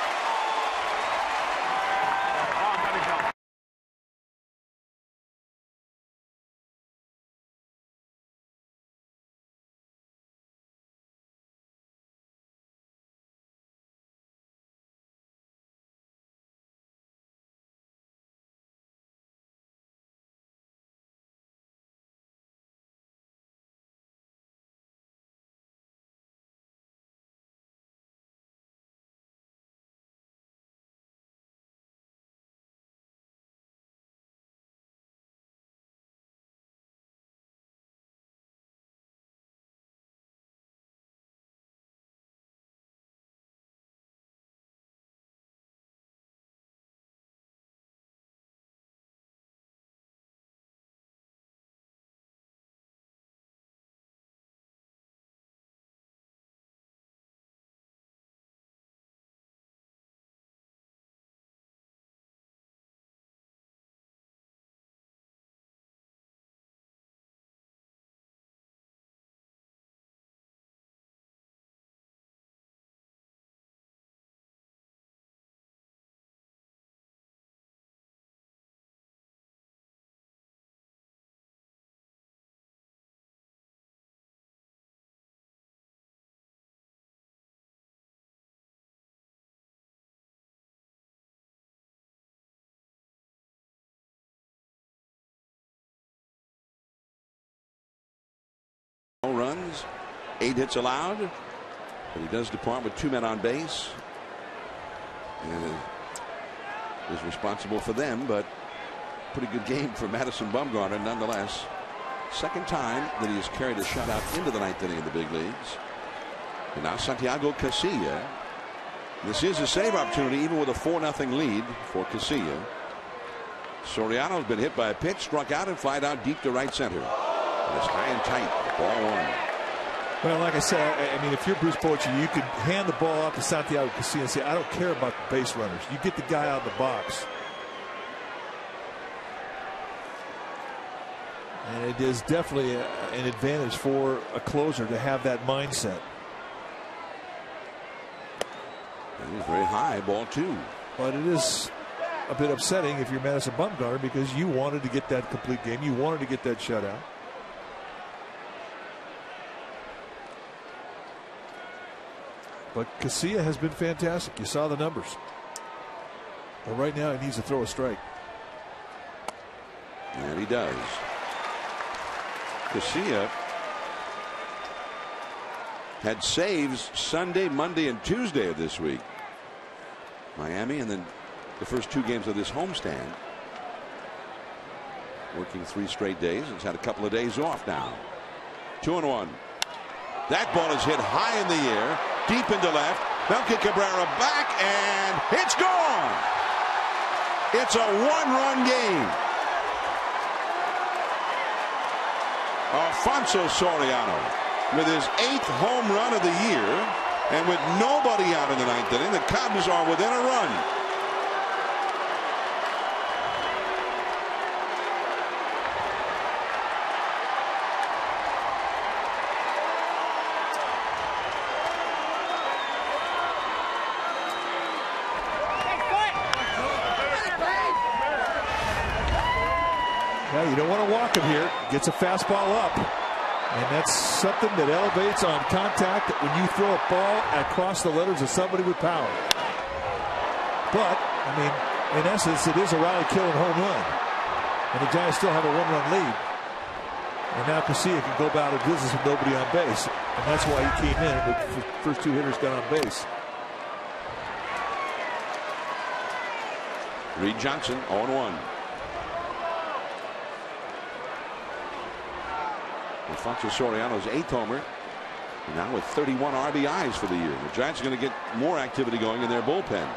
No runs, 8 hits allowed, but he does depart with 2 men on base. And is responsible for them, but pretty good game for Madison Bumgarner nonetheless. Second time that he has carried a shutout into the ninth inning of the big leagues. And now Santiago Casilla. This is a save opportunity even with a 4-0 lead for Casilla. Soriano's been hit by a pitch, struck out, and flied out deep to right center. And it's high and tight. Ball 1. Well, like I said, I mean, if you're Bruce Bochy, you could hand the ball off to Santiago Casilla and say, I don't care about the base runners. You get the guy out of the box. And it is definitely an advantage for a closer to have that mindset. And he's very high, ball 2. But it is a bit upsetting if you're Madison Bumgarner because you wanted to get that complete game. You wanted to get that shutout. But Casilla has been fantastic. You saw the numbers. But right now he needs to throw a strike. And he does. Casilla had saves Sunday, Monday, and Tuesday of this week. Miami, and then the first 2 games of this homestand. Working 3 straight days. He's had a couple of days off now. 2-1. That ball is hit high in the air, deep into left. Melky Cabrera back, and it's gone. It's a one-run game. Alfonso Soriano with his 8th home run of the year, and with nobody out in the 9th inning, the Cubs are within a run. Well, you don't want to walk him here. Gets a fastball up. And that's something that elevates on contact when you throw a ball across the letters of somebody with power. But, I mean, in essence, it is a rally-killing home run. And the Giants still have a one-run lead. And now Casilla can go about his business with nobody on base. And that's why he came in. The first 2 hitters got on base. Reed Johnson, 0-1. Alfonso Soriano's 8th homer, and now with 31 RBIs for the year. The Giants are going to get more activity going in their bullpen.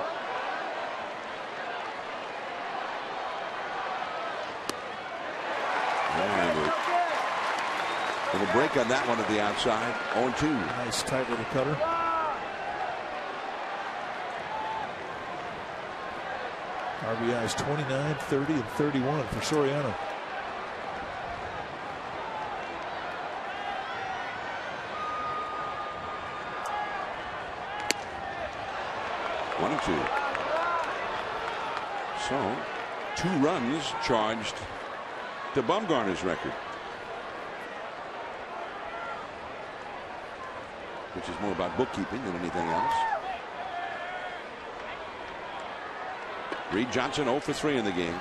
And a break on that one at the outside. 0-2. Nice tight little cutter. RBIs 29, 30, and 31 for Soriano. So 2 runs charged to Bumgarner's record, which is more about bookkeeping than anything else. Reed Johnson 0 for 3 in the game.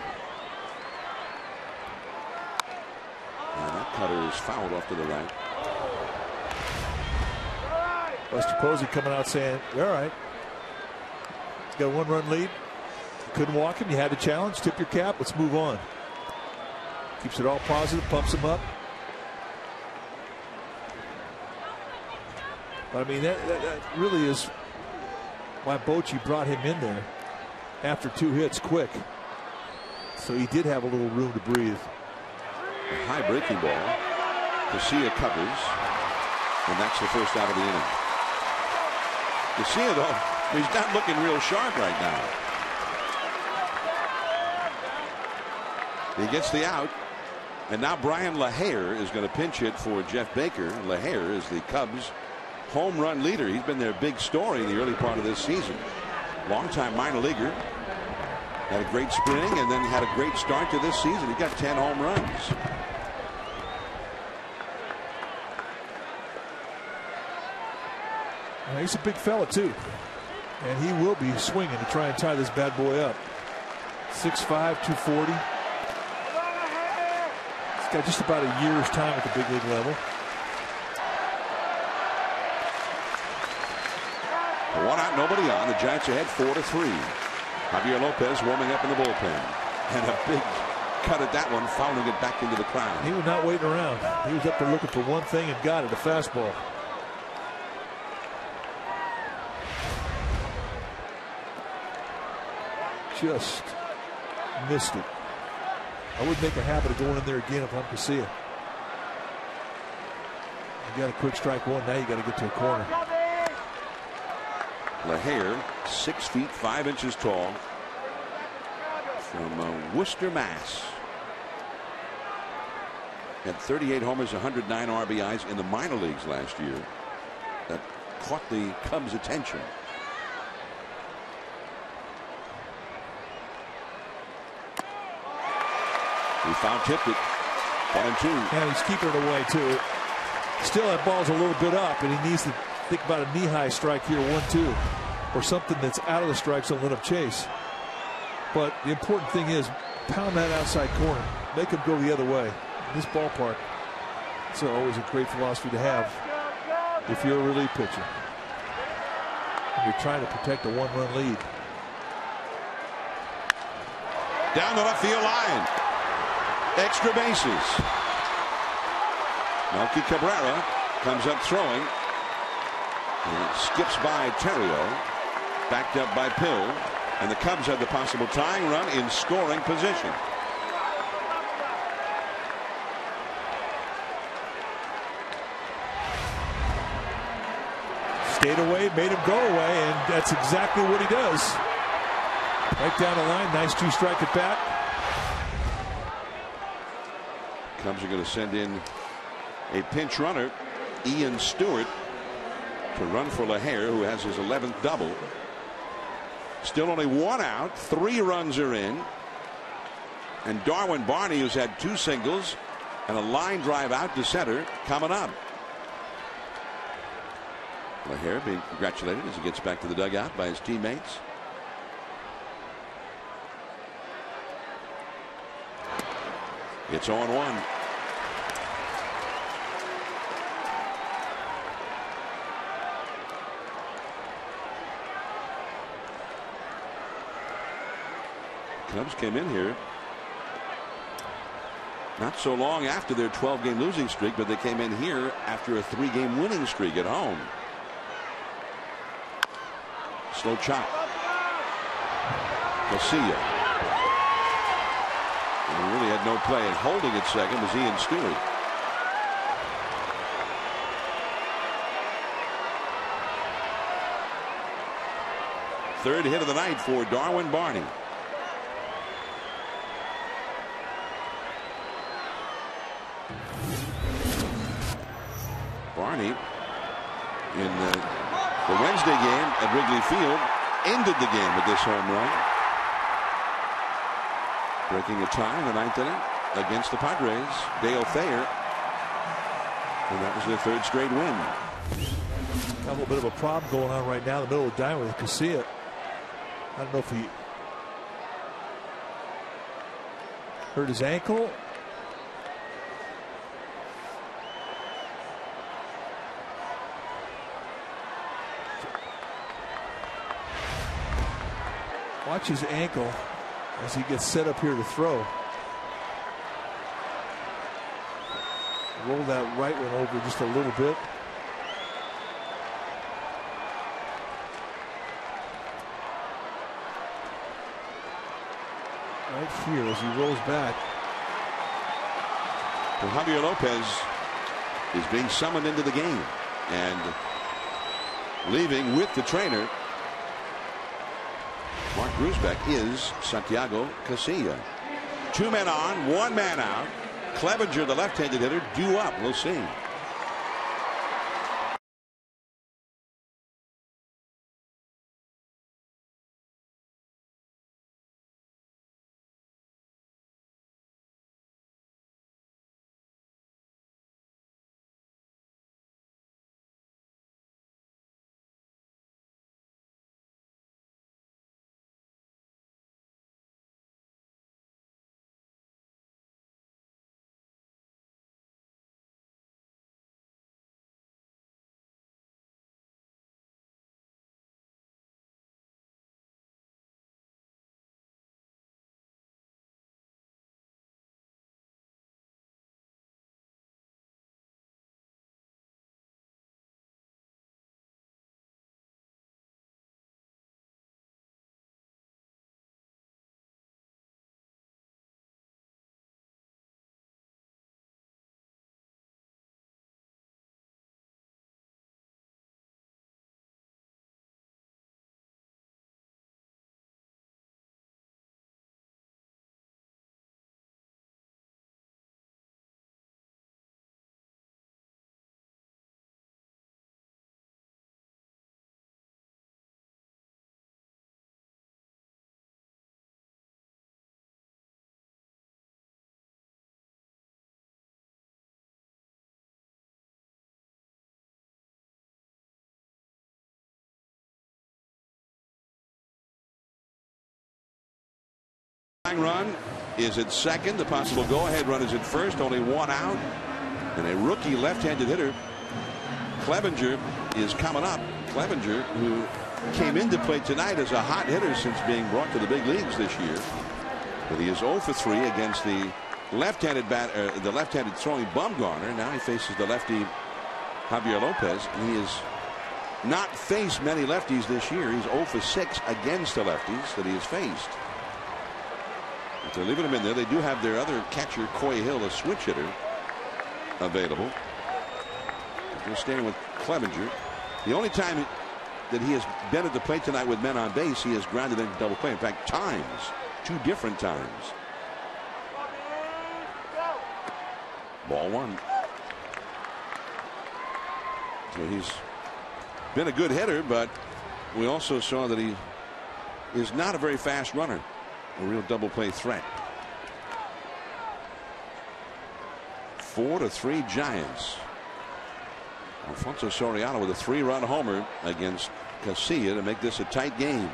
And that cutter is fouled off to the right. Buster Posey coming out saying, all right, got a 1-run lead. Couldn't walk him. You had a challenge. Tip your cap. Let's move on. Keeps it all positive. Pumps him up. But I mean, that really is why Bochy brought him in there after 2 hits quick. So he did have a little room to breathe. A high breaking ball. Casilla covers. And that's the first out of the inning. Casilla, though, he's not looking real sharp right now. He gets the out, and now Brian LaHayer is going to pinch hit for Jeff Baker. LaHayer is the Cubs' home run leader. He's been their big story in the early part of this season. Longtime minor leaguer. Had a great spring and then had a great start to this season. He got 10 home runs. Well, he's a big fella, too. And he will be swinging to try and tie this bad boy up. 6'5", 240. Got just about a year's time at the big league level. One out, nobody on. The Giants ahead 4-3. Javier Lopez warming up in the bullpen, and a big cut at that one, fouling it back into the crowd. He was not waiting around. He was up there looking for one thing and got it, a fastball. Just missed it. I would make a habit of going in there again if I'm Casilla. You got a quick strike 1. Now you got to get to a corner. LaHayer, 6 feet 5 inches tall, from Worcester, Mass. Had 38 homers, 109 RBIs in the minor leagues last year. That caught the Cubs' attention. He foul tipped it. 1-2. And he's keeping it away too. Still, that ball's a little bit up, and he needs to think about a knee-high strike here, 1-2, or something that's out of the strike zone, let him chase. But the important thing is pound that outside corner, make him go the other way. In this ballpark, it's always a great philosophy to have if you're a relief pitcher. And you're trying to protect a 1-run lead. Down the left field line. Extra bases. Melky Cabrera comes up throwing. And skips by Terrio. Backed up by Pill. And the Cubs have the possible tying run in scoring position. Stayed away, made him go away, and that's exactly what he does. Right down the line, nice 2-strike at bat. Cubs are going to send in a pinch runner, Ian Stewart, to run for LaHare, who has his 11th double. Still only 1 out, 3 runs are in. And Darwin Barney, who's had 2 singles and a line drive out to center, coming up. LaHare being congratulated as he gets back to the dugout by his teammates. It's 0-1. Cubs came in here not so long after their 12-game losing streak, but they came in here after a 3-game winning streak at home. Slow chop. Casilla. And he really had no play, and holding at second was Ian Stewart. Third hit of the night for Darwin Barney. Barney in the Wednesday game at Wrigley Field ended the game with this home run, breaking a tie in the 9th inning against the Padres. Dale Thayer, and that was their 3rd straight win. Got a little bit of a problem going on right now in the middle of the diamond with Casilla. I don't know if he hurt his ankle. Watch his ankle as he gets set up here to throw. Roll that right one over just a little bit. Right here as he rolls back. Well, Javier Lopez is being summoned into the game and leaving with the trainer. Mark Grusbeck is Santiago Casilla. 2 men on, 1 man out. Clevenger, the left-handed hitter, due up. We'll see. Run is at second. The possible go-ahead run is at first. Only 1 out. And a rookie left-handed hitter, Clevenger, is coming up. Clevenger, who came into play tonight as a hot hitter since being brought to the big leagues this year. But he is 0 for 3 against the left-handed the left-handed throwing Bumgarner. Now he faces the lefty Javier Lopez, and he has not faced many lefties this year. He's 0 for 6 against the lefties that he has faced. If they're leaving him in there, they do have their other catcher, Coy Hill, a switch hitter, available. They're staying with Clevenger. The only time that he has been at the plate tonight with men on base, he has grounded into double play. In fact, times, 2 different times. Ball 1. So he's been a good hitter, but we also saw that he is not a very fast runner. A real double play threat. 4-3 Giants. Alfonso Soriano with a 3-run homer against Casilla to make this a tight game.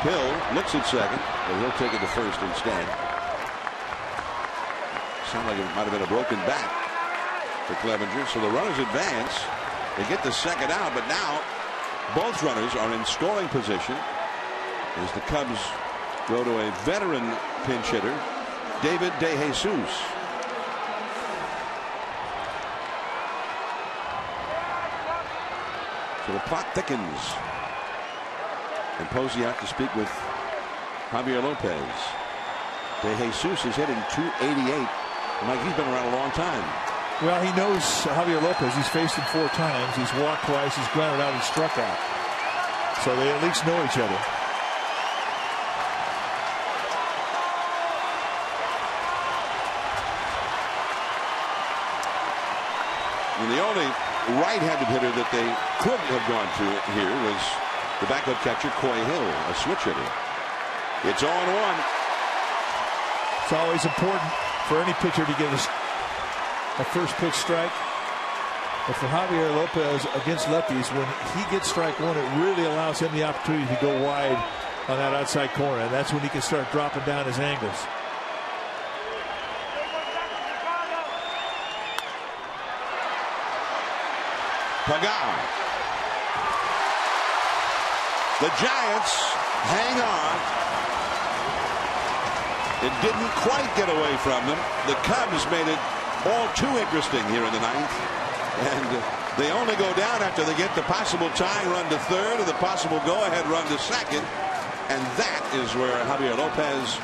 Hill looks at second, but he'll take it to first instead. Sounds like it might have been a broken back for Clevenger. So the runners advance. They get the second out, but now both runners are in scoring position as the Cubs go to a veteran pinch hitter, David DeJesus. So the plot thickens. And Posey out to speak with Javier Lopez. DeJesus is hitting .288. Mike, he's been around a long time. Well, he knows Javier Lopez. He's faced him 4 times. He's walked twice. He's grounded out and struck out. So they at least know each other. And the only right-handed hitter that they could have gone to here was the backup catcher, Coy Hill, a switch hitter. It's 0-1. It's always important for any pitcher to get a first pitch strike. But for Javier Lopez against lefties, when he gets strike 1, it really allows him the opportunity to go wide on that outside corner. And that's when he can start dropping down his angles. Pagan. The Giants hang on. It didn't quite get away from them. The Cubs made it all too interesting here in the 9th. And they only go down after they get the possible tying run to third or the possible go-ahead run to second. And that is where Javier Lopez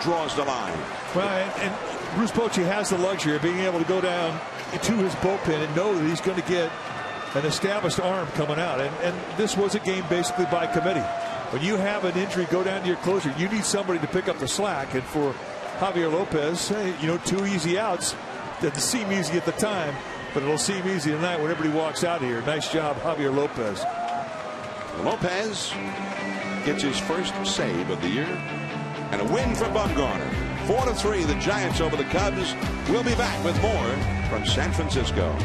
draws the line. Well, and Bruce Bochy has the luxury of being able to go down to his bullpen and know that he's going to get an established arm coming out. And this was a game basically by committee. When you have an injury go down to your closer, you need somebody to pick up the slack. And for Javier Lopez, you know, 2 easy outs doesn't seem easy at the time, but it'll seem easy tonight whenever he walks out of here. Nice job, Javier Lopez. Lopez gets his first save of the year and a win for Bumgarner. 4-3 the Giants over the Cubs. We'll be back with more from San Francisco.